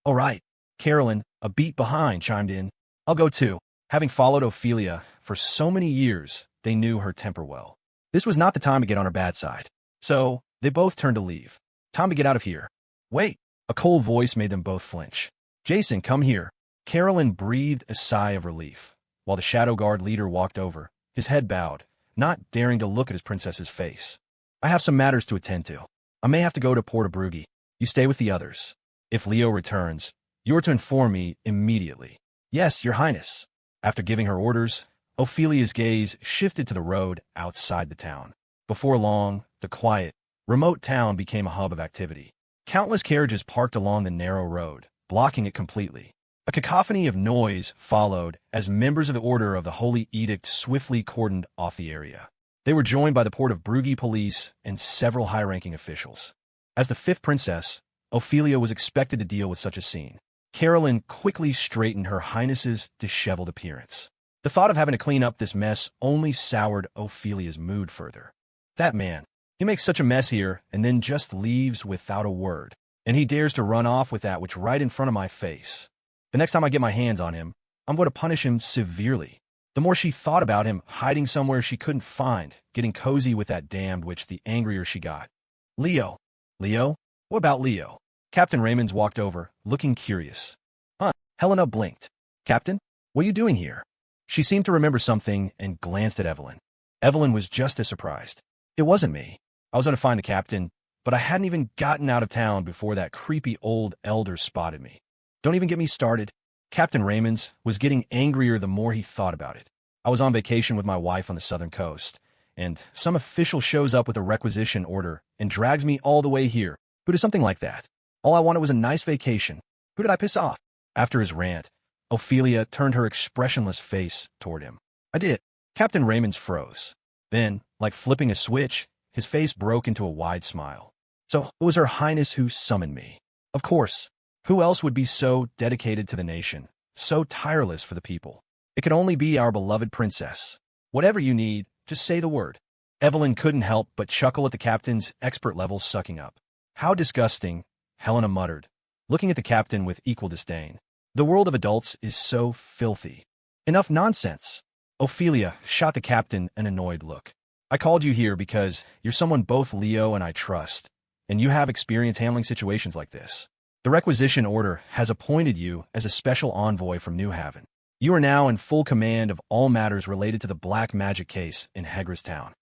All right. Carolyn, a beat behind, chimed in. I'll go too. Having followed Ophelia for so many years, they knew her temper well. This was not the time to get on her bad side. So, they both turned to leave. Time to get out of here. Wait. A cold voice made them both flinch. Jason, come here. Carolyn breathed a sigh of relief, while the Shadow Guard leader walked over, his head bowed, not daring to look at his princess's face. I have some matters to attend to. I may have to go to Porta Brughi. You stay with the others. If Leo returns, you are to inform me immediately. Yes, Your Highness. After giving her orders, Ophelia's gaze shifted to the road outside the town. Before long, the quiet, remote town became a hub of activity. Countless carriages parked along the narrow road, blocking it completely. A cacophony of noise followed as members of the Order of the Holy Edict swiftly cordoned off the area. They were joined by the Port of Brughi police and several high-ranking officials. As the fifth princess, Ophelia was expected to deal with such a scene. Carolyn quickly straightened her Highness's disheveled appearance. The thought of having to clean up this mess only soured Ophelia's mood further. That man, he makes such a mess here and then just leaves without a word. And he dares to run off with that which right in front of my face. The next time I get my hands on him, I'm going to punish him severely. The more she thought about him hiding somewhere she couldn't find, getting cozy with that damned witch, the angrier she got. Leo? What about Leo? Captain Raymond's walked over, looking curious. Helena blinked. Captain, what are you doing here? She seemed to remember something and glanced at Evelyn. Evelyn was just as surprised. It wasn't me. I was going to find the captain, but I hadn't even gotten out of town before that creepy old elder spotted me. Don't even get me started. Captain Raymond's was getting angrier the more he thought about it. I was on vacation with my wife on the southern coast, and some official shows up with a requisition order and drags me all the way here. Who does something like that? All I wanted was a nice vacation. Who did I piss off? After his rant, Ophelia turned her expressionless face toward him. I did. Captain Raymond's froze. Then, like flipping a switch, his face broke into a wide smile. So it was Her Highness who summoned me. Of course. Who else would be so dedicated to the nation, so tireless for the people? It could only be our beloved princess. Whatever you need, just say the word. Evelyn couldn't help but chuckle at the captain's expert level sucking up. How disgusting, Helena muttered, looking at the captain with equal disdain. The world of adults is so filthy. Enough nonsense. Ophelia shot the captain an annoyed look. I called you here because you're someone both Leo and I trust, and you have experience handling situations like this. The requisition order has appointed you as a special envoy from New Haven. You are now in full command of all matters related to the black magic case in Hagerstown.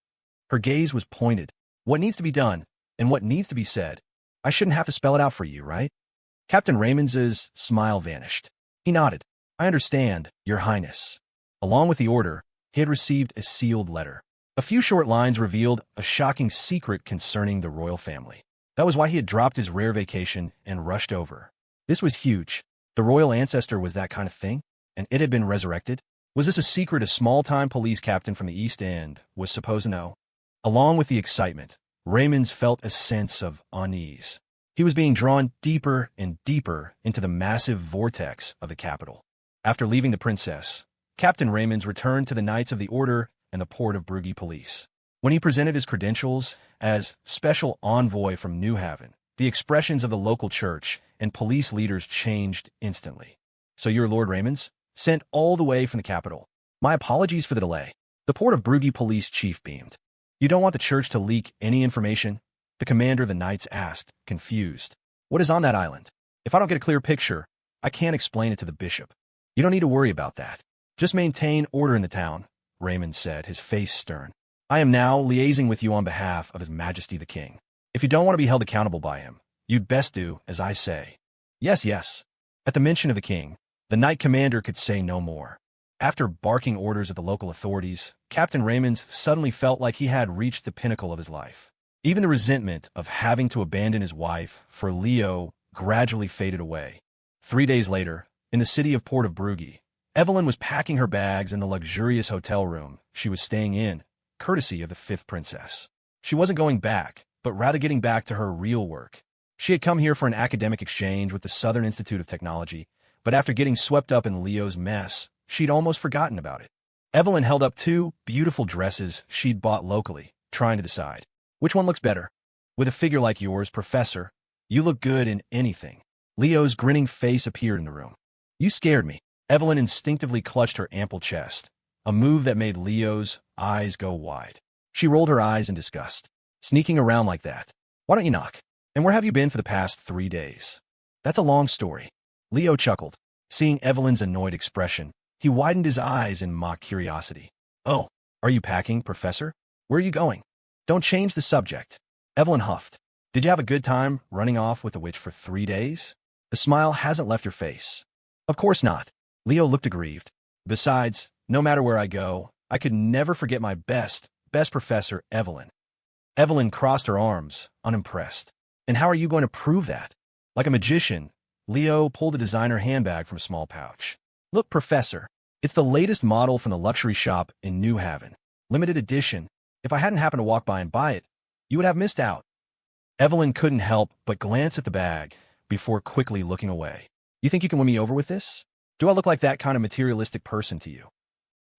Her gaze was pointed. What needs to be done, and what needs to be said, I shouldn't have to spell it out for you, right? Captain Raymond's smile vanished. He nodded. I understand, Your Highness. Along with the order, he had received a sealed letter. A few short lines revealed a shocking secret concerning the royal family. That was why he had dropped his rare vacation and rushed over. This was huge. The royal ancestor was that kind of thing, and it had been resurrected. Was this a secret a small-time police captain from the East End was supposed to know? Along with the excitement, Raymond's felt a sense of unease. He was being drawn deeper and deeper into the massive vortex of the capital. After leaving the princess, Captain Raymond's returned to the Knights of the Order and the Port of Brugge police. When he presented his credentials as special envoy from New Haven, the expressions of the local church and police leaders changed instantly. "So you're Lord Raymond's? Sent all the way from the capital. My apologies for the delay." The Port of Brugge police chief beamed. "You don't want the church to leak any information?" The commander of the Knights asked, confused. "What is on that island? If I don't get a clear picture, I can't explain it to the bishop." "You don't need to worry about that. Just maintain order in the town," Raymond said, his face stern. "I am now liaising with you on behalf of His Majesty the King. If you don't want to be held accountable by him, you'd best do as I say." "Yes, yes." At the mention of the king, the knight commander could say no more. After barking orders at the local authorities, Captain Raymond suddenly felt like he had reached the pinnacle of his life. Even the resentment of having to abandon his wife for Leo gradually faded away. 3 days later, in the city of Port of Brugge, Evelyn was packing her bags in the luxurious hotel room she was staying in, courtesy of the fifth princess. She wasn't going back, but rather getting back to her real work. She had come here for an academic exchange with the Southern Institute of Technology, but after getting swept up in Leo's mess, she'd almost forgotten about it. Evelyn held up 2 beautiful dresses she'd bought locally, trying to decide. "Which one looks better? With a figure like yours, Professor, you look good in anything." Leo's grinning face appeared in the room. "You scared me." Evelyn instinctively clutched her ample chest, a move that made Leo's eyes go wide. She rolled her eyes in disgust. "Sneaking around like that. Why don't you knock? And where have you been for the past 3 days?" "That's a long story." Leo chuckled. Seeing Evelyn's annoyed expression, he widened his eyes in mock curiosity. "Oh, are you packing, Professor? Where are you going?" "Don't change the subject." Evelyn huffed. "Did you have a good time running off with the witch for 3 days? The smile hasn't left your face." "Of course not." Leo looked aggrieved. "Besides, no matter where I go, I could never forget my best professor, Evelyn." Evelyn crossed her arms, unimpressed. "And how are you going to prove that?" Like a magician, Leo pulled a designer handbag from a small pouch. "Look, Professor, it's the latest model from the luxury shop in New Haven. Limited edition. If I hadn't happened to walk by and buy it, you would have missed out." Evelyn couldn't help but glance at the bag before quickly looking away. "You think you can win me over with this? Do I look like that kind of materialistic person to you?"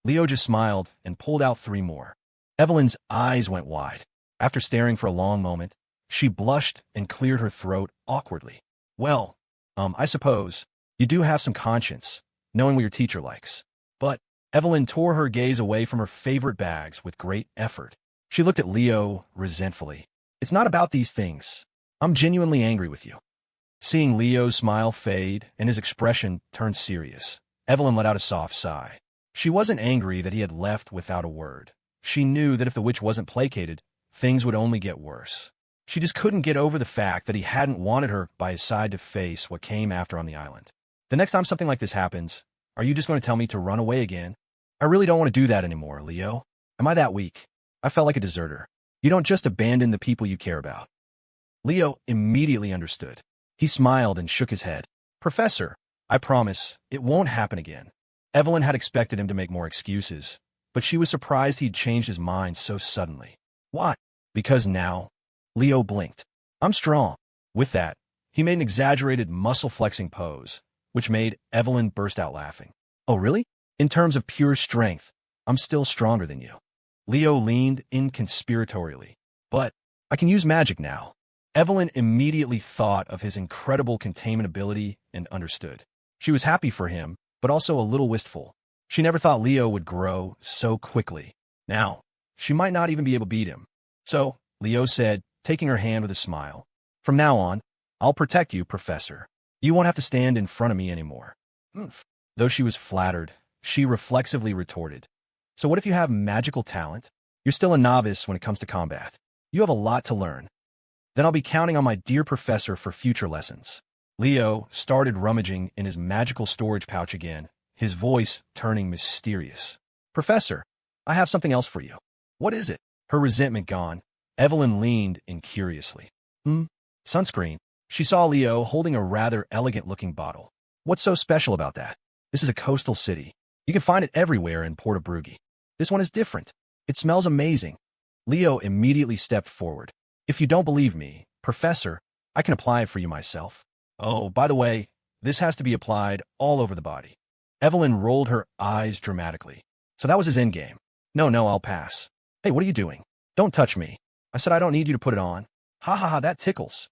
Leo just smiled and pulled out 3 more. Evelyn's eyes went wide. After staring for a long moment, she blushed and cleared her throat awkwardly. "Well, I suppose you do have some conscience, knowing what your teacher likes." But Evelyn tore her gaze away from her favorite bags with great effort. She looked at Leo resentfully. "It's not about these things. I'm genuinely angry with you." Seeing Leo's smile fade and his expression turn serious, Evelyn let out a soft sigh. She wasn't angry that he had left without a word. She knew that if the witch wasn't placated, things would only get worse. She just couldn't get over the fact that he hadn't wanted her by his side to face what came after on the island. "The next time something like this happens, are you just going to tell me to run away again?" "I really don't want to do that anymore, Leo. Am I that weak? I felt like a deserter." "You don't just abandon the people you care about." Leo immediately understood. He smiled and shook his head. "Professor, I promise it won't happen again." Evelyn had expected him to make more excuses, but she was surprised he'd changed his mind so suddenly. "Why?" "Because now." Leo blinked. "I'm strong." With that, he made an exaggerated muscle-flexing pose, which made Evelyn burst out laughing. "Oh, really? In terms of pure strength, I'm still stronger than you." Leo leaned in conspiratorially. "But I can use magic now." Evelyn immediately thought of his incredible containment ability and understood. She was happy for him, but also a little wistful. She never thought Leo would grow so quickly. Now, she might not even be able to beat him. "So," Leo said, taking her hand with a smile, "from now on, I'll protect you, Professor. You won't have to stand in front of me anymore." Though she was flattered, she reflexively retorted, "So what if you have magical talent? You're still a novice when it comes to combat. You have a lot to learn." "Then I'll be counting on my dear professor for future lessons." Leo started rummaging in his magical storage pouch again, his voice turning mysterious. "Professor, I have something else for you." "What is it?" Her resentment gone, Evelyn leaned in curiously. Sunscreen." She saw Leo holding a rather elegant-looking bottle. "What's so special about that? This is a coastal city. You can find it everywhere in Port of Brugge. This one is different. It smells amazing." Leo immediately stepped forward. "If you don't believe me, Professor, I can apply it for you myself. Oh, by the way, this has to be applied all over the body. Evelyn rolled her eyes dramatically. So that was his endgame. No, I'll pass. Hey, what are you doing? Don't touch me. I said I don't need you to put it on. Ha ha ha, that tickles.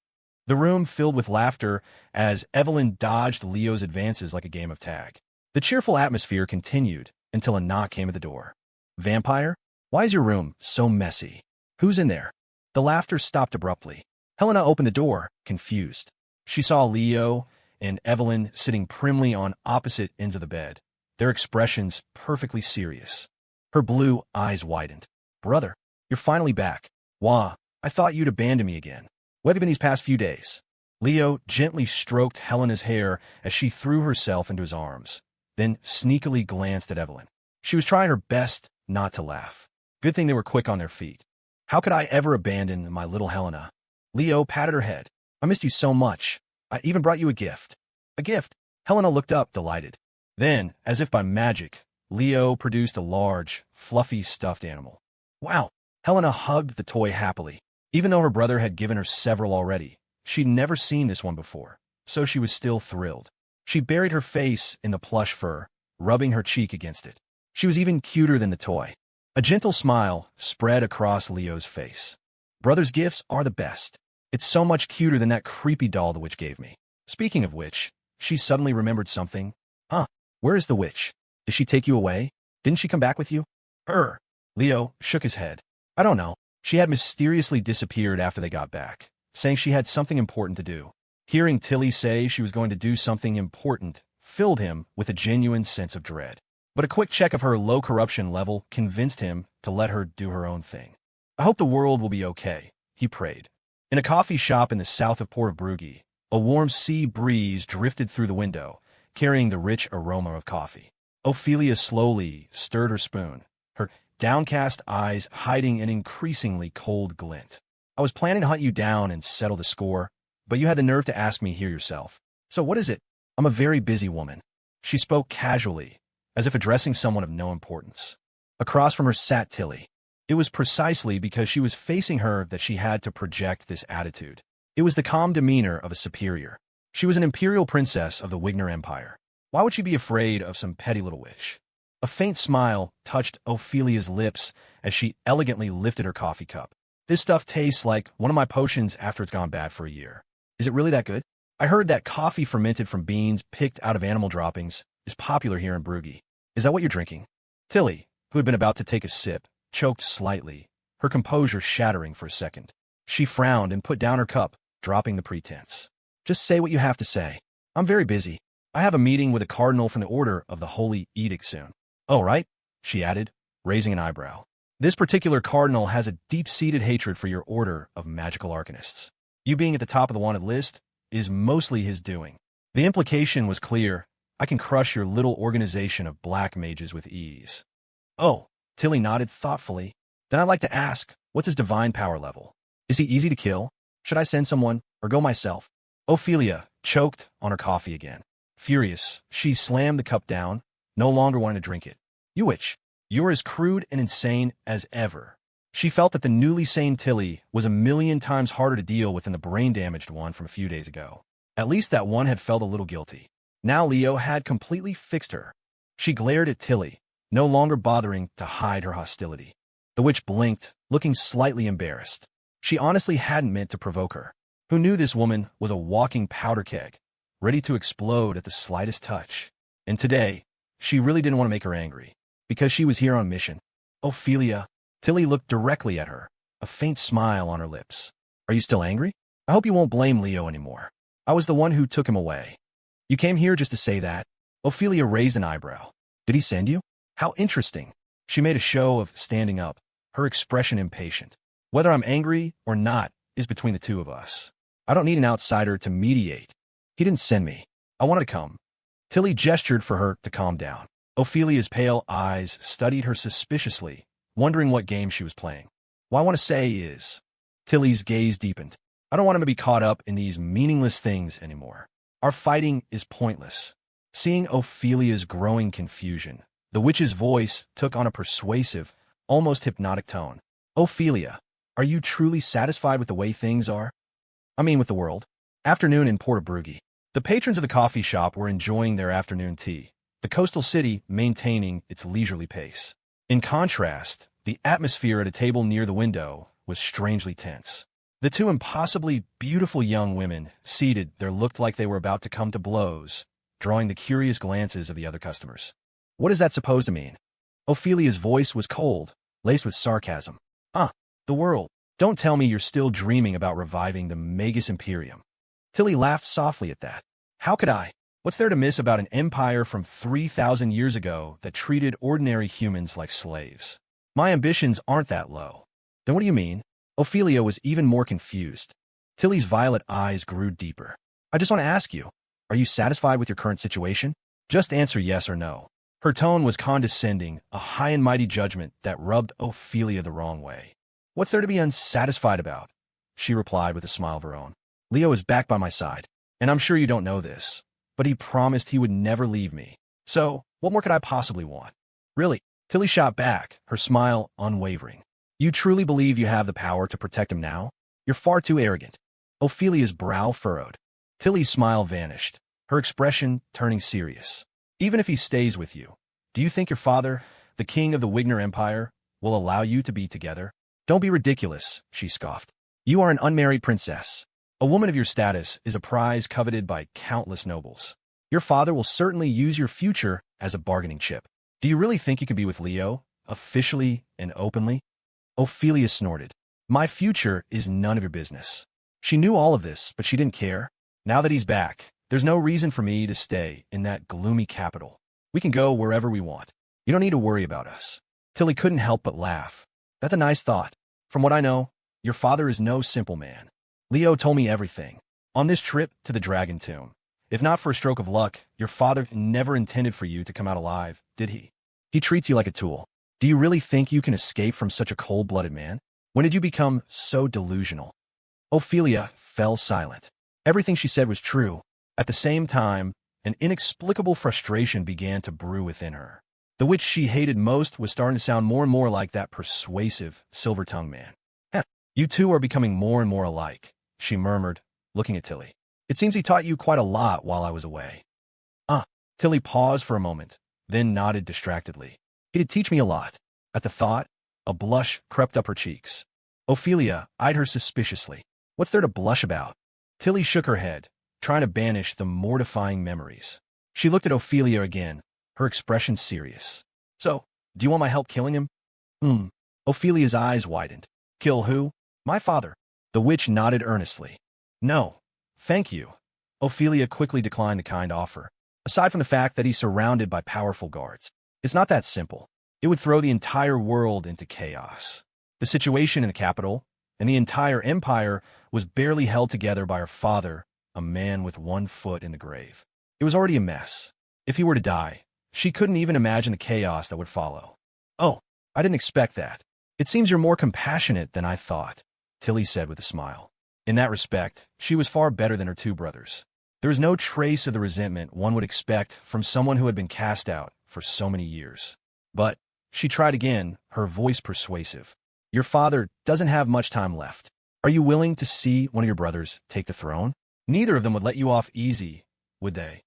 The room filled with laughter as Evelyn dodged Leo's advances like a game of tag. The cheerful atmosphere continued until a knock came at the door. Vampire? Why is your room so messy? Who's in there? The laughter stopped abruptly. Helena opened the door, confused. She saw Leo and Evelyn sitting primly on opposite ends of the bed, their expressions perfectly serious. Her blue eyes widened. Brother, you're finally back. Wah, I thought you'd abandoned me again. Where have you been these past few days? Leo gently stroked Helena's hair as she threw herself into his arms, then sneakily glanced at Evelyn. She was trying her best not to laugh. Good thing they were quick on their feet. How could I ever abandon my little Helena? Leo patted her head. I missed you so much. I even brought you a gift. A gift? Helena looked up, delighted. Then, as if by magic, Leo produced a large, fluffy stuffed animal. Wow! Helena hugged the toy happily. Even though her brother had given her several already, she'd never seen this one before, so she was still thrilled. She buried her face in the plush fur, rubbing her cheek against it. She was even cuter than the toy. A gentle smile spread across Leo's face. Brother's gifts are the best. It's so much cuter than that creepy doll the witch gave me. Speaking of which, she suddenly remembered something. Huh, where is the witch? Did she take you away? Didn't she come back with you? Leo shook his head. I don't know. She had mysteriously disappeared after they got back, saying she had something important to do. Hearing Tilly say she was going to do something important filled him with a genuine sense of dread. But a quick check of her low corruption level convinced him to let her do her own thing. I hope the world will be okay, he prayed. In a coffee shop in the south of Port of Brugge, a warm sea breeze drifted through the window, carrying the rich aroma of coffee. Ophelia slowly stirred her spoon, her downcast eyes hiding an increasingly cold glint. I was planning to hunt you down and settle the score, but you had the nerve to ask me here yourself. So what is it? I'm a very busy woman. She spoke casually, as if addressing someone of no importance. Across from her sat Tilly. It was precisely because she was facing her that she had to project this attitude. It was the calm demeanor of a superior. She was an imperial princess of the Wigner Empire. Why would she be afraid of some petty little witch? A faint smile touched Ophelia's lips as she elegantly lifted her coffee cup. This stuff tastes like one of my potions after it's gone bad for a year. Is it really that good? I heard that coffee fermented from beans picked out of animal droppings is popular here in Brugge. Is that what you're drinking? Tilly, who had been about to take a sip, choked slightly, her composure shattering for a second. She frowned and put down her cup, dropping the pretense. Just say what you have to say. I'm very busy. I have a meeting with a cardinal from the Order of the Holy Edict soon. Oh, right, she added, raising an eyebrow. This particular cardinal has a deep-seated hatred for your order of magical arcanists. You being at the top of the wanted list is mostly his doing. The implication was clear. I can crush your little organization of black mages with ease. Oh, Tilly nodded thoughtfully. Then I'd like to ask, what's his divine power level? Is he easy to kill? Should I send someone, or go myself? Ophelia choked on her coffee again. Furious, she slammed the cup down, no longer wanting to drink it. You witch, you're as crude and insane as ever. She felt that the newly sane Tilly was a million times harder to deal with than the brain-damaged one from a few days ago. At least that one had felt a little guilty. Now Leo had completely fixed her. She glared at Tilly, no longer bothering to hide her hostility. The witch blinked, looking slightly embarrassed. She honestly hadn't meant to provoke her. Who knew this woman was a walking powder keg, ready to explode at the slightest touch? And today, she really didn't want to make her angry, because she was here on mission. Ophelia, Tilly looked directly at her, a faint smile on her lips. Are you still angry? I hope you won't blame Leo anymore. I was the one who took him away. You came here just to say that? Ophelia raised an eyebrow. Did he send you? How interesting. She made a show of standing up, her expression impatient. Whether I'm angry or not is between the two of us. I don't need an outsider to mediate. He didn't send me. I wanted to come. Tilly gestured for her to calm down. Ophelia's pale eyes studied her suspiciously, wondering what game she was playing. What I want to say is... Tilly's gaze deepened. I don't want him to be caught up in these meaningless things anymore. Our fighting is pointless. Seeing Ophelia's growing confusion, the witch's voice took on a persuasive, almost hypnotic tone. Ophelia, are you truly satisfied with the way things are? I mean with the world? Afternoon in Portabrugge. The patrons of the coffee shop were enjoying their afternoon tea, the coastal city maintaining its leisurely pace. In contrast, the atmosphere at a table near the window was strangely tense. The two impossibly beautiful young women seated there looked like they were about to come to blows, drawing the curious glances of the other customers. What is that supposed to mean? Ophelia's voice was cold, laced with sarcasm. The world. Don't tell me you're still dreaming about reviving the Magus Imperium. Tilly laughed softly at that. How could I? What's there to miss about an empire from 3,000 years ago that treated ordinary humans like slaves? My ambitions aren't that low. Then what do you mean? Ophelia was even more confused. Tilly's violet eyes grew deeper. I just want to ask you, are you satisfied with your current situation? Just answer yes or no. Her tone was condescending, a high and mighty judgment that rubbed Ophelia the wrong way. What's there to be unsatisfied about? She replied with a smile of her own. Leo is back by my side, and I'm sure you don't know this, but he promised he would never leave me. So, what more could I possibly want? Really? Tilly shot back, her smile unwavering. You truly believe you have the power to protect him now? You're far too arrogant. Ophelia's brow furrowed. Tilly's smile vanished, her expression turning serious. Even if he stays with you, do you think your father, the king of the Wigner Empire, will allow you to be together? Don't be ridiculous, she scoffed. You are an unmarried princess. A woman of your status is a prize coveted by countless nobles. Your father will certainly use your future as a bargaining chip. Do you really think you can be with Leo, officially and openly? Ophelia snorted. My future is none of your business. She knew all of this, but she didn't care. Now that he's back, there's no reason for me to stay in that gloomy capital. We can go wherever we want. You don't need to worry about us. Tilly couldn't help but laugh. That's a nice thought. From what I know, your father is no simple man. Leo told me everything. On this trip to the Dragon Tomb. If not for a stroke of luck, your father never intended for you to come out alive, did he? He treats you like a tool. Do you really think you can escape from such a cold-blooded man? When did you become so delusional? Ophelia fell silent. Everything she said was true. At the same time, an inexplicable frustration began to brew within her. The witch she hated most was starting to sound more and more like that persuasive, silver-tongued man. You two are becoming more and more alike, she murmured, looking at Tilly. It seems he taught you quite a lot while I was away. Tilly paused for a moment, then nodded distractedly. He did teach me a lot. At the thought, a blush crept up her cheeks. Ophelia eyed her suspiciously. What's there to blush about? Tilly shook her head, trying to banish the mortifying memories. She looked at Ophelia again, her expression serious. So, do you want my help killing him? Ophelia's eyes widened. Kill who? My father. The witch nodded earnestly. No, thank you. Ophelia quickly declined the kind offer. Aside from the fact that he's surrounded by powerful guards, it's not that simple. It would throw the entire world into chaos. The situation in the capital and the entire empire was barely held together by her father, a man with one foot in the grave. It was already a mess. If he were to die, she couldn't even imagine the chaos that would follow. Oh, I didn't expect that. It seems you're more compassionate than I thought, Tilly said with a smile. In that respect, she was far better than her two brothers. There was no trace of the resentment one would expect from someone who had been cast out for so many years. But she tried again, her voice persuasive. Your father doesn't have much time left. Are you willing to see one of your brothers take the throne? Neither of them would let you off easy, would they?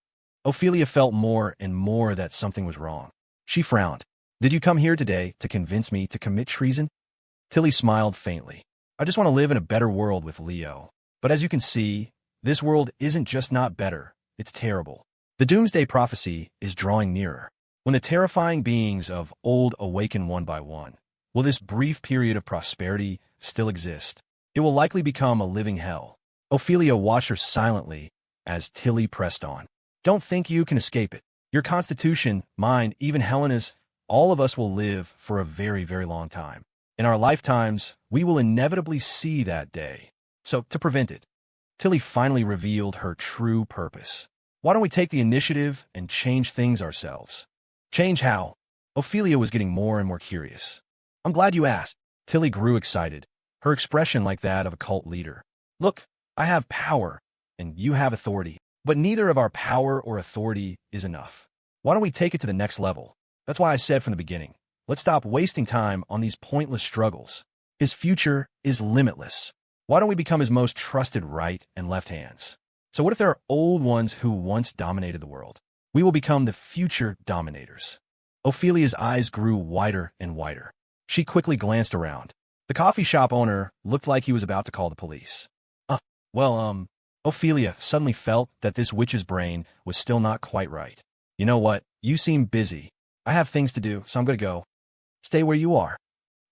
Ophelia felt more and more that something was wrong. She frowned. Did you come here today to convince me to commit treason? Tilly smiled faintly. I just want to live in a better world with Leo. But as you can see, this world isn't just not better, it's terrible. The doomsday prophecy is drawing nearer. When the terrifying beings of old awaken one by one, will this brief period of prosperity still exist? It will likely become a living hell. Ophelia watched her silently as Tilly pressed on. Don't think you can escape it. Your constitution, mine, even Helena's, all of us will live for a very, very long time. In our lifetimes, we will inevitably see that day. So, to prevent it, Tilly finally revealed her true purpose. Why don't we take the initiative and change things ourselves? Change how? Ophelia was getting more and more curious. I'm glad you asked. Tilly grew excited, her expression like that of a cult leader. Look, I have power, and you have authority, but neither of our power or authority is enough. Why don't we take it to the next level? That's why I said from the beginning, let's stop wasting time on these pointless struggles. His future is limitless. Why don't we become his most trusted right and left hands? So what if there are old ones who once dominated the world? We will become the future dominators. Ophelia's eyes grew wider and wider. She quickly glanced around. The coffee shop owner looked like he was about to call the police. Well, Ophelia suddenly felt that this witch's brain was still not quite right. You know what? You seem busy. I have things to do, so I'm going to go. Stay where you are.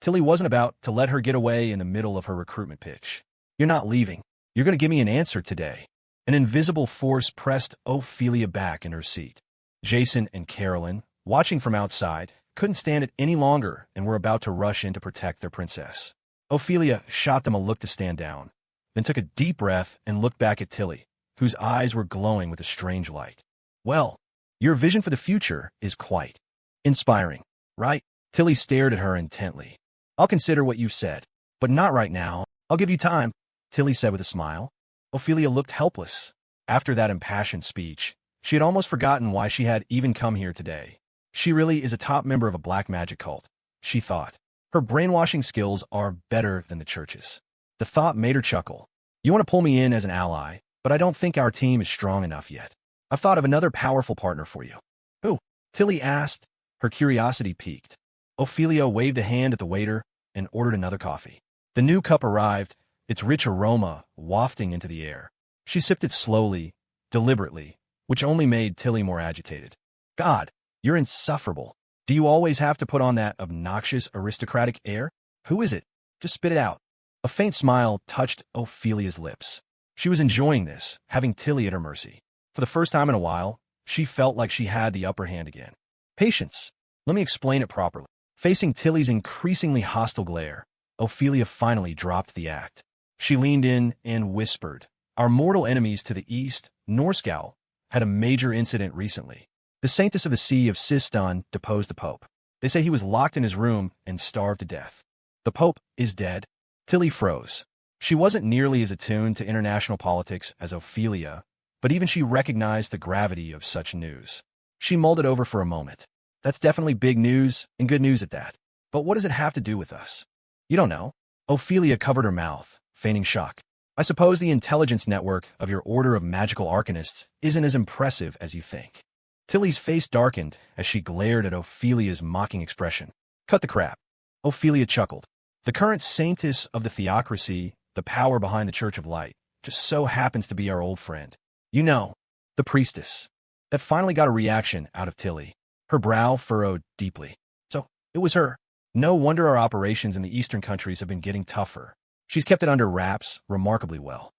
Tilly wasn't about to let her get away in the middle of her recruitment pitch. You're not leaving. You're going to give me an answer today. An invisible force pressed Ophelia back in her seat. Jason and Carolyn, watching from outside, couldn't stand it any longer and were about to rush in to protect their princess. Ophelia shot them a look to stand down, then took a deep breath and looked back at Tilly, whose eyes were glowing with a strange light. Well, your vision for the future is quite inspiring, right? Tilly stared at her intently. I'll consider what you've said, but not right now. I'll give you time, Tilly said with a smile. Ophelia looked helpless. After that impassioned speech, she had almost forgotten why she had even come here today. She really is a top member of a black magic cult, she thought. Her brainwashing skills are better than the church's. The thought made her chuckle. You want to pull me in as an ally, but I don't think our team is strong enough yet. I've thought of another powerful partner for you. Who? Tilly asked, her curiosity piqued. Ophelia waved a hand at the waiter and ordered another coffee. The new cup arrived, its rich aroma wafting into the air. She sipped it slowly, deliberately, which only made Tilly more agitated. God, you're insufferable. Do you always have to put on that obnoxious aristocratic air? Who is it? Just spit it out. A faint smile touched Ophelia's lips. She was enjoying this, having Tilly at her mercy. For the first time in a while, she felt like she had the upper hand again. Patience. Let me explain it properly. Facing Tilly's increasingly hostile glare, Ophelia finally dropped the act. She leaned in and whispered, Our mortal enemies to the east, Norscow, had a major incident recently. The Saintess of the See of Sistan deposed the Pope. They say he was locked in his room and starved to death. The Pope is dead. Tilly froze. She wasn't nearly as attuned to international politics as Ophelia, but even she recognized the gravity of such news. She mulled it over for a moment. That's definitely big news, and good news at that. But what does it have to do with us? You don't know. Ophelia covered her mouth, feigning shock. I suppose the intelligence network of your order of magical arcanists isn't as impressive as you think. Tilly's face darkened as she glared at Ophelia's mocking expression. Cut the crap. Ophelia chuckled. The current saintess of the theocracy, the power behind the Church of Light, just so happens to be our old friend. You know, the priestess. That finally got a reaction out of Tilly. Her brow furrowed deeply. So, it was her. No wonder our operations in the eastern countries have been getting tougher. She's kept it under wraps remarkably well.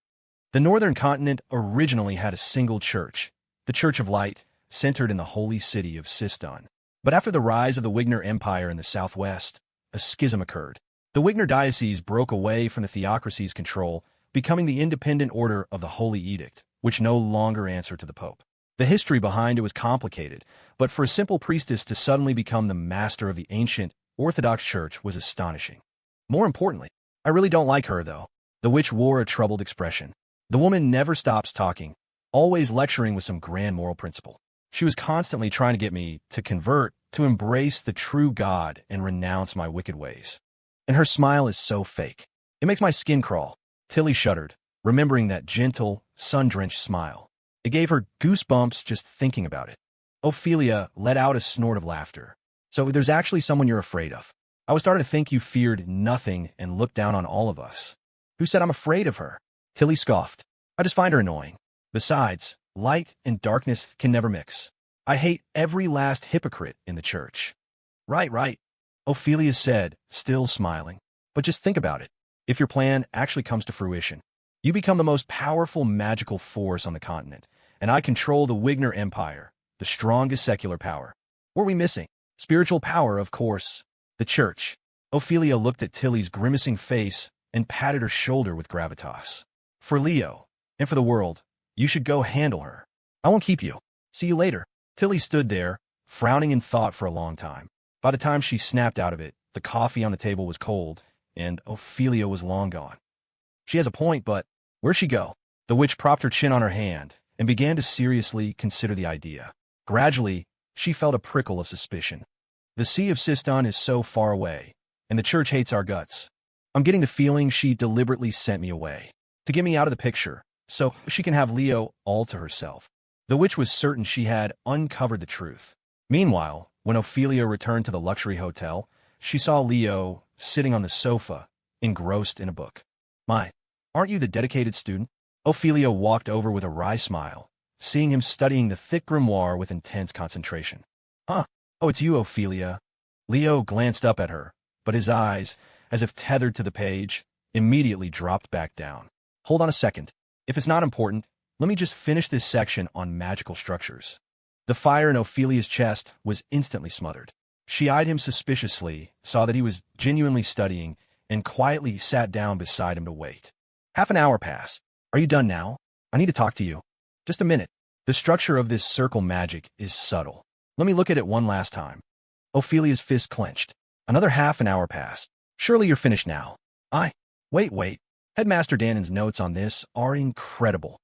The northern continent originally had a single church, the Church of Light, centered in the holy city of Sistan. But after the rise of the Wigner Empire in the southwest, a schism occurred. The Wigner diocese broke away from the theocracy's control, becoming the independent order of the Holy Edict, which no longer answered to the Pope. The history behind it was complicated, but for a simple priestess to suddenly become the master of the ancient Orthodox Church was astonishing. More importantly, I really don't like her, though. The witch wore a troubled expression. The woman never stops talking, always lecturing with some grand moral principle. She was constantly trying to get me to convert, to embrace the true God and renounce my wicked ways. And her smile is so fake. It makes my skin crawl. Tilly shuddered, remembering that gentle, sun-drenched smile. It gave her goosebumps just thinking about it. Ophelia let out a snort of laughter. So there's actually someone you're afraid of. I was starting to think you feared nothing and looked down on all of us. Who said I'm afraid of her? Tilly scoffed. I just find her annoying. Besides, light and darkness can never mix. I hate every last hypocrite in the church. Right, Ophelia said, still smiling. But just think about it. If your plan actually comes to fruition, you become the most powerful magical force on the continent, and I control the Wigner Empire, the strongest secular power. What are we missing? Spiritual power, of course. The church. Ophelia looked at Tilly's grimacing face and patted her shoulder with gravitas. For Leo, and for the world, you should go handle her. I won't keep you. See you later. Tilly stood there, frowning in thought for a long time. By the time she snapped out of it, the coffee on the table was cold, and Ophelia was long gone. She has a point, but where'd she go? The witch propped her chin on her hand and began to seriously consider the idea. Gradually, she felt a prickle of suspicion. The Sea of Sistan is so far away, and the church hates our guts. I'm getting the feeling she deliberately sent me away to get me out of the picture, so she can have Leo all to herself. The witch was certain she had uncovered the truth. Meanwhile, when Ophelia returned to the luxury hotel, she saw Leo sitting on the sofa, engrossed in a book. My, aren't you the dedicated student? Ophelia walked over with a wry smile, seeing him studying the thick grimoire with intense concentration. Huh? Oh, it's you, Ophelia. Leo glanced up at her, but his eyes, as if tethered to the page, immediately dropped back down. Hold on a second. If it's not important, let me just finish this section on magical structures. The fire in Ophelia's chest was instantly smothered. She eyed him suspiciously, saw that he was genuinely studying, and quietly sat down beside him to wait. Half an hour passed. Are you done now? I need to talk to you. Just a minute. The structure of this circle magic is subtle. Let me look at it one last time. Ophelia's fist clenched. Another half an hour passed. Surely you're finished now. Wait. Headmaster Dannon's notes on this are incredible.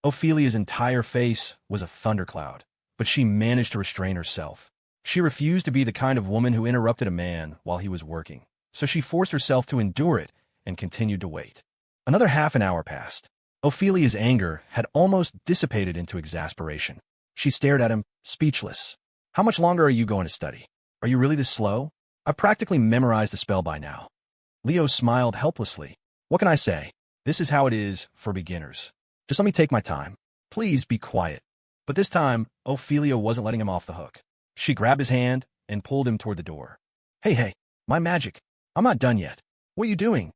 Ophelia's entire face was a thundercloud, but she managed to restrain herself. She refused to be the kind of woman who interrupted a man while he was working, so she forced herself to endure it and continued to wait. Another half an hour passed. Ophelia's anger had almost dissipated into exasperation. She stared at him, speechless. How much longer are you going to study? Are you really this slow? I've practically memorized the spell by now. Leo smiled helplessly. What can I say? This is how it is for beginners. Just let me take my time. Please be quiet. But this time, Ophelia wasn't letting him off the hook. She grabbed his hand and pulled him toward the door. Hey, my magic. I'm not done yet. What are you doing?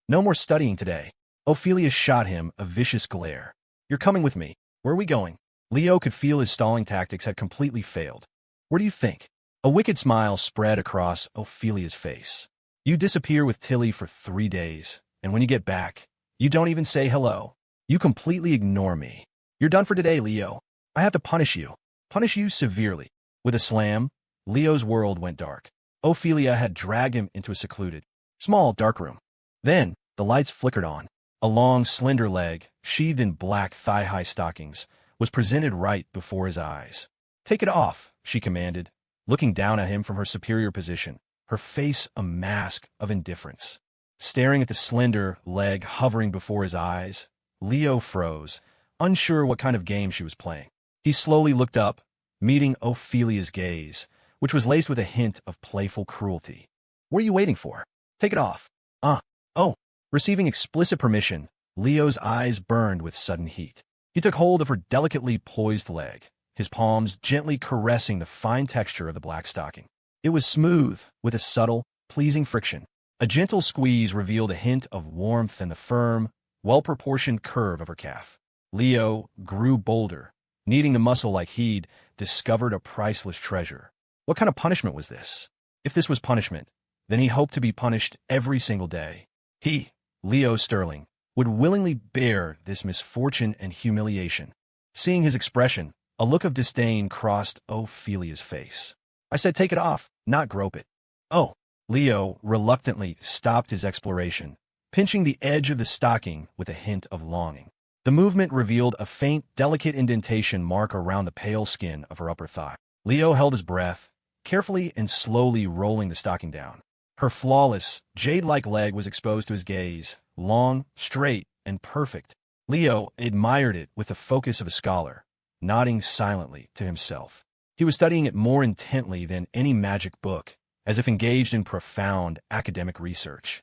No more studying today. Ophelia shot him a vicious glare. You're coming with me. Where are we going? Leo could feel his stalling tactics had completely failed. Where do you think? A wicked smile spread across Ophelia's face. You disappear with Tilly for 3 days, and when you get back, you don't even say hello. You completely ignore me. You're done for today, Leo. I have to punish you. Punish you severely. With a slam, Leo's world went dark. Ophelia had dragged him into a secluded, small, dark room. Then, the lights flickered on. A long, slender leg, sheathed in black thigh-high stockings, was presented right before his eyes. Take it off, she commanded, looking down at him from her superior position, her face a mask of indifference. Staring at the slender leg hovering before his eyes, Leo froze, unsure what kind of game she was playing. He slowly looked up, meeting Ophelia's gaze, which was laced with a hint of playful cruelty. What are you waiting for? Take it off. Oh. Receiving explicit permission, Leo's eyes burned with sudden heat. He took hold of her delicately poised leg, his palms gently caressing the fine texture of the black stocking. It was smooth, with a subtle, pleasing friction. A gentle squeeze revealed a hint of warmth in the firm, well-proportioned curve of her calf. Leo grew bolder, needing the muscle like he'd discovered a priceless treasure. What kind of punishment was this? If this was punishment, then he hoped to be punished every single day. He, Leo Sterling, would willingly bear this misfortune and humiliation. Seeing his expression, a look of disdain crossed Ophelia's face. I said take it off, not grope it. Oh. Leo reluctantly stopped his exploration, pinching the edge of the stocking with a hint of longing. The movement revealed a faint, delicate indentation mark around the pale skin of her upper thigh. Leo held his breath, carefully and slowly rolling the stocking down. Her flawless, jade-like leg was exposed to his gaze, long, straight, and perfect. Leo admired it with the focus of a scholar, nodding silently to himself. He was studying it more intently than any magic book, as if engaged in profound academic research.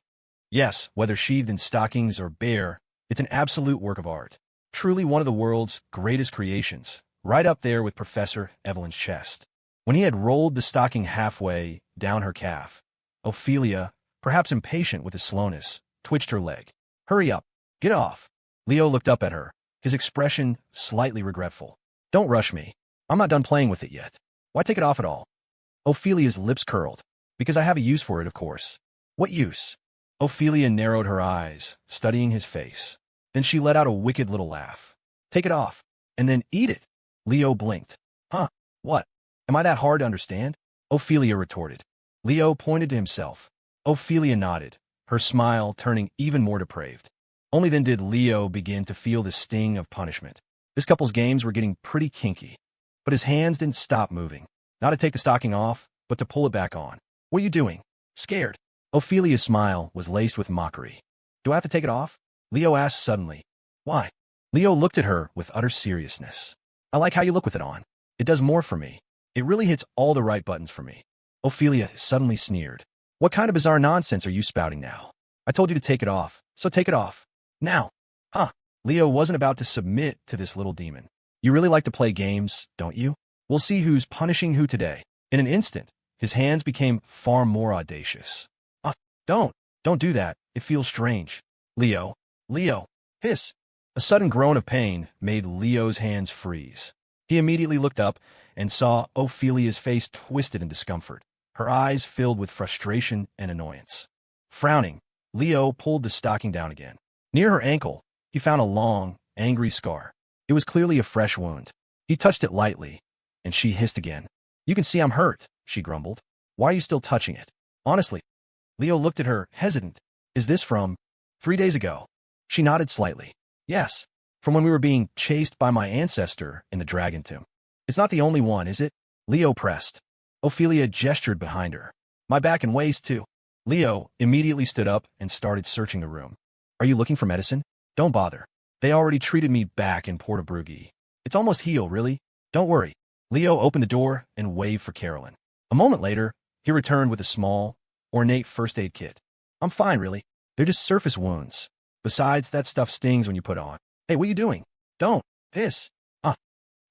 Yes, whether sheathed in stockings or bare, it's an absolute work of art. Truly one of the world's greatest creations, right up there with Professor Evelyn's chest. When he had rolled the stocking halfway down her calf, Ophelia, perhaps impatient with his slowness, twitched her leg. Hurry up. Get off. Leo looked up at her, his expression slightly regretful. Don't rush me. I'm not done playing with it yet. Why take it off at all? Ophelia's lips curled. Because I have a use for it, of course. What use? Ophelia narrowed her eyes, studying his face. Then she let out a wicked little laugh. Take it off, and then eat it. Leo blinked. Huh? What? Am I that hard to understand? Ophelia retorted. Leo pointed to himself. Ophelia nodded, her smile turning even more depraved. Only then did Leo begin to feel the sting of punishment. This couple's games were getting pretty kinky. But his hands didn't stop moving. Not to take the stocking off, but to pull it back on. What are you doing? Scared? Ophelia's smile was laced with mockery. Do I have to take it off? Leo asked suddenly. Why? Leo looked at her with utter seriousness. I like how you look with it on. It does more for me. It really hits all the right buttons for me. Ophelia suddenly sneered. What kind of bizarre nonsense are you spouting now? I told you to take it off, so take it off. Now. Huh. Leo wasn't about to submit to this little demon. You really like to play games, don't you? We'll see who's punishing who today. In an instant, his hands became far more audacious. Don't do that. It feels strange. Leo. Hiss. A sudden groan of pain made Leo's hands freeze. He immediately looked up and saw Ophelia's face twisted in discomfort, her eyes filled with frustration and annoyance. Frowning, Leo pulled the stocking down again. Near her ankle, he found a long, angry scar. It was clearly a fresh wound. He touched it lightly, and she hissed again. You can see I'm hurt, she grumbled. Why are you still touching it? Honestly. Leo looked at her, hesitant. Is this from 3 days ago? She nodded slightly. Yes, from when we were being chased by my ancestor in the dragon tomb. It's not the only one, is it? Leo pressed. Ophelia gestured behind her. My back and waist, too. Leo immediately stood up and started searching the room. Are you looking for medicine? Don't bother. They already treated me back in Porta Brughi. It's almost healed, really. Don't worry. Leo opened the door and waved for Carolyn. A moment later, he returned with a small, ornate first aid kit. I'm fine, really. They're just surface wounds. Besides, that stuff stings when you put on. Hey, what are you doing? Don't. This.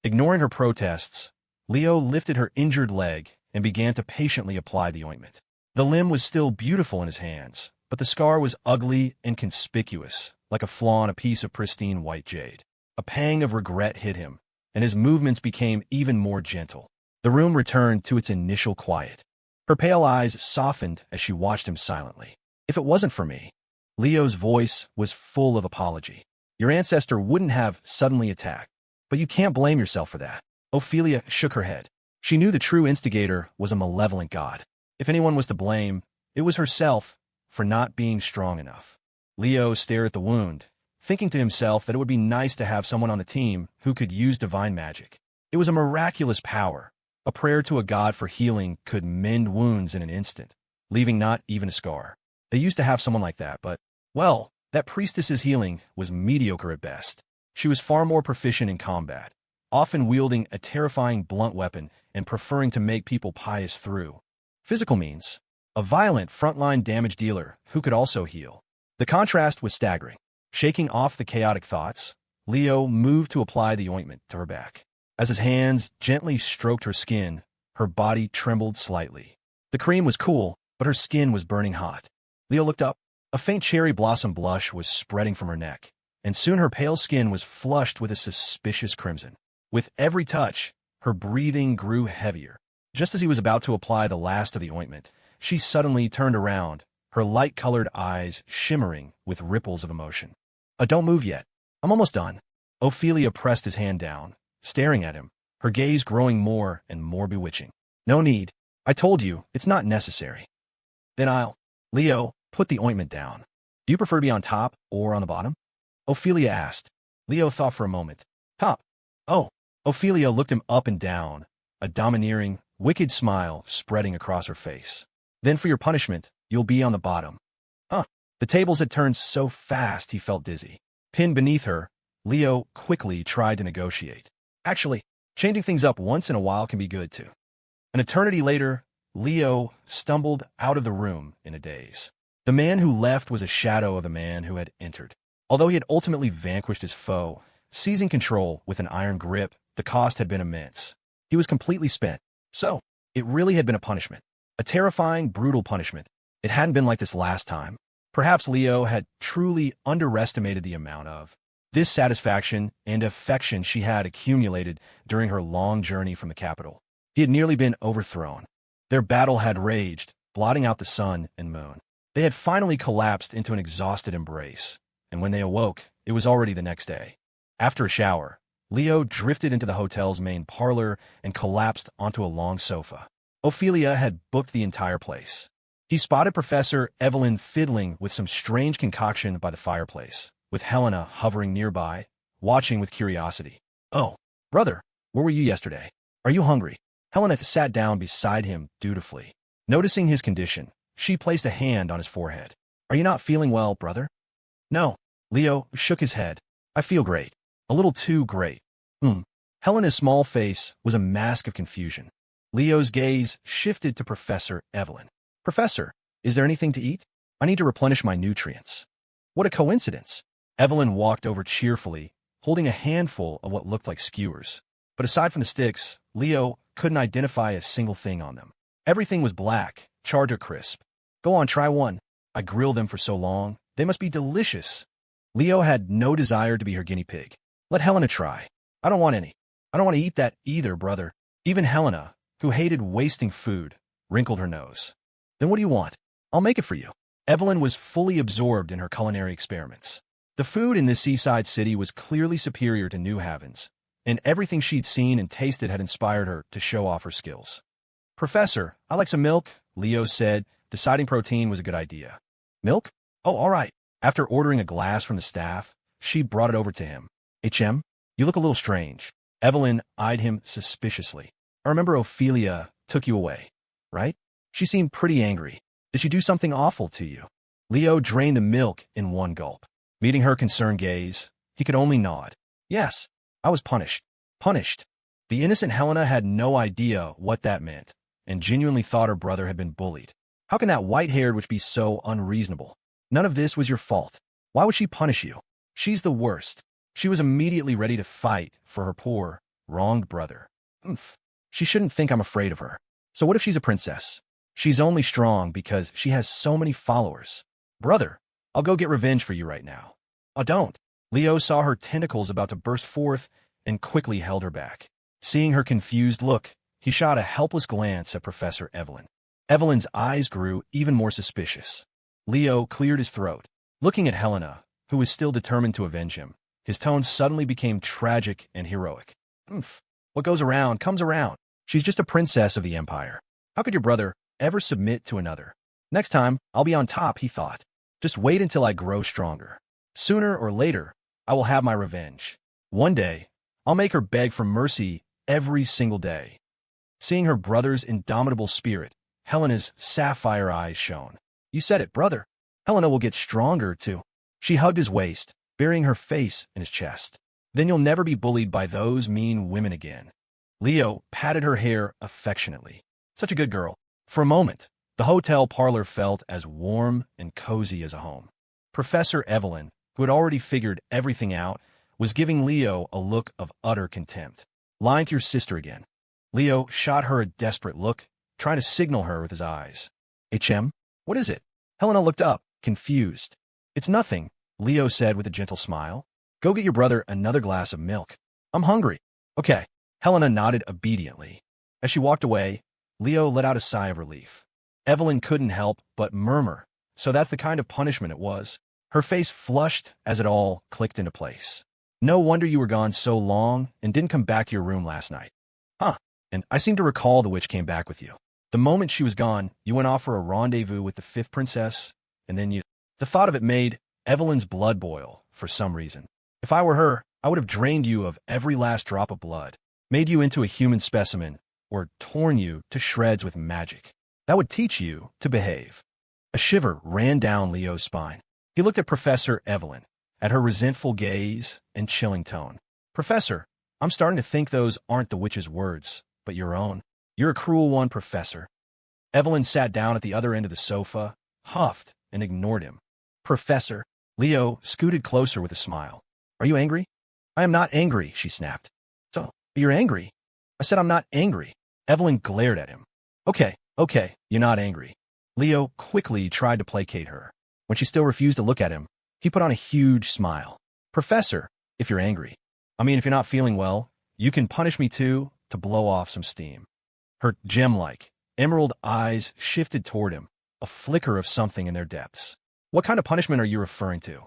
Ignoring her protests, Leo lifted her injured leg and began to patiently apply the ointment. The limb was still beautiful in his hands, but the scar was ugly and conspicuous, like a flaw in a piece of pristine white jade. A pang of regret hit him, and his movements became even more gentle. The room returned to its initial quiet. Her pale eyes softened as she watched him silently. If it wasn't for me, Leo's voice was full of apology. Your ancestor wouldn't have suddenly attacked, but you can't blame yourself for that. Ophelia shook her head. She knew the true instigator was a malevolent god. If anyone was to blame, it was herself for not being strong enough. Leo stared at the wound, thinking to himself that it would be nice to have someone on the team who could use divine magic. It was a miraculous power. A prayer to a god for healing could mend wounds in an instant, leaving not even a scar. They used to have someone like that, but, well, that priestess's healing was mediocre at best. She was far more proficient in combat, often wielding a terrifying blunt weapon and preferring to make people pious through physical means. A violent frontline damage dealer who could also heal. The contrast was staggering. Shaking off the chaotic thoughts, Leo moved to apply the ointment to her back. As his hands gently stroked her skin, her body trembled slightly. The cream was cool, but her skin was burning hot. Leo looked up. A faint cherry blossom blush was spreading from her neck, and soon her pale skin was flushed with a suspicious crimson. With every touch, her breathing grew heavier. Just as he was about to apply the last of the ointment, she suddenly turned around, her light-colored eyes shimmering with ripples of emotion. Don't move yet. I'm almost done. Ophelia pressed his hand down, staring at him, her gaze growing more and more bewitching. No need. I told you, it's not necessary. Then Leo, put the ointment down. Do you prefer to be on top or on the bottom? Ophelia asked. Leo thought for a moment. Top. Oh. Ophelia looked him up and down, a domineering, wicked smile spreading across her face. Then for your punishment, you'll be on the bottom. The tables had turned so fast he felt dizzy. Pinned beneath her, Leo quickly tried to negotiate. Actually, changing things up once in a while can be good too. An eternity later, Leo stumbled out of the room in a daze. The man who left was a shadow of the man who had entered. Although he had ultimately vanquished his foe, seizing control with an iron grip, the cost had been immense. He was completely spent. So, it really had been a punishment. A terrifying, brutal punishment. It hadn't been like this last time. Perhaps Leo had truly underestimated the amount of dissatisfaction and affection she had accumulated during her long journey from the capital. He had nearly been overthrown. Their battle had raged, blotting out the sun and moon. They had finally collapsed into an exhausted embrace, and when they awoke, it was already the next day. After a shower, Leo drifted into the hotel's main parlor and collapsed onto a long sofa. Ophelia had booked the entire place. He spotted Professor Evelyn fiddling with some strange concoction by the fireplace, with Helena hovering nearby, watching with curiosity. Oh, brother, where were you yesterday? Are you hungry? Helena sat down beside him dutifully. Noticing his condition, she placed a hand on his forehead. Are you not feeling well, brother? No. Leo shook his head. I feel great. A little too great. Hmm. Helena's small face was a mask of confusion. Leo's gaze shifted to Professor Evelyn. Professor, is there anything to eat? I need to replenish my nutrients. What a coincidence. Evelyn walked over cheerfully, holding a handful of what looked like skewers. But aside from the sticks, Leo couldn't identify a single thing on them. Everything was black, charred or crisp. Go on, try one. I grilled them for so long. They must be delicious. Leo had no desire to be her guinea pig. Let Helena try. I don't want any. I don't want to eat that either, brother. Even Helena, who hated wasting food, wrinkled her nose. Then what do you want? I'll make it for you. Evelyn was fully absorbed in her culinary experiments. The food in this seaside city was clearly superior to New Haven's, and everything she'd seen and tasted had inspired her to show off her skills. Professor, I like some milk, Leo said, deciding protein was a good idea. Milk? Oh, all right. After ordering a glass from the staff, she brought it over to him. HM, you look a little strange. Evelyn eyed him suspiciously. I remember Ophelia took you away, right? She seemed pretty angry. Did she do something awful to you? Leo drained the milk in one gulp. Meeting her concerned gaze, he could only nod. Yes, I was punished. Punished. The innocent Helena had no idea what that meant, and genuinely thought her brother had been bullied. How can that white-haired witch be so unreasonable? None of this was your fault. Why would she punish you? She's the worst. She was immediately ready to fight for her poor, wronged brother. She shouldn't think I'm afraid of her. So what if she's a princess? She's only strong because she has so many followers. Brother, I'll go get revenge for you right now. Oh, don't. Leo saw her tentacles about to burst forth and quickly held her back. Seeing her confused look, he shot a helpless glance at Professor Evelyn. Evelyn's eyes grew even more suspicious. Leo cleared his throat. Looking at Helena, who was still determined to avenge him, his tone suddenly became tragic and heroic. What goes around comes around. She's just a princess of the Empire. How could your brother ever submit to another? Next time, I'll be on top, he thought. Just wait until I grow stronger. Sooner or later, I will have my revenge. One day, I'll make her beg for mercy every single day. Seeing her brother's indomitable spirit, Helena's sapphire eyes shone. You said it, brother. Helena will get stronger, too. She hugged his waist, burying her face in his chest. Then you'll never be bullied by those mean women again. Leo patted her hair affectionately. Such a good girl. For a moment, the hotel parlor felt as warm and cozy as a home. Professor Evelyn, who had already figured everything out, was giving Leo a look of utter contempt. Lying to your sister again. Leo shot her a desperate look, trying to signal her with his eyes. HM, what is it? Helena looked up, confused. It's nothing, Leo said with a gentle smile. Go get your brother another glass of milk. I'm hungry. Okay. Helena nodded obediently. As she walked away, Leo let out a sigh of relief. Evelyn couldn't help but murmur, so that's the kind of punishment it was. Her face flushed as it all clicked into place. No wonder you were gone so long and didn't come back to your room last night. Huh, and I seem to recall the witch came back with you. The moment she was gone, you went off for a rendezvous with the fifth princess, and then you... The thought of it made Evelyn's blood boil, for some reason. If I were her, I would have drained you of every last drop of blood, made you into a human specimen, or torn you to shreds with magic. That would teach you to behave. A shiver ran down Leo's spine. He looked at Professor Evelyn, at her resentful gaze and chilling tone. Professor, I'm starting to think those aren't the witch's words, but your own. You're a cruel one, Professor. Evelyn sat down at the other end of the sofa, huffed, and ignored him. Professor, Leo scooted closer with a smile. Are you angry? I am not angry, she snapped. So, you're angry? I said I'm not angry. Evelyn glared at him. Okay, you're not angry. Leo quickly tried to placate her. When she still refused to look at him, he put on a huge smile. Professor, if you're angry. I mean, if you're not feeling well, you can punish me too, to blow off some steam. Her gem-like, emerald eyes shifted toward him, a flicker of something in their depths. What kind of punishment are you referring to?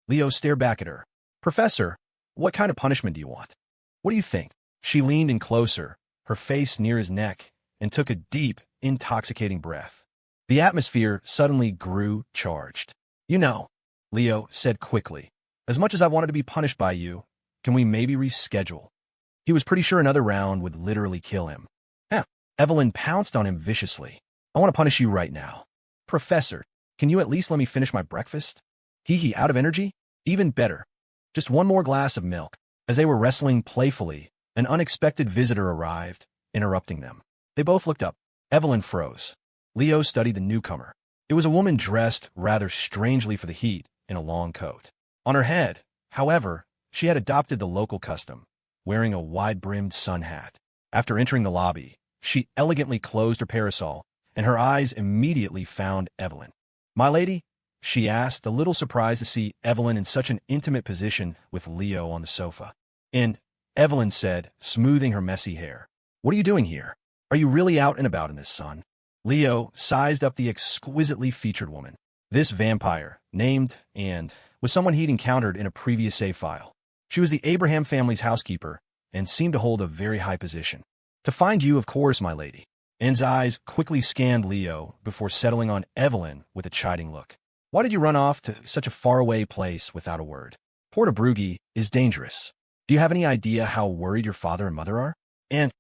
Leo stared back at her. Professor, what kind of punishment do you want? What do you think? She leaned in closer, her face near his neck, and took a deep, intoxicating breath. The atmosphere suddenly grew charged. You know, Leo said quickly, as much as I wanted to be punished by you, can we maybe reschedule? He was pretty sure another round would literally kill him. Yeah. Evelyn pounced on him viciously. I want to punish you right now. Professor, can you at least let me finish my breakfast? Hee, out of energy? Even better. Just one more glass of milk. As they were wrestling playfully, an unexpected visitor arrived, interrupting them. They both looked up. Evelyn froze. Leo studied the newcomer. It was a woman dressed rather strangely for the heat in a long coat. On her head, however, she had adopted the local custom, wearing a wide-brimmed sun hat. After entering the lobby, she elegantly closed her parasol, and her eyes immediately found Evelyn. "My lady?" she asked, a little surprised to see Evelyn in such an intimate position with Leo on the sofa. "And," Evelyn said, smoothing her messy hair, "what are you doing here? Are you really out and about in this sun?" Leo sized up the exquisitely featured woman. This vampire, named and was someone he'd encountered in a previous save file. She was the Abraham family's housekeeper and seemed to hold a very high position. "To find you, of course, my lady." Anne's eyes quickly scanned Leo before settling on Evelyn with a chiding look. "Why did you run off to such a faraway place without a word? Porta Brugge is dangerous. Do you have any idea how worried your father and mother are?" "And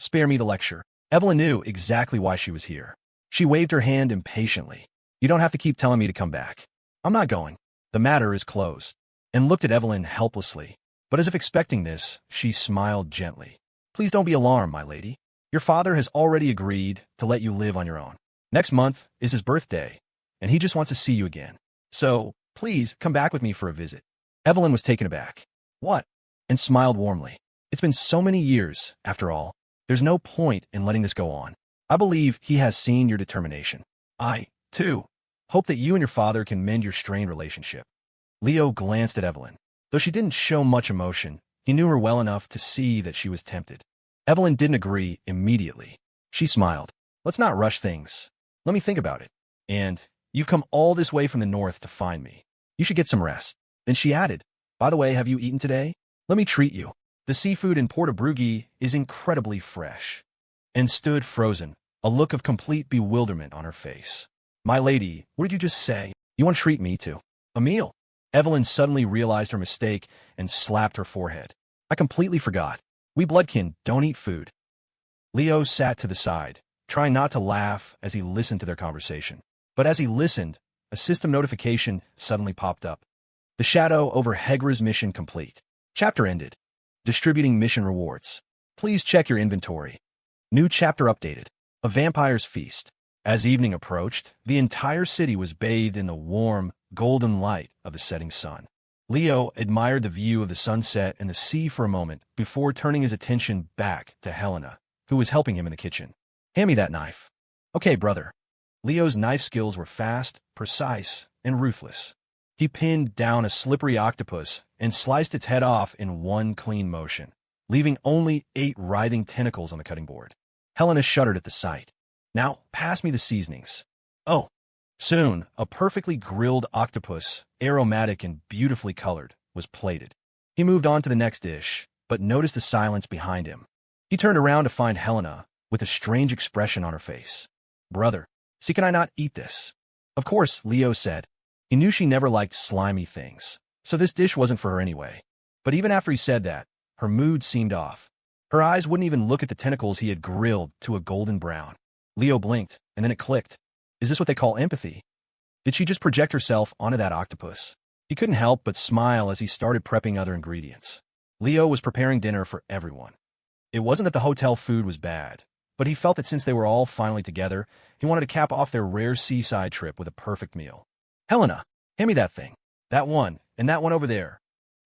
spare me the lecture." Evelyn knew exactly why she was here. She waved her hand impatiently. "You don't have to keep telling me to come back. I'm not going. The matter is closed." And looked at Evelyn helplessly. But as if expecting this, she smiled gently. "Please don't be alarmed, my lady. Your father has already agreed to let you live on your own. Next month is his birthday, and he just wants to see you again. So, please come back with me for a visit." Evelyn was taken aback. "What?" And smiled warmly. "It's been so many years, after all. There's no point in letting this go on. I believe he has seen your determination. I, too, hope that you and your father can mend your strained relationship." Leo glanced at Evelyn. Though she didn't show much emotion, he knew her well enough to see that she was tempted. Evelyn didn't agree immediately. She smiled. "Let's not rush things. Let me think about it. And you've come all this way from the north to find me. You should get some rest." Then she added, "By the way, have you eaten today? Let me treat you. The seafood in Porta Brugge is incredibly fresh." And stood frozen, a look of complete bewilderment on her face. "My lady, what did you just say? You want to treat me to a meal?" Evelyn suddenly realized her mistake and slapped her forehead. "I completely forgot. We bloodkin don't eat food." Leo sat to the side, trying not to laugh as he listened to their conversation. But as he listened, a system notification suddenly popped up. The shadow over Hegra's mission complete. Chapter ended. Distributing mission rewards. Please check your inventory. New chapter updated. A vampire's feast. As evening approached, the entire city was bathed in the warm, golden light of the setting sun. Leo admired the view of the sunset and the sea for a moment before turning his attention back to Helena, who was helping him in the kitchen. "Hand me that knife." "Okay, brother." Leo's knife skills were fast, precise, and ruthless. He pinned down a slippery octopus and sliced its head off in one clean motion, leaving only 8 writhing tentacles on the cutting board. Helena shuddered at the sight. "Now, pass me the seasonings." "Oh." Soon, a perfectly grilled octopus, aromatic and beautifully colored, was plated. He moved on to the next dish, but noticed the silence behind him. He turned around to find Helena, with a strange expression on her face. "Brother, see, can I not eat this?" "Of course," Leo said. He knew she never liked slimy things, so this dish wasn't for her anyway. But even after he said that, her mood seemed off. Her eyes wouldn't even look at the tentacles he had grilled to a golden brown. Leo blinked, and then it clicked. Is this what they call empathy? Did she just project herself onto that octopus? He couldn't help but smile as he started prepping other ingredients. Leo was preparing dinner for everyone. It wasn't that the hotel food was bad, but he felt that since they were all finally together, he wanted to cap off their rare seaside trip with a perfect meal. "Helena, hand me that thing. That one, and that one over there."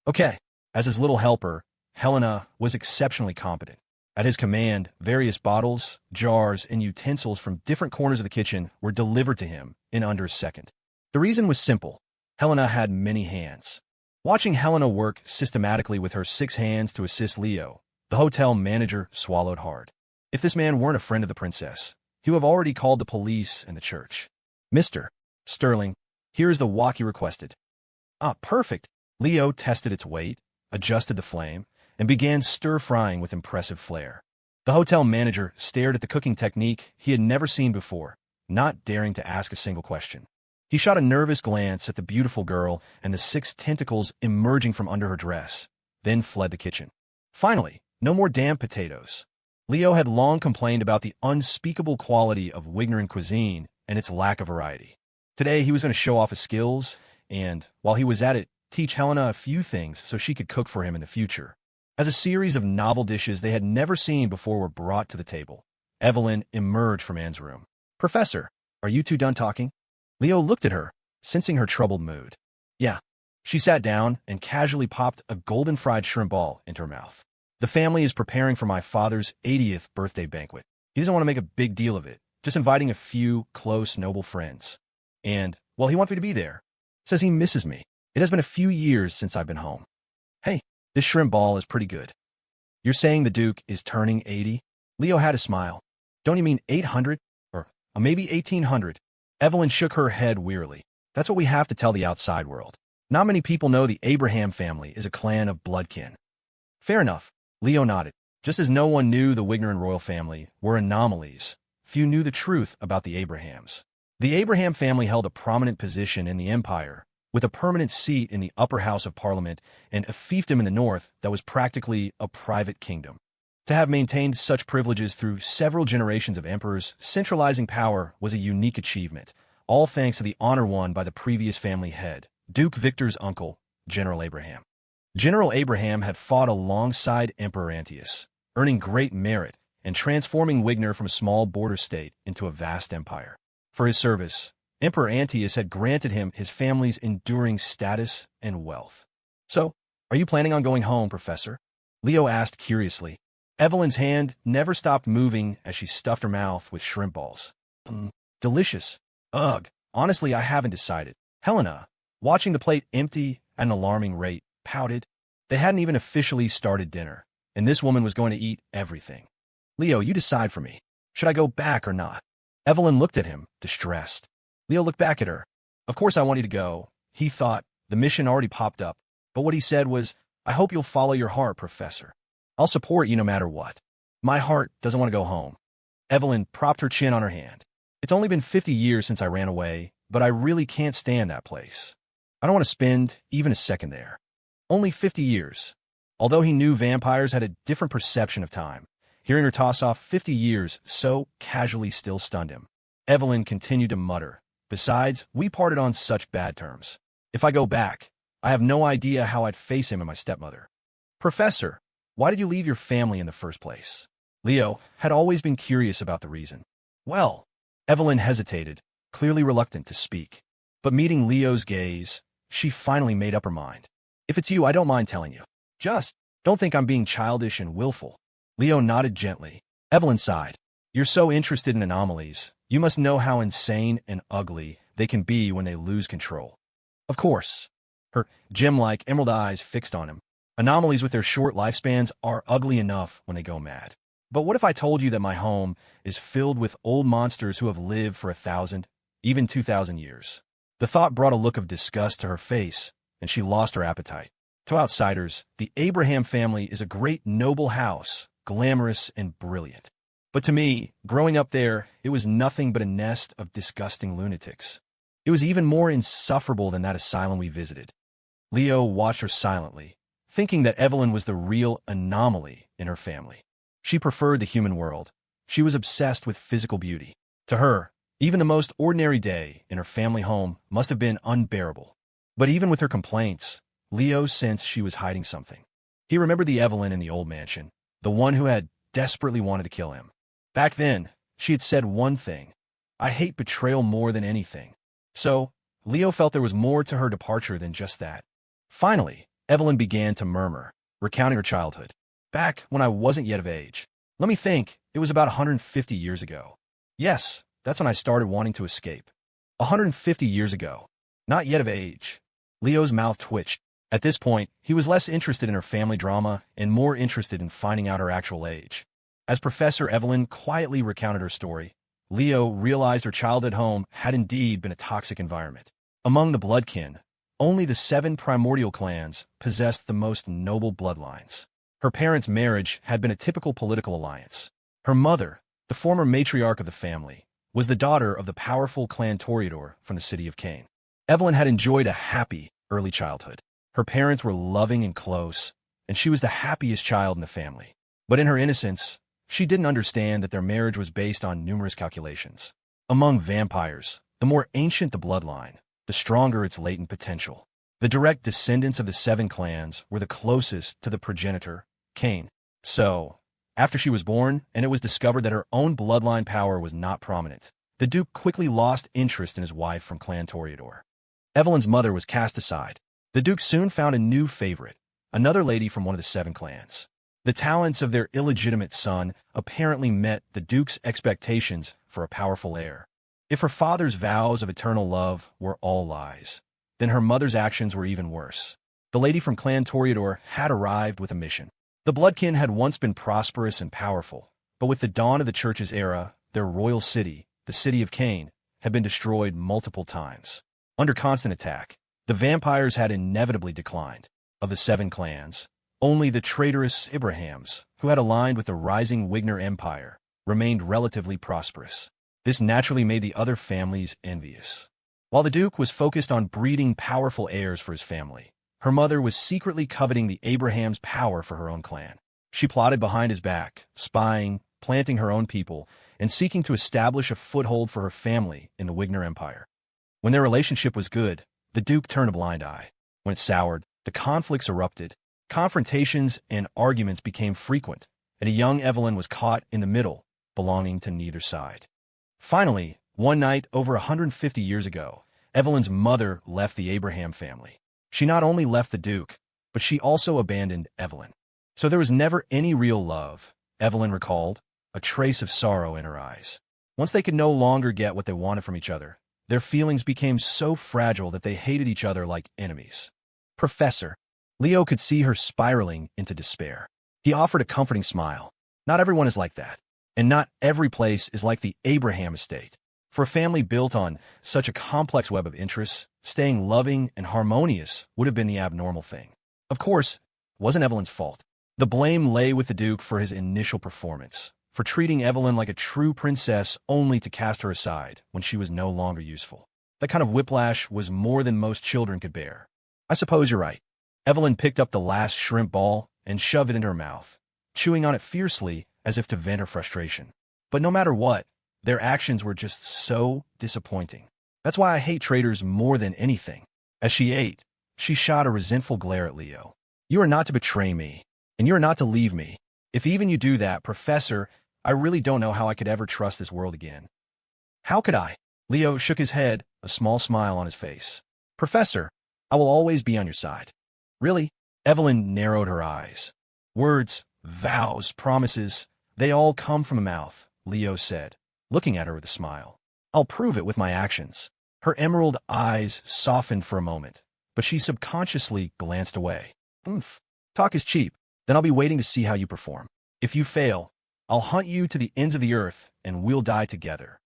"Okay." As his little helper, Helena was exceptionally competent. At his command, various bottles, jars, and utensils from different corners of the kitchen were delivered to him in under a second. The reason was simple. Helena had many hands. Watching Helena work systematically with her 6 hands to assist Leo, the hotel manager swallowed hard. If this man weren't a friend of the princess, he would have already called the police and the church. "Mr. Sterling, here is the wok you requested." "Ah, perfect." Leo tested its weight, adjusted the flame, and began stir-frying with impressive flair. The hotel manager stared at the cooking technique he had never seen before, not daring to ask a single question. He shot a nervous glance at the beautiful girl and the 6 tentacles emerging from under her dress, then fled the kitchen. Finally, no more damn potatoes. Leo had long complained about the unspeakable quality of Wigneran cuisine and its lack of variety. Today, he was going to show off his skills and, while he was at it, teach Helena a few things so she could cook for him in the future. As a series of novel dishes they had never seen before were brought to the table, Evelyn emerged from Anne's room. "Professor, are you two done talking?" Leo looked at her, sensing her troubled mood. "Yeah." She sat down and casually popped a golden fried shrimp ball into her mouth. "The family is preparing for my father's 80th birthday banquet. He doesn't want to make a big deal of it, just inviting a few close, noble friends. And, well, he wants me to be there. Says he misses me. It has been a few years since I've been home. Hey, this shrimp ball is pretty good." "You're saying the Duke is turning 80? Leo had a smile. "Don't you mean 800? Or maybe 1800? Evelyn shook her head wearily. "That's what we have to tell the outside world. Not many people know the Abraham family is a clan of bloodkin." "Fair enough." Leo nodded. Just as no one knew the Wigner and royal family were anomalies, few knew the truth about the Abrahams. The Abraham family held a prominent position in the empire, with a permanent seat in the upper house of parliament and a fiefdom in the north that was practically a private kingdom. To have maintained such privileges through several generations of emperors, centralizing power was a unique achievement, all thanks to the honor won by the previous family head, Duke Victor's uncle, General Abraham. General Abraham had fought alongside Emperor Antiochus, earning great merit and transforming Wigner from a small border state into a vast empire. For his service, Emperor Antiochus had granted him his family's enduring status and wealth. "So, are you planning on going home, Professor?" Leo asked curiously. Evelyn's hand never stopped moving as she stuffed her mouth with shrimp balls. Delicious. Ugh. Honestly, I haven't decided." Helena, watching the plate empty at an alarming rate, pouted. They hadn't even officially started dinner, and this woman was going to eat everything. "Leo, you decide for me. Should I go back or not?" Evelyn looked at him, distressed. Leo looked back at her. "Of course I want you to go." He thought the mission already popped up, but what he said was, "I hope you'll follow your heart, Professor. I'll support you no matter what. My heart doesn't want to go home." Evelyn propped her chin on her hand. "It's only been 50 years since I ran away, but I really can't stand that place. I don't want to spend even a second there." Only 50 years. Although he knew vampires had a different perception of time, hearing her toss off 50 years so casually still stunned him. Evelyn continued to mutter, "Besides, we parted on such bad terms. If I go back, I have no idea how I'd face him and my stepmother." "Professor, why did you leave your family in the first place?" Leo had always been curious about the reason. "Well," Evelyn hesitated, clearly reluctant to speak. But meeting Leo's gaze, she finally made up her mind. "If it's you, I don't mind telling you. Just don't think I'm being childish and willful." Leo nodded gently. Evelyn sighed. "You're so interested in anomalies. You must know how insane and ugly they can be when they lose control." "Of course." Her gem-like emerald eyes fixed on him. "Anomalies with their short lifespans are ugly enough when they go mad. But what if I told you that my home is filled with old monsters who have lived for 1,000, even 2,000 years?" The thought brought a look of disgust to her face, and she lost her appetite. To outsiders, the Abraham family is a great noble house, glamorous and brilliant. But to me, growing up there, it was nothing but a nest of disgusting lunatics. It was even more insufferable than that asylum we visited. Leo watched her silently, thinking that Evelyn was the real anomaly in her family. She preferred the human world. She was obsessed with physical beauty. To her, even the most ordinary day in her family home must have been unbearable. But even with her complaints, Leo sensed she was hiding something. He remembered the Evelyn in the old mansion, the one who had desperately wanted to kill him. Back then, she had said one thing: "I hate betrayal more than anything." So, Leo felt there was more to her departure than just that. Finally, Evelyn began to murmur, recounting her childhood. "Back when I wasn't yet of age. Let me think, it was about 150 years ago. Yes, that's when I started wanting to escape. 150 years ago. Not yet of age." Leo's mouth twitched. At this point, he was less interested in her family drama and more interested in finding out her actual age. As Professor Evelyn quietly recounted her story, Leo realized her childhood home had indeed been a toxic environment. Among the bloodkin, only the 7 primordial clans possessed the most noble bloodlines. Her parents' marriage had been a typical political alliance. Her mother, the former matriarch of the family, was the daughter of the powerful clan Toreador from the city of Cain. Evelyn had enjoyed a happy early childhood. Her parents were loving and close, and she was the happiest child in the family. But in her innocence, she didn't understand that their marriage was based on numerous calculations. Among vampires, the more ancient the bloodline, the stronger its latent potential. The direct descendants of the 7 clans were the closest to the progenitor, Cain. So, after she was born, and it was discovered that her own bloodline power was not prominent, the Duke quickly lost interest in his wife from Clan Toreador. Evelyn's mother was cast aside. The Duke soon found a new favorite, another lady from one of the 7 clans. The talents of their illegitimate son apparently met the Duke's expectations for a powerful heir. If her father's vows of eternal love were all lies, then her mother's actions were even worse. The lady from Clan Toreador had arrived with a mission. The Bloodkin had once been prosperous and powerful, but with the dawn of the Church's era, their royal city, the city of Cain, had been destroyed multiple times. Under constant attack, the vampires had inevitably declined. Of the 7 clans, only the traitorous Ibrahams, who had aligned with the rising Wigner Empire, remained relatively prosperous. This naturally made the other families envious. While the Duke was focused on breeding powerful heirs for his family, her mother was secretly coveting the Abrahams' power for her own clan. She plotted behind his back, spying, planting her own people, and seeking to establish a foothold for her family in the Wigner Empire. When their relationship was good, the Duke turned a blind eye. When it soured, the conflicts erupted. Confrontations and arguments became frequent, and a young Evelyn was caught in the middle, belonging to neither side. Finally, one night over 150 years ago, Evelyn's mother left the Abraham family. She not only left the Duke, but she also abandoned Evelyn. So there was never any real love, Evelyn recalled, a trace of sorrow in her eyes. Once they could no longer get what they wanted from each other, their feelings became so fragile that they hated each other like enemies. Professor. Leo could see her spiraling into despair. He offered a comforting smile. Not everyone is like that, and not every place is like the Abraham estate. For a family built on such a complex web of interests, staying loving and harmonious would have been the abnormal thing. Of course, it wasn't Evelyn's fault. The blame lay with the Duke for his initial performance, for treating Evelyn like a true princess only to cast her aside when she was no longer useful. That kind of whiplash was more than most children could bear. I suppose you're right. Evelyn picked up the last shrimp ball and shoved it into her mouth, chewing on it fiercely as if to vent her frustration. But no matter what, their actions were just so disappointing. That's why I hate traitors more than anything. As she ate, she shot a resentful glare at Leo. You are not to betray me, and you are not to leave me. If even you do that, Professor, I really don't know how I could ever trust this world again. How could I? Leo shook his head, a small smile on his face. Professor, I will always be on your side. Really? Evelyn narrowed her eyes. Words, vows, promises, they all come from the mouth, Leo said, looking at her with a smile. I'll prove it with my actions. Her emerald eyes softened for a moment, but she subconsciously glanced away. Talk is cheap. Then I'll be waiting to see how you perform. If you fail, I'll hunt you to the ends of the earth, and we'll die together.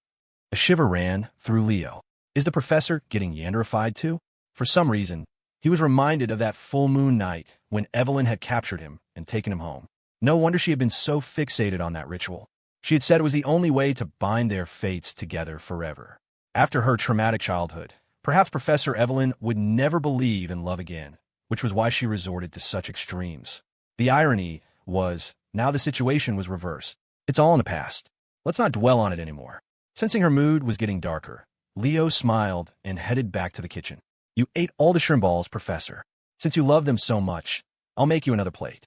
A shiver ran through Leo. Is the professor getting yanderified too? For some reason, he was reminded of that full moon night when Evelyn had captured him and taken him home. No wonder she had been so fixated on that ritual. She had said it was the only way to bind their fates together forever. After her traumatic childhood, perhaps Professor Evelyn would never believe in love again, which was why she resorted to such extremes. The irony was, now the situation was reversed. It's all in the past. Let's not dwell on it anymore. Sensing her mood was getting darker, Leo smiled and headed back to the kitchen. You ate all the shrimp balls, Professor. Since you love them so much, I'll make you another plate.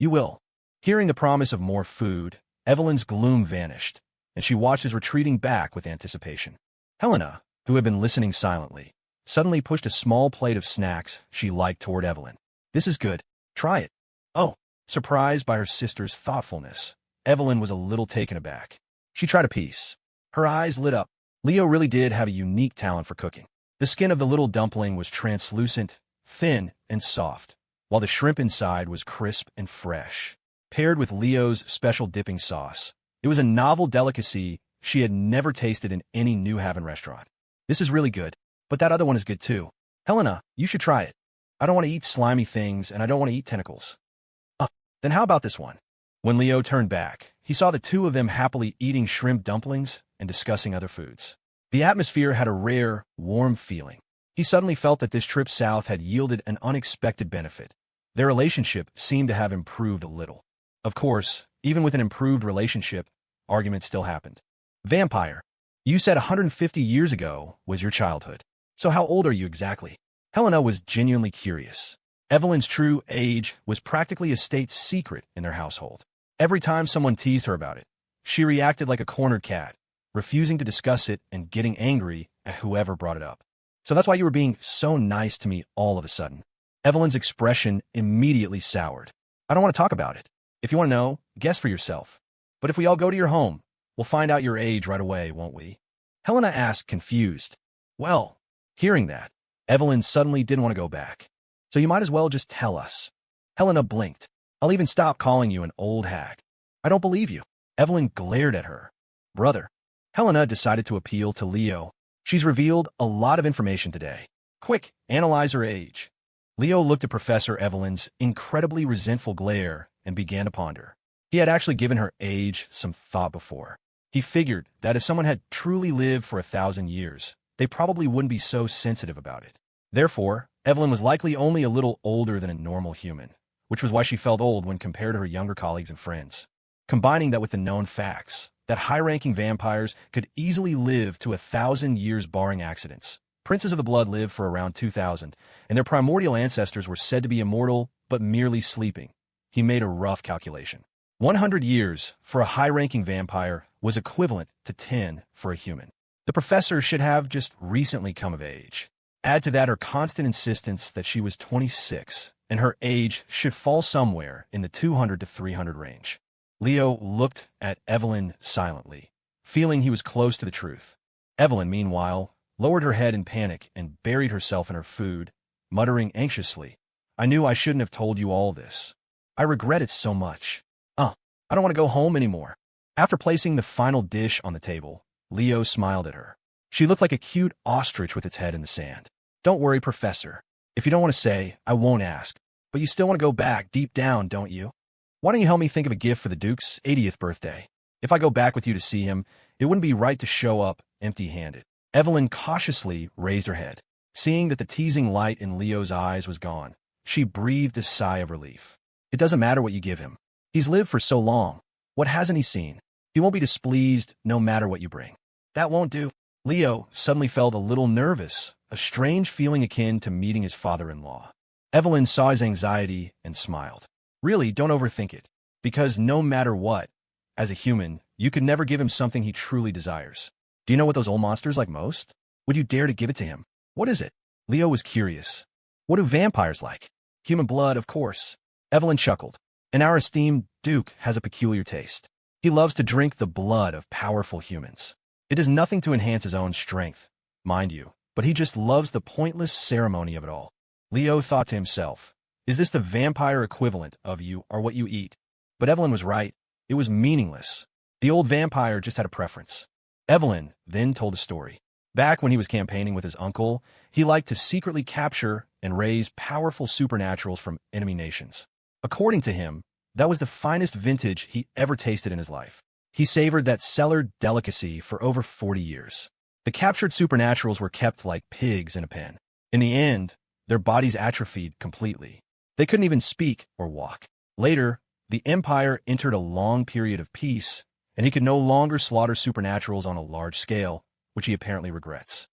You will. Hearing the promise of more food, Evelyn's gloom vanished, and she watched his retreating back with anticipation. Helena, who had been listening silently, suddenly pushed a small plate of snacks she liked toward Evelyn. This is good. Try it. Oh, surprised by her sister's thoughtfulness, Evelyn was a little taken aback. She tried a piece. Her eyes lit up. Leo really did have a unique talent for cooking. The skin of the little dumpling was translucent, thin, and soft, while the shrimp inside was crisp and fresh. Paired with Leo's special dipping sauce, it was a novel delicacy she had never tasted in any New Haven restaurant. This is really good, but that other one is good too. Helena, you should try it. I don't want to eat slimy things, and I don't want to eat tentacles. Then how about this one? When Leo turned back, he saw the two of them happily eating shrimp dumplings and discussing other foods. The atmosphere had a rare, warm feeling. He suddenly felt that this trip south had yielded an unexpected benefit. Their relationship seemed to have improved a little. Of course, even with an improved relationship, arguments still happened. Vampire, you said 150 years ago was your childhood. So how old are you exactly? Helena was genuinely curious. Evelyn's true age was practically a state secret in their household. Every time someone teased her about it, she reacted like a cornered cat, refusing to discuss it and getting angry at whoever brought it up. So that's why you were being so nice to me all of a sudden. Evelyn's expression immediately soured. I don't want to talk about it. If you want to know, guess for yourself. But if we all go to your home, we'll find out your age right away, won't we? Helena asked, confused. Well, hearing that, Evelyn suddenly didn't want to go back. So you might as well just tell us. Helena blinked. I'll even stop calling you an old hag. I don't believe you. Evelyn glared at her. Brother. Helena decided to appeal to Leo. She's revealed a lot of information today. Quick, analyze her age. Leo looked at Professor Evelyn's incredibly resentful glare and began to ponder. He had actually given her age some thought before. He figured that if someone had truly lived for 1,000 years, they probably wouldn't be so sensitive about it. Therefore, Evelyn was likely only a little older than a normal human, which was why she felt old when compared to her younger colleagues and friends. Combining that with the known facts, that high-ranking vampires could easily live to 1,000 years barring accidents. Princes of the Blood lived for around 2,000, and their primordial ancestors were said to be immortal but merely sleeping. He made a rough calculation. 100 years for a high-ranking vampire was equivalent to 10 for a human. The professor should have just recently come of age. Add to that her constant insistence that she was 26, and her age should fall somewhere in the 200 to 300 range. Leo looked at Evelyn silently, feeling he was close to the truth. Evelyn, meanwhile, lowered her head in panic and buried herself in her food, muttering anxiously, I knew I shouldn't have told you all this. I regret it so much. I don't want to go home anymore. After placing the final dish on the table, Leo smiled at her. She looked like a cute ostrich with its head in the sand. Don't worry, Professor. If you don't want to say, I won't ask. But you still want to go back deep down, don't you? Why don't you help me think of a gift for the Duke's 80th birthday? If I go back with you to see him, it wouldn't be right to show up empty-handed. Evelyn cautiously raised her head. Seeing that the teasing light in Leo's eyes was gone, she breathed a sigh of relief. It doesn't matter what you give him. He's lived for so long. What hasn't he seen? He won't be displeased no matter what you bring. That won't do. Leo suddenly felt a little nervous, a strange feeling akin to meeting his father-in-law. Evelyn saw his anxiety and smiled. Really, don't overthink it. Because no matter what, as a human, you could never give him something he truly desires. Do you know what those old monsters like most? Would you dare to give it to him? What is it? Leo was curious. What do vampires like? Human blood, of course. Evelyn chuckled. And our esteemed Duke has a peculiar taste. He loves to drink the blood of powerful humans. It does nothing to enhance his own strength, mind you, but he just loves the pointless ceremony of it all. Leo thought to himself, is this the vampire equivalent of you or what you eat? But Evelyn was right. It was meaningless. The old vampire just had a preference. Evelyn then told a story. Back when he was campaigning with his uncle, he liked to secretly capture and raise powerful supernaturals from enemy nations. According to him, that was the finest vintage he ever tasted in his life. He savored that cellar delicacy for over 40 years. The captured supernaturals were kept like pigs in a pen. In the end, their bodies atrophied completely. They couldn't even speak or walk. Later, the Empire entered a long period of peace, and he could no longer slaughter supernaturals on a large scale, which he apparently regrets.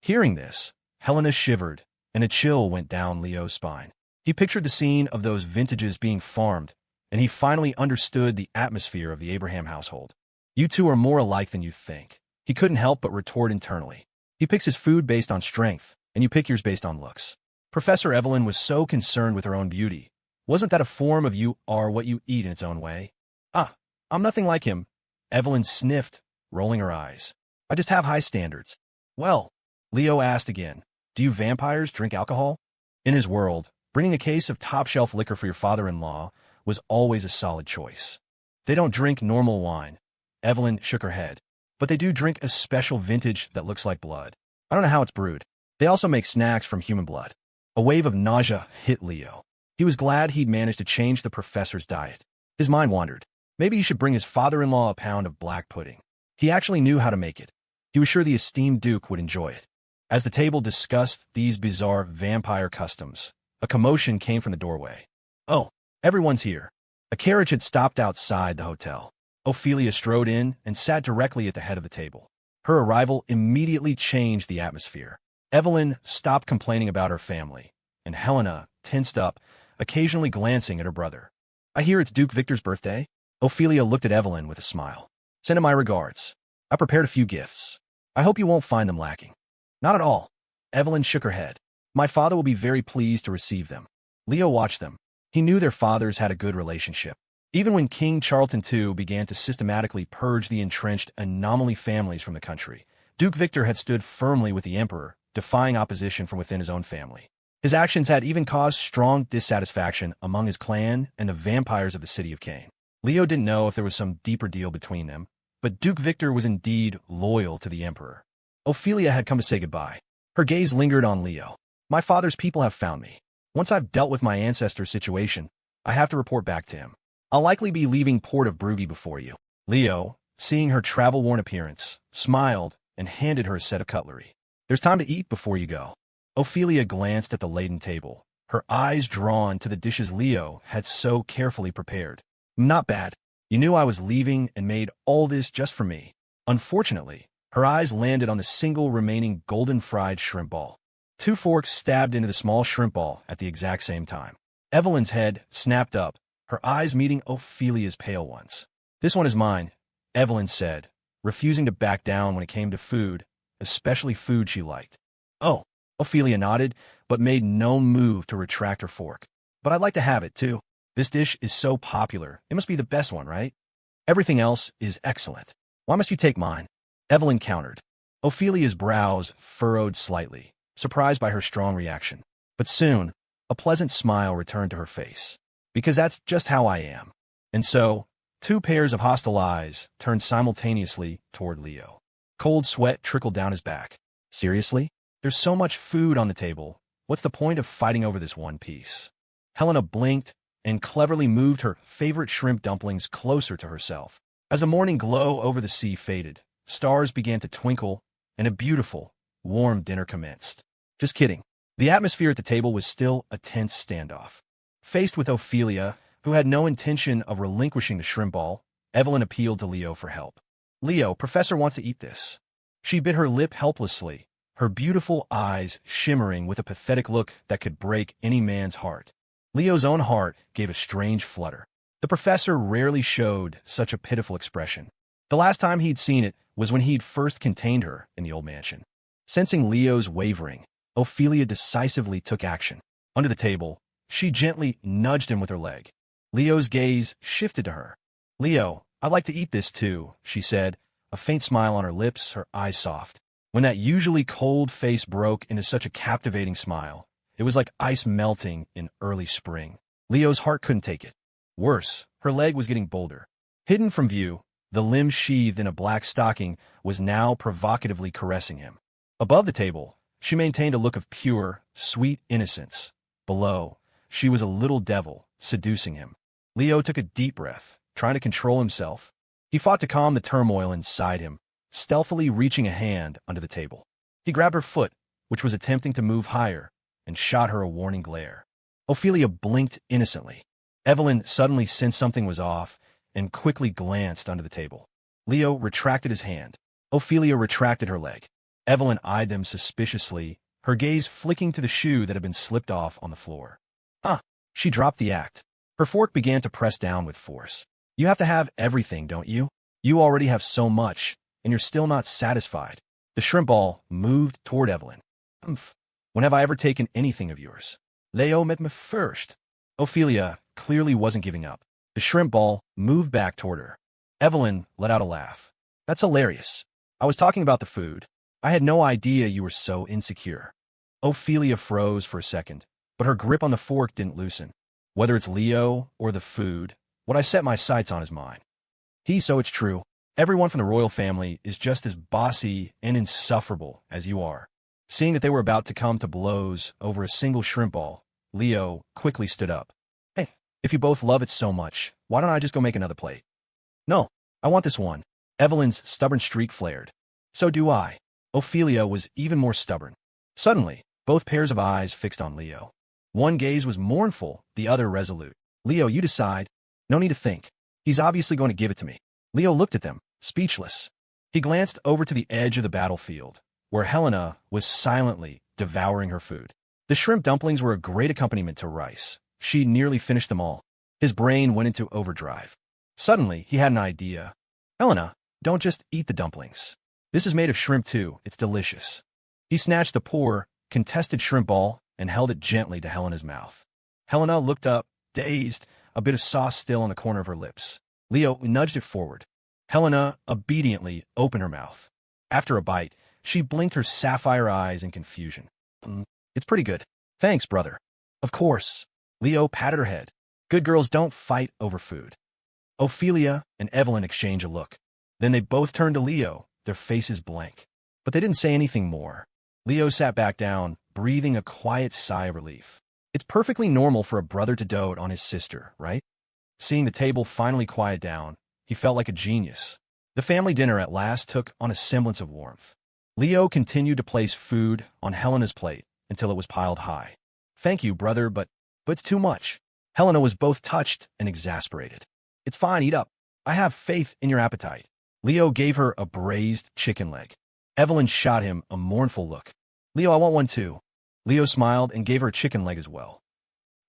Hearing this, Helena shivered, and a chill went down Leo's spine. He pictured the scene of those vintages being farmed, and he finally understood the atmosphere of the Abraham household. You two are more alike than you think. He couldn't help but retort internally. He picks his food based on strength, and you pick yours based on looks. Professor Evelyn was so concerned with her own beauty. Wasn't that a form of you are what you eat in its own way? I'm nothing like him. Evelyn sniffed, rolling her eyes. I just have high standards. Well, Leo asked again, do you vampires drink alcohol? In his world, bringing a case of top-shelf liquor for your father-in-law was always a solid choice. They don't drink normal wine. Evelyn shook her head. But they do drink a special vintage that looks like blood. I don't know how it's brewed. They also make snacks from human blood. A wave of nausea hit Leo. He was glad he'd managed to change the professor's diet. His mind wandered. Maybe he should bring his father-in-law a pound of black pudding. He actually knew how to make it. He was sure the esteemed Duke would enjoy it. As the table discussed these bizarre vampire customs, a commotion came from the doorway. Oh, everyone's here. A carriage had stopped outside the hotel. Ophelia strode in and sat directly at the head of the table. Her arrival immediately changed the atmosphere. Evelyn stopped complaining about her family, and Helena tensed up, occasionally glancing at her brother. I hear it's Duke Victor's birthday? Ophelia looked at Evelyn with a smile. Send him my regards. I prepared a few gifts. I hope you won't find them lacking. Not at all. Evelyn shook her head. My father will be very pleased to receive them. Leo watched them. He knew their fathers had a good relationship. Even when King Charles II began to systematically purge the entrenched anomaly families from the country, Duke Victor had stood firmly with the emperor, defying opposition from within his own family. His actions had even caused strong dissatisfaction among his clan and the vampires of the city of Cain. Leo didn't know if there was some deeper deal between them, but Duke Victor was indeed loyal to the emperor. Ophelia had come to say goodbye. Her gaze lingered on Leo. My father's people have found me. Once I've dealt with my ancestor's situation, I have to report back to him. I'll likely be leaving Port of Brugge before you. Leo, seeing her travel-worn appearance, smiled and handed her a set of cutlery. There's time to eat before you go. Ophelia glanced at the laden table, her eyes drawn to the dishes Leo had so carefully prepared. Not bad. You knew I was leaving and made all this just for me. Unfortunately, her eyes landed on the single remaining golden fried shrimp ball. 2 forks stabbed into the small shrimp ball at the exact same time. Evelyn's head snapped up, her eyes meeting Ophelia's pale ones. This one is mine, Evelyn said, refusing to back down when it came to food, especially food she liked. Oh, Ophelia nodded, but made no move to retract her fork. But I'd like to have it, too. This dish is so popular, it must be the best one, right? Everything else is excellent. Why must you take mine? Evelyn countered. Ophelia's brows furrowed slightly, surprised by her strong reaction. But soon, a pleasant smile returned to her face. Because that's just how I am. And so, 2 pairs of hostile eyes turned simultaneously toward Leo. Cold sweat trickled down his back. Seriously? There's so much food on the table. What's the point of fighting over this one piece? Helena blinked and cleverly moved her favorite shrimp dumplings closer to herself. As the morning glow over the sea faded, stars began to twinkle, and a beautiful, warm dinner commenced. Just kidding. The atmosphere at the table was still a tense standoff. Faced with Ophelia, who had no intention of relinquishing the shrimp ball, Evelyn appealed to Leo for help. Leo, Professor wants to eat this. She bit her lip helplessly, her beautiful eyes shimmering with a pathetic look that could break any man's heart. Leo's own heart gave a strange flutter. The professor rarely showed such a pitiful expression. The last time he'd seen it was when he'd first contained her in the old mansion. Sensing Leo's wavering, Ophelia decisively took action. Under the table, she gently nudged him with her leg. Leo's gaze shifted to her. Leo, I'd like to eat this too, she said, a faint smile on her lips, her eyes soft. When that usually cold face broke into such a captivating smile, it was like ice melting in early spring. Leo's heart couldn't take it. Worse, her leg was getting bolder. Hidden from view, the limb sheathed in a black stocking was now provocatively caressing him. Above the table, she maintained a look of pure, sweet innocence. Below, she was a little devil, seducing him. Leo took a deep breath, trying to control himself. He fought to calm the turmoil inside him, stealthily reaching a hand under the table. He grabbed her foot, which was attempting to move higher, and shot her a warning glare. Ophelia blinked innocently. Evelyn suddenly sensed something was off and quickly glanced under the table. Leo retracted his hand. Ophelia retracted her leg. Evelyn eyed them suspiciously, her gaze flicking to the shoe that had been slipped off on the floor. She dropped the act. Her fork began to press down with force. You have to have everything, don't you? You already have so much, and you're still not satisfied. The shrimp ball moved toward Evelyn. When have I ever taken anything of yours? Leo met me first. Ophelia clearly wasn't giving up. The shrimp ball moved back toward her. Evelyn let out a laugh. That's hilarious. I was talking about the food. I had no idea you were so insecure. Ophelia froze for a second, but her grip on the fork didn't loosen. Whether it's Leo or the food, what I set my sights on is mine. So it's true. Everyone from the royal family is just as bossy and insufferable as you are. Seeing that they were about to come to blows over a single shrimp ball, Leo quickly stood up. Hey, if you both love it so much, why don't I just go make another plate? No, I want this one. Evelyn's stubborn streak flared. So do I. Ophelia was even more stubborn. Suddenly, both pairs of eyes fixed on Leo. One gaze was mournful, the other resolute. Leo, you decide. No need to think. He's obviously going to give it to me. Leo looked at them, speechless. He glanced over to the edge of the battlefield, where Helena was silently devouring her food. The shrimp dumplings were a great accompaniment to rice. She nearly finished them all. His brain went into overdrive. Suddenly, he had an idea. Helena, don't just eat the dumplings. This is made of shrimp too. It's delicious. He snatched the poor, contested shrimp ball and held it gently to Helena's mouth. Helena looked up, dazed, a bit of sauce still on the corner of her lips. Leo nudged it forward. Helena obediently opened her mouth. After a bite, she blinked her sapphire eyes in confusion. It's pretty good. Thanks, brother. Of course. Leo patted her head. Good girls don't fight over food. Ophelia and Evelyn exchanged a look. Then they both turned to Leo, their faces blank. But they didn't say anything more. Leo sat back down, breathing a quiet sigh of relief. It's perfectly normal for a brother to dote on his sister, right? Seeing the table finally quiet down, he felt like a genius. The family dinner at last took on a semblance of warmth. Leo continued to place food on Helena's plate until it was piled high. Thank you, brother, but it's too much. Helena was both touched and exasperated. It's fine, eat up. I have faith in your appetite. Leo gave her a braised chicken leg. Evelyn shot him a mournful look. Leo, I want one too. Leo smiled and gave her a chicken leg as well.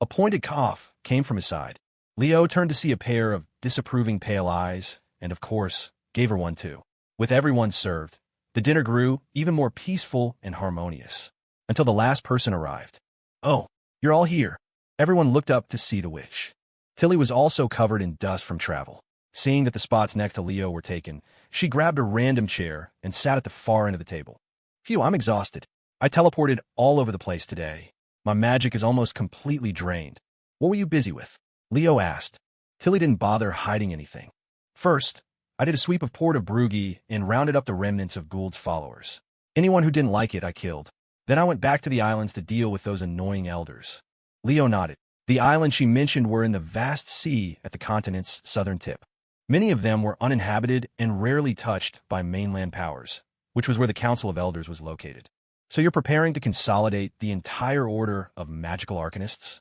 A pointed cough came from his side. Leo turned to see a pair of disapproving pale eyes and, of course, gave her one too. With everyone served, the dinner grew even more peaceful and harmonious, until the last person arrived. Oh, you're all here. Everyone looked up to see the witch. Tilly was also covered in dust from travel. Seeing that the spots next to Leo were taken, she grabbed a random chair and sat at the far end of the table. Phew, I'm exhausted. I teleported all over the place today. My magic is almost completely drained. What were you busy with? Leo asked. Tilly didn't bother hiding anything. First, I did a sweep of Port of Brugge and rounded up the remnants of Gould's followers. Anyone who didn't like it, I killed. Then I went back to the islands to deal with those annoying elders. Leo nodded. The islands she mentioned were in the vast sea at the continent's southern tip. Many of them were uninhabited and rarely touched by mainland powers, which was where the Council of Elders was located. So you're preparing to consolidate the entire order of magical arcanists?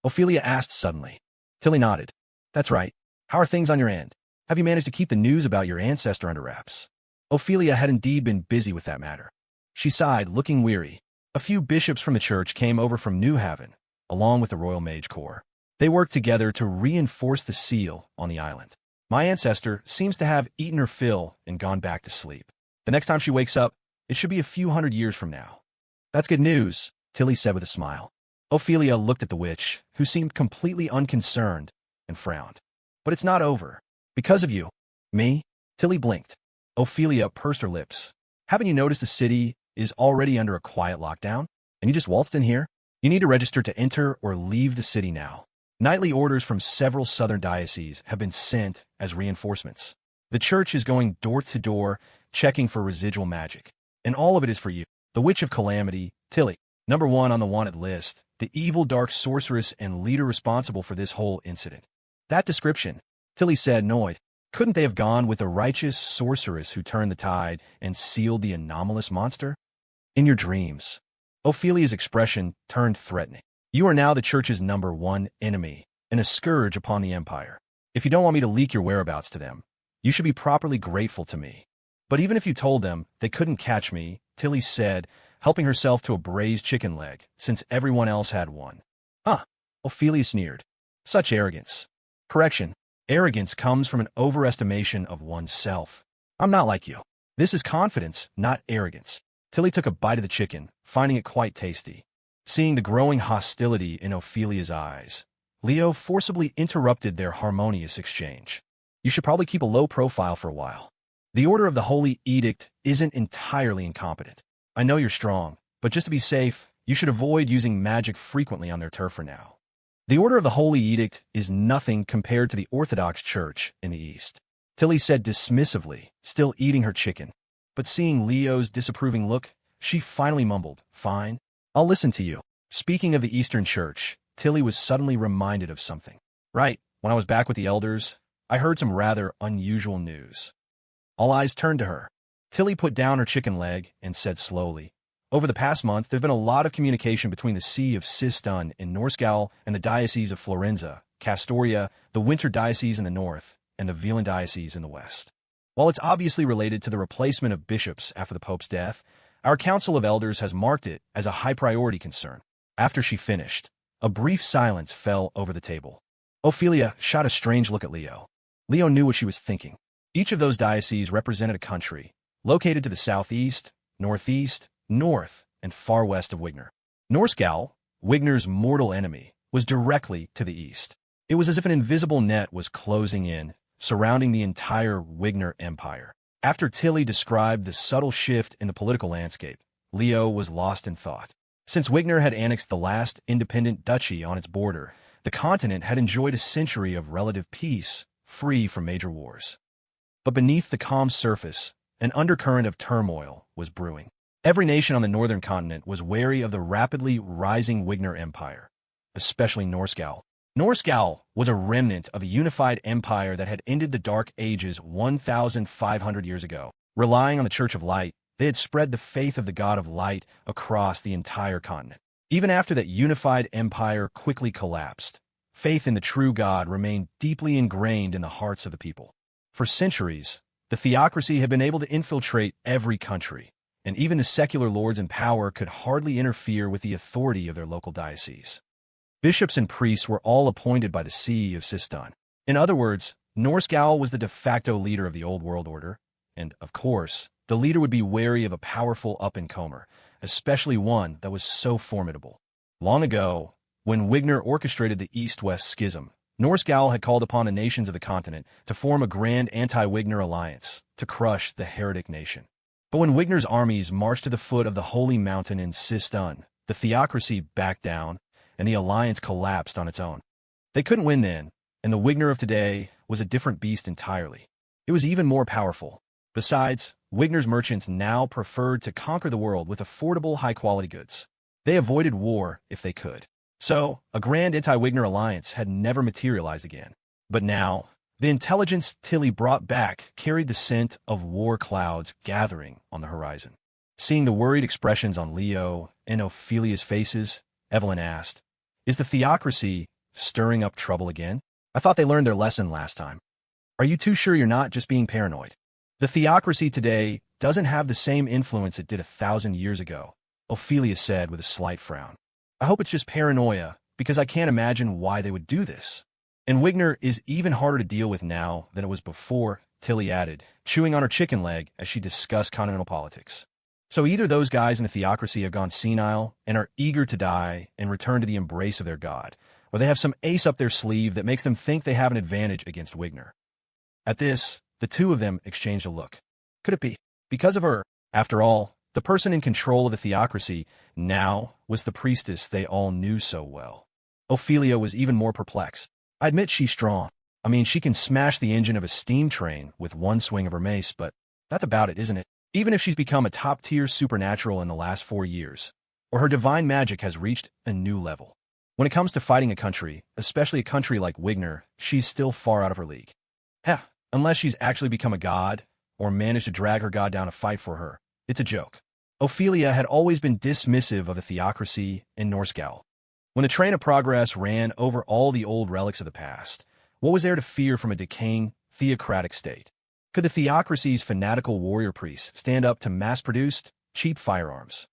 Ophelia asked suddenly. Tilly nodded. That's right. How are things on your end? Have you managed to keep the news about your ancestor under wraps? Ophelia had indeed been busy with that matter. She sighed, looking weary. A few bishops from the church came over from New Haven, along with the Royal Mage Corps. They worked together to reinforce the seal on the island. My ancestor seems to have eaten her fill and gone back to sleep. The next time she wakes up, it should be a few hundred years from now. That's good news, Tilly said with a smile. Ophelia looked at the witch, who seemed completely unconcerned, and frowned. But it's not over. Because of you. Me? Tilly blinked. Ophelia pursed her lips. Haven't you noticed the city is already under a quiet lockdown? And you just waltzed in here? You need to register to enter or leave the city now. Nightly orders from several southern dioceses have been sent as reinforcements. The church is going door to door, checking for residual magic. And all of it is for you, the Witch of Calamity, Tilly. Number 1 on the wanted list, the evil dark sorceress and leader responsible for this whole incident. That description, Tilly said, annoyed. Couldn't they have gone with a righteous sorceress who turned the tide and sealed the anomalous monster? In your dreams. Ophelia's expression turned threatening. You are now the church's number 1 enemy and a scourge upon the empire. If you don't want me to leak your whereabouts to them, you should be properly grateful to me. But even if you told them they couldn't catch me, Tilly said, helping herself to a braised chicken leg, since everyone else had one. Huh, Ophelia sneered. Such arrogance. Correction, arrogance comes from an overestimation of oneself. I'm not like you. This is confidence, not arrogance. Tilly took a bite of the chicken, finding it quite tasty. Seeing the growing hostility in Ophelia's eyes, Leo forcibly interrupted their harmonious exchange. You should probably keep a low profile for a while. The Order of the Holy Edict isn't entirely incompetent. I know you're strong, but just to be safe, you should avoid using magic frequently on their turf for now. The Order of the Holy Edict is nothing compared to the Orthodox Church in the East. Tilly said dismissively, still eating her chicken. But seeing Leo's disapproving look, she finally mumbled, Fine, I'll listen to you. Speaking of the Eastern Church, Tilly was suddenly reminded of something. Right, when I was back with the elders, I heard some rather unusual news. All eyes turned to her. Tilly put down her chicken leg and said slowly, Over the past month, there's been a lot of communication between the See of Sistun in Norsgal and the Diocese of Florenza, Castoria, the Winter Diocese in the north, and the Wieland Diocese in the west. While it's obviously related to the replacement of bishops after the Pope's death, our Council of Elders has marked it as a high-priority concern. After she finished, a brief silence fell over the table. Ophelia shot a strange look at Leo. Leo knew what she was thinking. Each of those dioceses represented a country, located to the southeast, northeast, north, and far west of Wigner. Norscal, Wigner's mortal enemy, was directly to the east. It was as if an invisible net was closing in, surrounding the entire Wigner Empire. After Tilly described the subtle shift in the political landscape, Leo was lost in thought. Since Wigner had annexed the last independent duchy on its border, the continent had enjoyed a century of relative peace, free from major wars. But beneath the calm surface, an undercurrent of turmoil was brewing. Every nation on the northern continent was wary of the rapidly rising Wigner Empire, especially Norscal. Norscal was a remnant of a unified empire that had ended the Dark Ages 1,500 years ago. Relying on the Church of Light, they had spread the faith of the God of Light across the entire continent. Even after that unified empire quickly collapsed, faith in the true God remained deeply ingrained in the hearts of the people. For centuries, the theocracy had been able to infiltrate every country, and even the secular lords in power could hardly interfere with the authority of their local diocese. Bishops and priests were all appointed by the See of Sistan. In other words, Norscal was the de facto leader of the Old World Order, and, of course, the leader would be wary of a powerful up-and-comer, especially one that was so formidable. Long ago, when Wigner orchestrated the East-West Schism, Norscal had called upon the nations of the continent to form a grand anti-Wigner alliance to crush the heretic nation. But when Wigner's armies marched to the foot of the holy mountain in Sistan, the theocracy backed down, and the alliance collapsed on its own. They couldn't win then, and the Wigner of today was a different beast entirely. It was even more powerful. Besides, Wigner's merchants now preferred to conquer the world with affordable, high-quality goods. They avoided war if they could. So, a grand anti-Wigner alliance had never materialized again. But now, the intelligence Tilly brought back carried the scent of war clouds gathering on the horizon. Seeing the worried expressions on Leo and Ophelia's faces, Evelyn asked, "Is the theocracy stirring up trouble again? I thought they learned their lesson last time. Are you too sure you're not just being paranoid?" "The theocracy today doesn't have the same influence it did 1,000 years ago," Ophelia said with a slight frown. "I hope it's just paranoia, because I can't imagine why they would do this. And Wigner is even harder to deal with now than it was before," Tilly added, chewing on her chicken leg as she discussed continental politics. "So either those guys in the theocracy have gone senile and are eager to die and return to the embrace of their god, or they have some ace up their sleeve that makes them think they have an advantage against Wigner." At this, the two of them exchanged a look. Could it be because of her? After all, the person in control of the theocracy now was the priestess they all knew so well. Ophelia was even more perplexed. "I admit she's strong. I mean, she can smash the engine of a steam train with one swing of her mace, but that's about it, isn't it? Even if she's become a top-tier supernatural in the last 4 years, or her divine magic has reached a new level. When it comes to fighting a country, especially a country like Wigner, she's still far out of her league. Unless she's actually become a god, or managed to drag her god down to fight for her. It's a joke." Ophelia had always been dismissive of the theocracy in Norscal. When the train of progress ran over all the old relics of the past, what was there to fear from a decaying, theocratic state? Could the theocracy's fanatical warrior priests stand up to mass-produced, cheap firearms?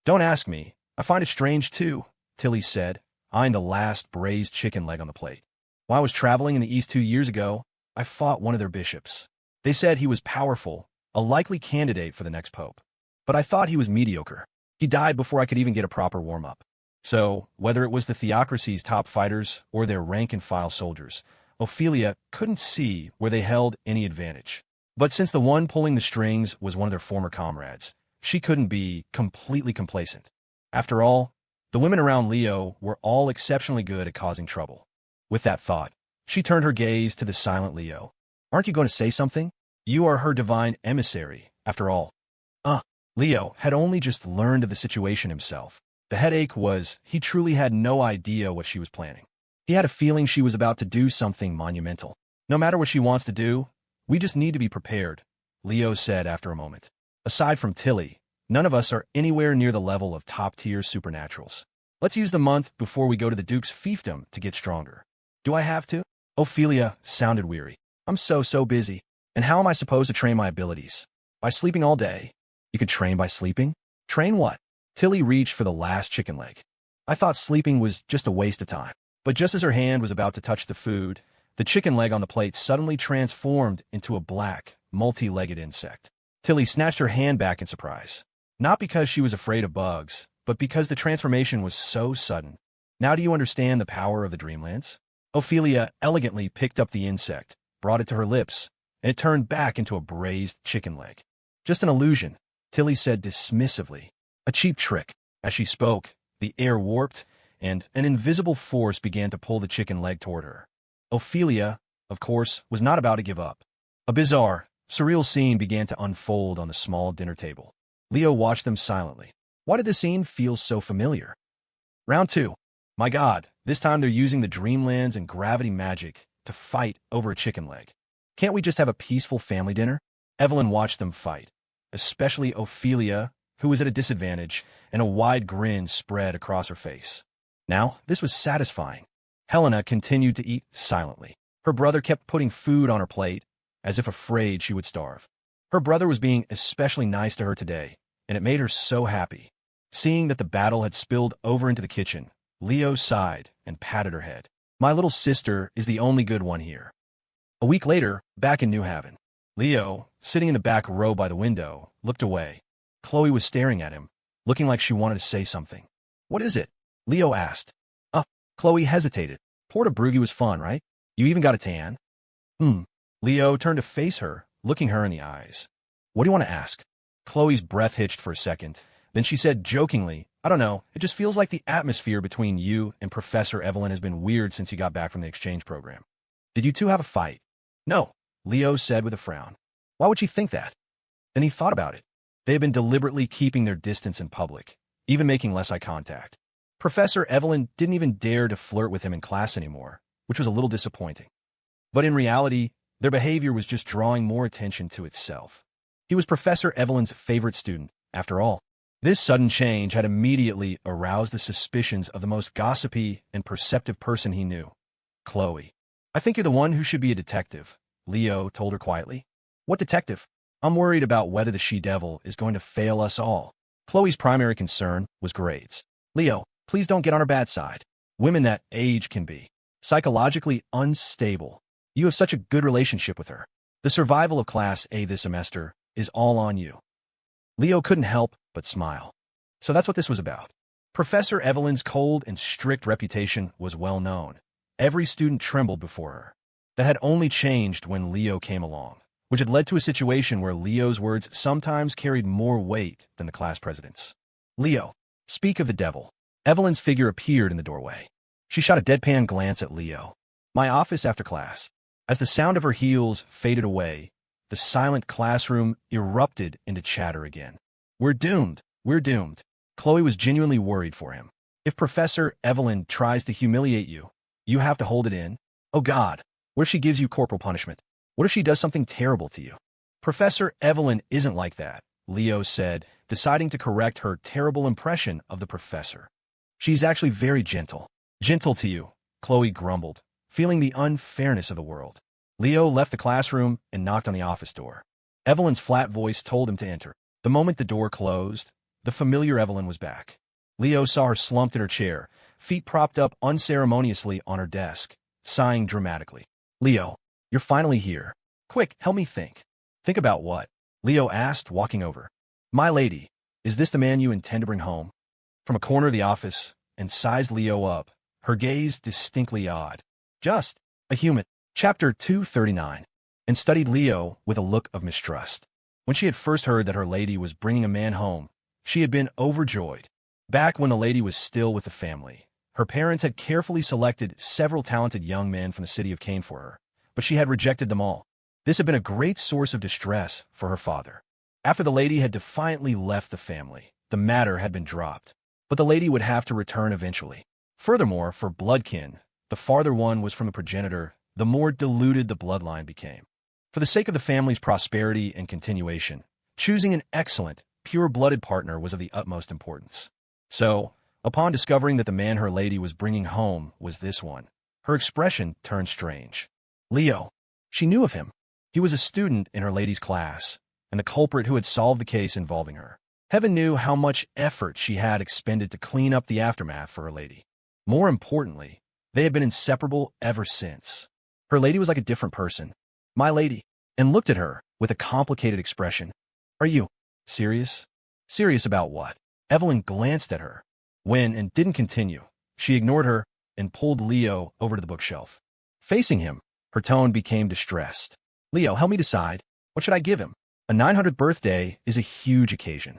"Don't ask me. I find it strange, too," Tilly said, eyeing the last braised chicken leg on the plate. "While I was traveling in the East 2 years ago, I fought one of their bishops. They said he was powerful, a likely candidate for the next pope. But I thought he was mediocre. He died before I could even get a proper warm-up. So, whether it was the theocracy's top fighters or their rank-and-file soldiers, Ophelia couldn't see where they held any advantage. But since the one pulling the strings was one of their former comrades, she couldn't be completely complacent. After all, the women around Leo were all exceptionally good at causing trouble. With that thought, she turned her gaze to the silent Leo. "Aren't you going to say something? You are her divine emissary, after all." Leo had only just learned of the situation himself. The headache was he truly had no idea what she was planning. He had a feeling she was about to do something monumental. "No matter what she wants to do, we just need to be prepared," Leo said after a moment. "Aside from Tilly, none of us are anywhere near the level of top-tier supernaturals. Let's use the month before we go to the Duke's fiefdom to get stronger." "Do I have to?" Ophelia sounded weary. "I'm so busy. And how am I supposed to train my abilities? By sleeping all day?" "You could train by sleeping?" "Train what?" Tilly reached for the last chicken leg. I thought sleeping was just a waste of time. But just as her hand was about to touch the food, the chicken leg on the plate suddenly transformed into a black, multi-legged insect. Tilly snatched her hand back in surprise. Not because she was afraid of bugs, but because the transformation was so sudden. Now do you understand the power of the Dreamlands? Ophelia elegantly picked up the insect, brought it to her lips, and it turned back into a braised chicken leg. Just an illusion, Tilly said dismissively. A cheap trick. As she spoke, the air warped, and an invisible force began to pull the chicken leg toward her. Ophelia, of course, was not about to give up. A bizarre, surreal scene began to unfold on the small dinner table. Leo watched them silently. Why did the scene feel so familiar? Round 2. My God, this time they're using the Dreamlands and gravity magic to fight over a chicken leg. Can't we just have a peaceful family dinner? Evelyn watched them fight, especially Ophelia, who was at a disadvantage, and a wide grin spread across her face. Now, this was satisfying. Helena continued to eat silently. Her brother kept putting food on her plate, as if afraid she would starve. Her brother was being especially nice to her today, and it made her so happy. Seeing that the battle had spilled over into the kitchen, Leo sighed and patted her head. My little sister is the only good one here. A week later, back in New Haven, Leo, sitting in the back row by the window, looked away. Chloe was staring at him, looking like she wanted to say something. What is it? Leo asked. Chloe hesitated. Porta Brugge was fun, right? You even got a tan? Leo turned to face her, looking her in the eyes. What do you want to ask? Chloe's breath hitched for a second. Then she said jokingly, I don't know, it just feels like the atmosphere between you and Professor Evelyn has been weird since you got back from the exchange program. Did you two have a fight? No, Leo said with a frown. Why would she think that? Then he thought about it. They had been deliberately keeping their distance in public, even making less eye contact. Professor Evelyn didn't even dare to flirt with him in class anymore, which was a little disappointing. But in reality, their behavior was just drawing more attention to itself. He was Professor Evelyn's favorite student, after all. This sudden change had immediately aroused the suspicions of the most gossipy and perceptive person he knew, Chloe. I think you're the one who should be a detective, Leo told her quietly. What detective? I'm worried about whether the she-devil is going to fail us all. Chloe's primary concern was grades. Leo, please don't get on her bad side. Women that age can be psychologically unstable. You have such a good relationship with her. The survival of Class A this semester is all on you. Leo couldn't help but smile. So that's what this was about. Professor Evelyn's cold and strict reputation was well known. Every student trembled before her. That had only changed when Leo came along, which had led to a situation where Leo's words sometimes carried more weight than the class president's. Leo, speak of the devil. Evelyn's figure appeared in the doorway. She shot a deadpan glance at Leo. My office after class. As the sound of her heels faded away, the silent classroom erupted into chatter again. We're doomed. We're doomed. Chloe was genuinely worried for him. If Professor Evelyn tries to humiliate you, you have to hold it in. Oh God, what if she gives you corporal punishment? What if she does something terrible to you? Professor Evelyn isn't like that, Leo said, deciding to correct her terrible impression of the professor. She's actually very gentle. Gentle to you, Chloe grumbled, feeling the unfairness of the world. Leo left the classroom and knocked on the office door. Evelyn's flat voice told him to enter. The moment the door closed, the familiar Evelyn was back. Leo saw her slumped in her chair, feet propped up unceremoniously on her desk, sighing dramatically. Leo, you're finally here. Quick, help me think. Think about what? Leo asked, walking over. My lady, is this the man you intend to bring home? From a corner of the office, and sized Leo up, her gaze distinctly odd. Just a human. Chapter 239. And studied Leo with a look of mistrust. When she had first heard that her lady was bringing a man home, she had been overjoyed. Back when the lady was still with the family, her parents had carefully selected several talented young men from the city of Cain for her, but she had rejected them all. This had been a great source of distress for her father. After the lady had defiantly left the family, the matter had been dropped, but the lady would have to return eventually. Furthermore, for bloodkin, the farther one was from the progenitor, the more diluted the bloodline became. For the sake of the family's prosperity and continuation, choosing an excellent, pure-blooded partner was of the utmost importance. So, upon discovering that the man her lady was bringing home was this one, her expression turned strange. Leo. She knew of him. He was a student in her lady's class, and the culprit who had solved the case involving her. Heaven knew how much effort she had expended to clean up the aftermath for her lady. More importantly, they had been inseparable ever since. Her lady was like a different person. My lady, and looked at her with a complicated expression. Are you serious? Serious about what? Evelyn glanced at her. When and didn't continue, she ignored her and pulled Leo over to the bookshelf. Facing him, her tone became distressed. Leo, help me decide. What should I give him? A 900th birthday is a huge occasion.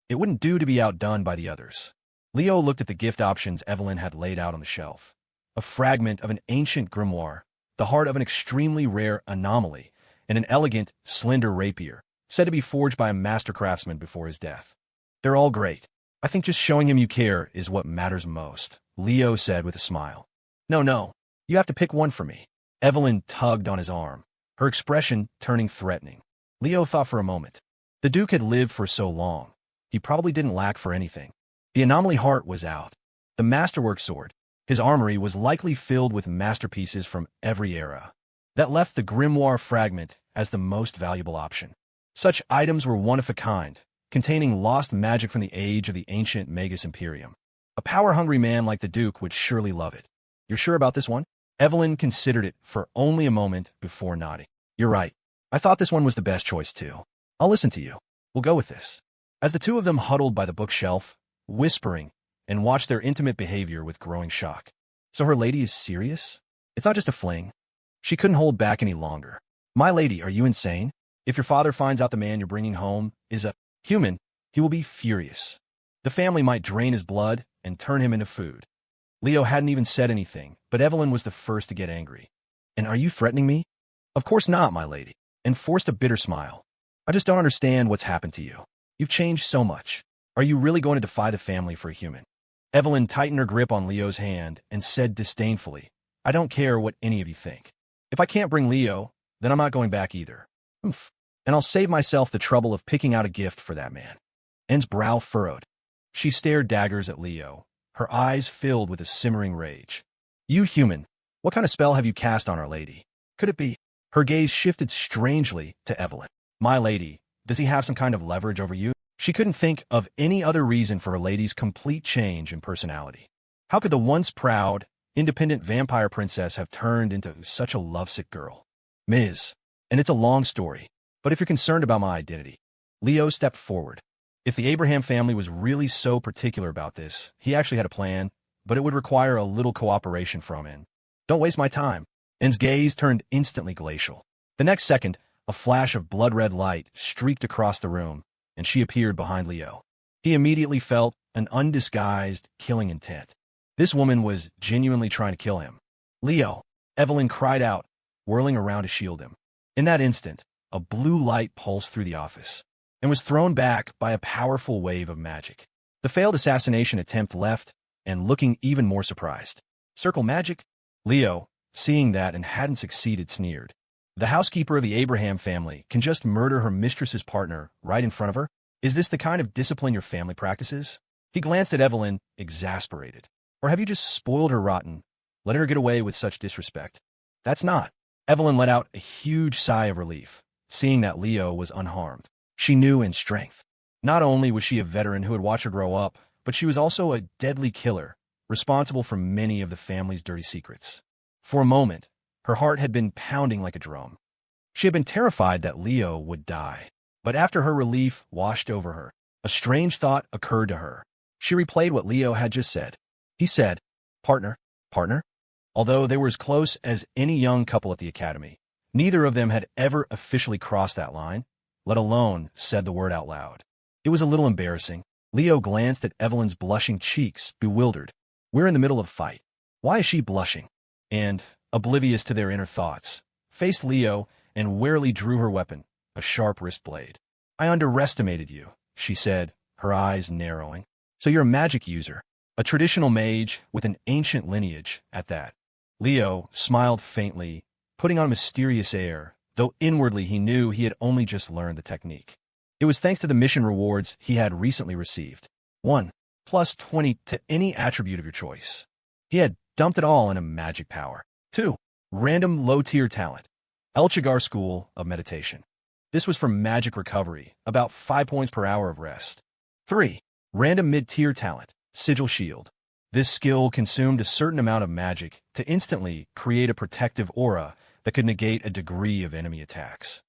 It wouldn't do to be outdone by the others. Leo looked at the gift options Evelyn had laid out on the shelf. A fragment of an ancient grimoire, the heart of an extremely rare anomaly, and an elegant, slender rapier, said to be forged by a master craftsman before his death. They're all great. I think just showing him you care is what matters most, Leo said with a smile. No, you have to pick one for me. Evelyn tugged on his arm, her expression turning threatening. Leo thought for a moment. The Duke had lived for so long. He probably didn't lack for anything. The anomaly heart was out. The masterwork sword. His armory was likely filled with masterpieces from every era. That left the grimoire fragment as the most valuable option. Such items were one of a kind, containing lost magic from the age of the ancient Magus Imperium. A power-hungry man like the Duke would surely love it. You're sure about this one? Evelyn considered it for only a moment before nodding. You're right. I thought this one was the best choice too. I'll listen to you. We'll go with this. As the two of them huddled by the bookshelf, whispering, and watched their intimate behavior with growing shock. So her lady is serious? It's not just a fling. She couldn't hold back any longer. My lady, are you insane? If your father finds out the man you're bringing home is a human, he will be furious. The family might drain his blood and turn him into food. Leo hadn't even said anything, but Evelyn was the first to get angry. And are you threatening me? Of course not, my lady, and forced a bitter smile. I just don't understand what's happened to you. You've changed so much. Are you really going to defy the family for a human? Evelyn tightened her grip on Leo's hand and said disdainfully, I don't care what any of you think. If I can't bring Leo, then I'm not going back either. Oomph. And I'll save myself the trouble of picking out a gift for that man. Anne's brow furrowed. She stared daggers at Leo, her eyes filled with a simmering rage. You human, what kind of spell have you cast on Our Lady? Could it be? Her gaze shifted strangely to Evelyn. My lady, does he have some kind of leverage over you? She couldn't think of any other reason for her lady's complete change in personality. How could the once proud, independent vampire princess have turned into such a lovesick girl? Ms. And it's a long story, but if you're concerned about my identity. Leo stepped forward. If the Abraham family was really so particular about this, he actually had a plan, but it would require a little cooperation from Anne. Don't waste my time. Anne's gaze turned instantly glacial. The next second, a flash of blood-red light streaked across the room, and she appeared behind Leo. He immediately felt an undisguised killing intent. This woman was genuinely trying to kill him. Leo, Evelyn cried out, whirling around to shield him. In that instant, a blue light pulsed through the office and was thrown back by a powerful wave of magic. The failed assassination attempt left, and looking even more surprised. Circle magic? Leo, seeing that and hadn't succeeded, sneered. The housekeeper of the Abraham family can just murder her mistress's partner right in front of her? Is this the kind of discipline your family practices? He glanced at Evelyn, exasperated. Or have you just spoiled her rotten, letting her get away with such disrespect? That's not. Evelyn let out a huge sigh of relief, seeing that Leo was unharmed. She knew in strength. Not only was she a veteran who had watched her grow up, but she was also a deadly killer, responsible for many of the family's dirty secrets. For a moment, her heart had been pounding like a drum. She had been terrified that Leo would die. But after her relief washed over her, a strange thought occurred to her. She replayed what Leo had just said. He said, partner. Although they were as close as any young couple at the academy, neither of them had ever officially crossed that line, let alone said the word out loud. It was a little embarrassing. Leo glanced at Evelyn's blushing cheeks, bewildered. We're in the middle of a fight. Why is she blushing? And, oblivious to their inner thoughts, faced Leo and warily drew her weapon, a sharp wrist blade. I underestimated you, she said, her eyes narrowing. So you're a magic user, a traditional mage with an ancient lineage at that. Leo smiled faintly, putting on a mysterious air, though inwardly he knew he had only just learned the technique. It was thanks to the mission rewards he had recently received. 1, plus 20 to any attribute of your choice. He had dumped it all into magic power. 2, random low-tier talent. Elchigar School of Meditation. This was for magic recovery, about 5 points per hour of rest. 3. Random mid-tier talent, Sigil Shield. This skill consumed a certain amount of magic to instantly create a protective aura that could negate a degree of enemy attacks.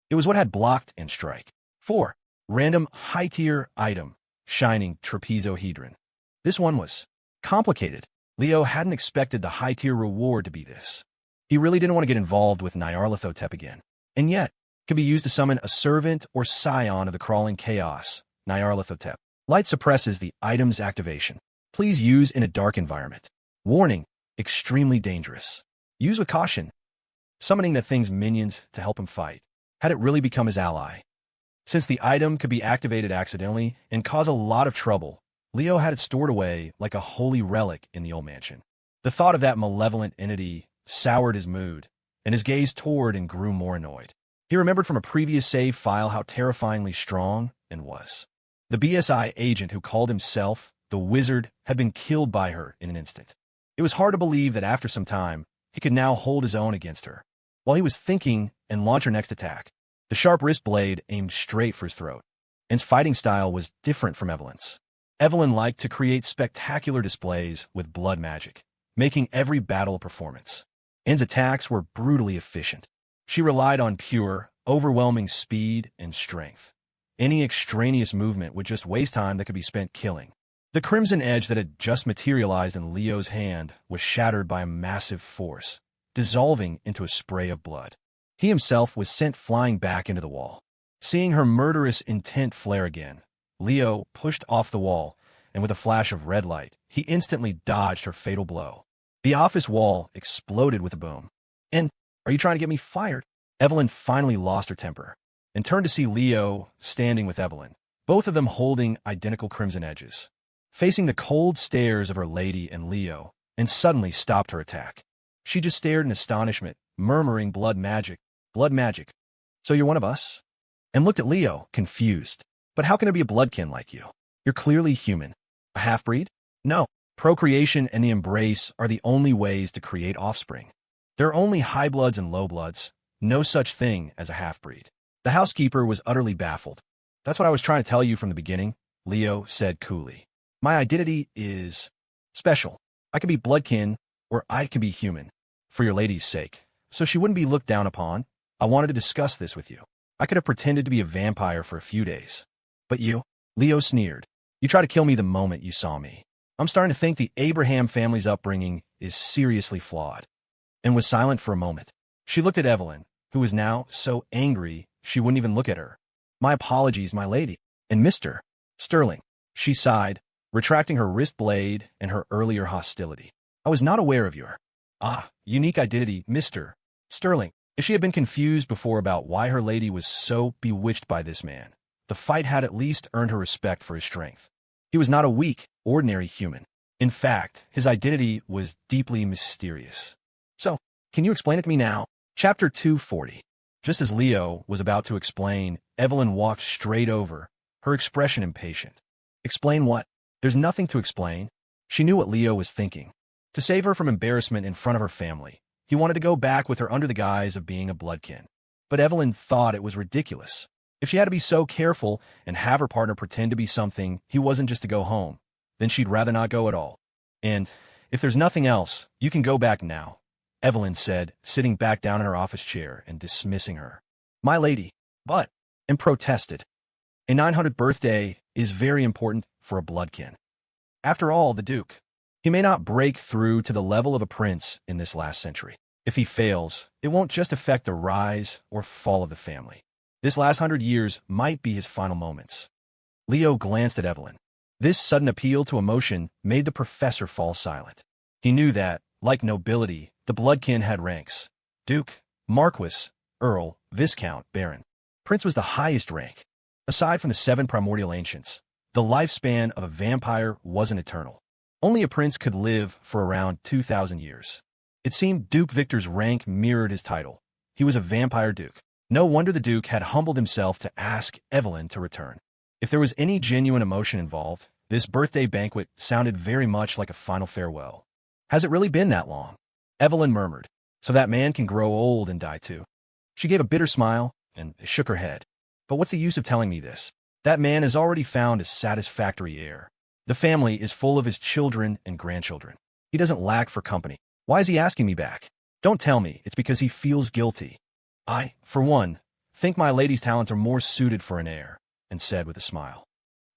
It was what had blocked and strike. 4. Random high-tier item, Shining Trapezohedron. This one was complicated. Leo hadn't expected the high-tier reward to be this. He really didn't want to get involved with Nyarlathotep again. And yet, it could be used to summon a servant or scion of the crawling chaos, Nyarlathotep. Light suppresses the item's activation. Please use in a dark environment. Warning, extremely dangerous. Use with caution. Summoning the thing's minions to help him fight. Had it really become his ally? Since the item could be activated accidentally and cause a lot of trouble, Leo had it stored away like a holy relic in the old mansion. The thought of that malevolent entity soured his mood, and his gaze toward and grew more annoyed. He remembered from a previous save file how terrifyingly strong and was. The BSI agent who called himself the Wizard had been killed by her in an instant. It was hard to believe that after some time, he could now hold his own against her. While he was thinking and launch her next attack, the sharp wrist blade aimed straight for his throat. Anne's fighting style was different from Evelyn's. Evelyn liked to create spectacular displays with blood magic, making every battle a performance. Anne's attacks were brutally efficient. She relied on pure, overwhelming speed and strength. Any extraneous movement would just waste time that could be spent killing. The crimson edge that had just materialized in Leo's hand was shattered by a massive force, dissolving into a spray of blood. He himself was sent flying back into the wall. Seeing her murderous intent flare again, Leo pushed off the wall, and with a flash of red light, he instantly dodged her fatal blow. The office wall exploded with a boom. "And are you trying to get me fired?" Evelyn finally lost her temper and turned to see Leo standing with Evelyn, both of them holding identical crimson edges, facing the cold stares of her lady and Leo, and suddenly stopped her attack. She just stared in astonishment, murmuring, blood magic, so you're one of us?" And looked at Leo, confused. "But how can there be a bloodkin like you? You're clearly human. A half-breed?" "No. Procreation and the embrace are the only ways to create offspring. There are only high bloods and low bloods, no such thing as a half-breed." The housekeeper was utterly baffled. "That's what I was trying to tell you from the beginning," Leo said coolly. "My identity is special. I could be bloodkin, or I could be human, for your lady's sake, so she wouldn't be looked down upon. I wanted to discuss this with you. I could have pretended to be a vampire for a few days. But you," Leo sneered, "you tried to kill me the moment you saw me. I'm starting to think the Abraham family's upbringing is seriously flawed." And was silent for a moment. She looked at Evelyn, who was now so angry she wouldn't even look at her. "My apologies, my lady. And Mr. Sterling," she sighed, retracting her wrist blade and her earlier hostility. "I was not aware of your unique identity, Mr. Sterling." If she had been confused before about why her lady was so bewitched by this man, the fight had at least earned her respect for his strength. He was not a weak, ordinary human. In fact, his identity was deeply mysterious. "So, can you explain it to me now?" Chapter 240. Just as Leo was about to explain, Evelyn walked straight over, her expression impatient. "Explain what?" "There's nothing to explain." She knew what Leo was thinking. To save her from embarrassment in front of her family, he wanted to go back with her under the guise of being a bloodkin. But Evelyn thought it was ridiculous. If she had to be so careful and have her partner pretend to be something he wasn't just to go home, then she'd rather not go at all. "And if there's nothing else, you can go back now," Evelyn said, sitting back down in her office chair and dismissing her. "My lady," but, and protested. "A 900th birthday is very important for a bloodkin. After all, the Duke. He may not break through to the level of a prince in this last century. If he fails, it won't just affect the rise or fall of the family. This last 100 years might be his final moments." Leo glanced at Evelyn. This sudden appeal to emotion made the professor fall silent. He knew that, like nobility, the bloodkin had ranks. Duke, Marquis, Earl, Viscount, Baron. Prince was the highest rank. Aside from the 7 primordial ancients, the lifespan of a vampire wasn't eternal. Only a prince could live for around 2,000 years. It seemed Duke Victor's rank mirrored his title. He was a vampire duke. No wonder the Duke had humbled himself to ask Evelyn to return. If there was any genuine emotion involved, this birthday banquet sounded very much like a final farewell. "Has it really been that long?" Evelyn murmured. "So that man can grow old and die too." She gave a bitter smile and shook her head. "But what's the use of telling me this? That man has already found a satisfactory heir. The family is full of his children and grandchildren. He doesn't lack for company. Why is he asking me back? Don't tell me it's because he feels guilty. I, for one, think my lady's talents are more suited for an heir, and said with a smile.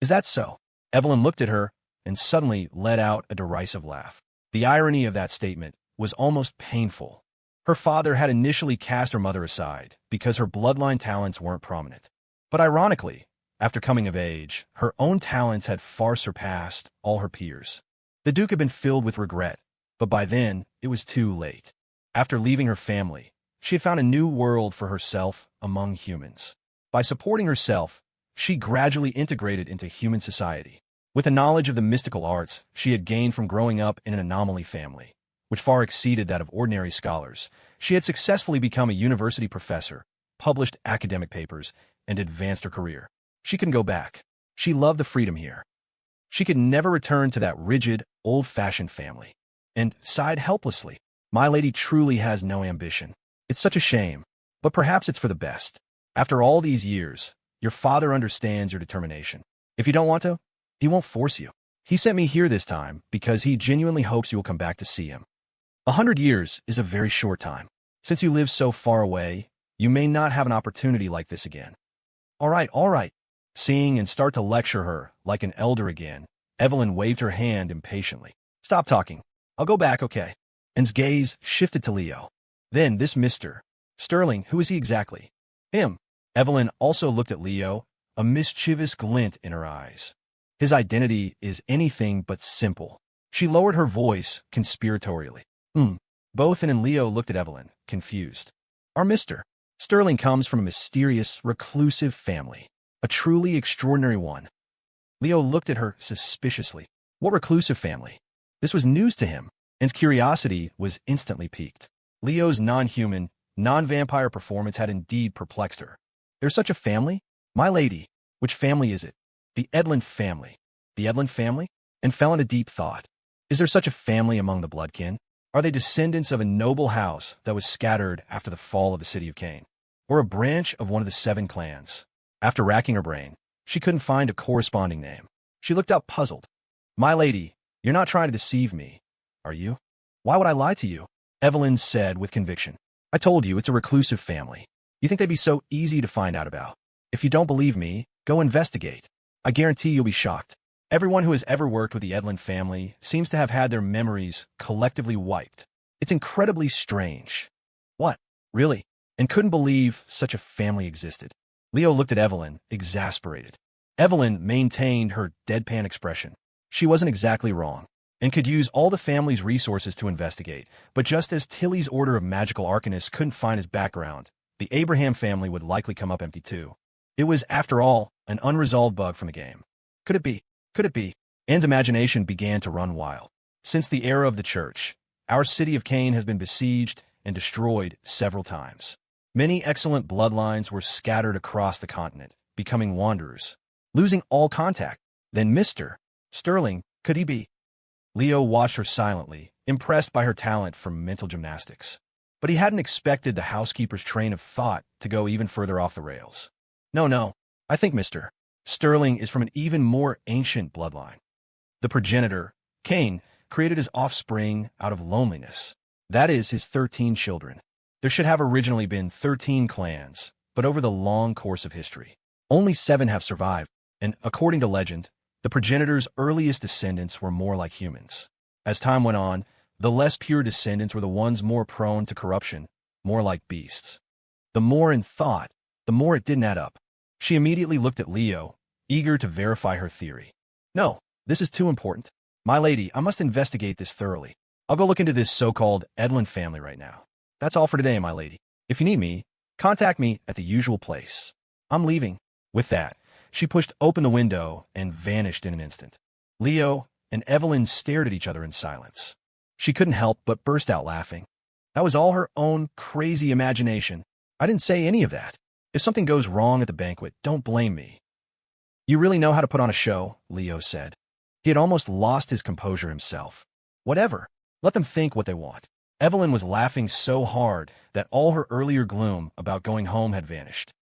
Is that so? Evelyn looked at her and suddenly let out a derisive laugh. The irony of that statement was almost painful. Her father had initially cast her mother aside because her bloodline talents weren't prominent. But ironically, after coming of age, her own talents had far surpassed all her peers. The Duke had been filled with regret, but by then it was too late. After leaving her family, she had found a new world for herself among humans. By supporting herself, she gradually integrated into human society. With the knowledge of the mystical arts she had gained from growing up in an anomaly family, which far exceeded that of ordinary scholars, she had successfully become a university professor, published academic papers, and advanced her career. She couldn't go back. She loved the freedom here. She could never return to that rigid, old-fashioned family. And sighed helplessly. My lady truly has no ambition. It's such a shame, but perhaps it's for the best. After all these years, your father understands your determination. If you don't want to, he won't force you. He sent me here this time because he genuinely hopes you will come back to see him. 100 years is a very short time. Since you live so far away, you may not have an opportunity like this again. All right. Seeing and start to lecture her like an elder again, Evelyn waved her hand impatiently. Stop talking. I'll go back, okay? Anne's gaze shifted to Leo. Then this Mr. Sterling, who is he exactly? Him. Evelyn also looked at Leo, a mischievous glint in her eyes. His identity is anything but simple. She lowered her voice conspiratorially. Both Anne and Leo looked at Evelyn, confused. Our Mr. Sterling comes from a mysterious, reclusive family, a truly extraordinary one. Leo looked at her suspiciously. What reclusive family? This was news to him, and his curiosity was instantly piqued. Leo's non-human, non-vampire performance had indeed perplexed her. There's such a family? My lady, which family is it? The Edlund family. The Edlund family? And fell into deep thought. Is there such a family among the bloodkin? Are they descendants of a noble house that was scattered after the fall of the city of Cain? Or a branch of one of the 7 clans? After racking her brain, she couldn't find a corresponding name. She looked up puzzled. My lady, you're not trying to deceive me, are you? Why would I lie to you? Evelyn said with conviction. I told you it's a reclusive family. You think they'd be so easy to find out about? If you don't believe me, go investigate. I guarantee you'll be shocked. Everyone who has ever worked with the Edlund family seems to have had their memories collectively wiped. It's incredibly strange. What? Really? And couldn't believe such a family existed. Leo looked at Evelyn, exasperated. Evelyn maintained her deadpan expression. She wasn't exactly wrong, and could use all the family's resources to investigate, but just as Tilly's order of magical arcanists couldn't find his background, the Abraham family would likely come up empty too. It was, after all, an unresolved bug from the game. Could it be? Could it be? Anne's imagination began to run wild. Since the era of the church, our city of Cain has been besieged and destroyed several times. Many excellent bloodlines were scattered across the continent, becoming wanderers, losing all contact. Then Mr. Sterling, could he be? Leo watched her silently, impressed by her talent for mental gymnastics. But he hadn't expected the housekeeper's train of thought to go even further off the rails. No, I think Mr. Sterling is from an even more ancient bloodline. The progenitor, Cain, created his offspring out of loneliness. That is, his 13 children. There should have originally been 13 clans, but over the long course of history, only 7 have survived, and according to legend, the progenitor's earliest descendants were more like humans. As time went on, the less pure descendants were the ones more prone to corruption, more like beasts. The more Anne thought, the more it didn't add up. She immediately looked at Leo, eager to verify her theory. No, this is too important. My lady, I must investigate this thoroughly. I'll go look into this so-called Edlund family right now. That's all for today, my lady. If you need me, contact me at the usual place. I'm leaving. With that, she pushed open the window and vanished in an instant. Leo and Evelyn stared at each other in silence. She couldn't help but burst out laughing. That was all her own crazy imagination. I didn't say any of that. If something goes wrong at the banquet, don't blame me. You really know how to put on a show, Leo said. He had almost lost his composure himself. Whatever. Let them think what they want. Evelyn was laughing so hard that all her earlier gloom about going home had vanished.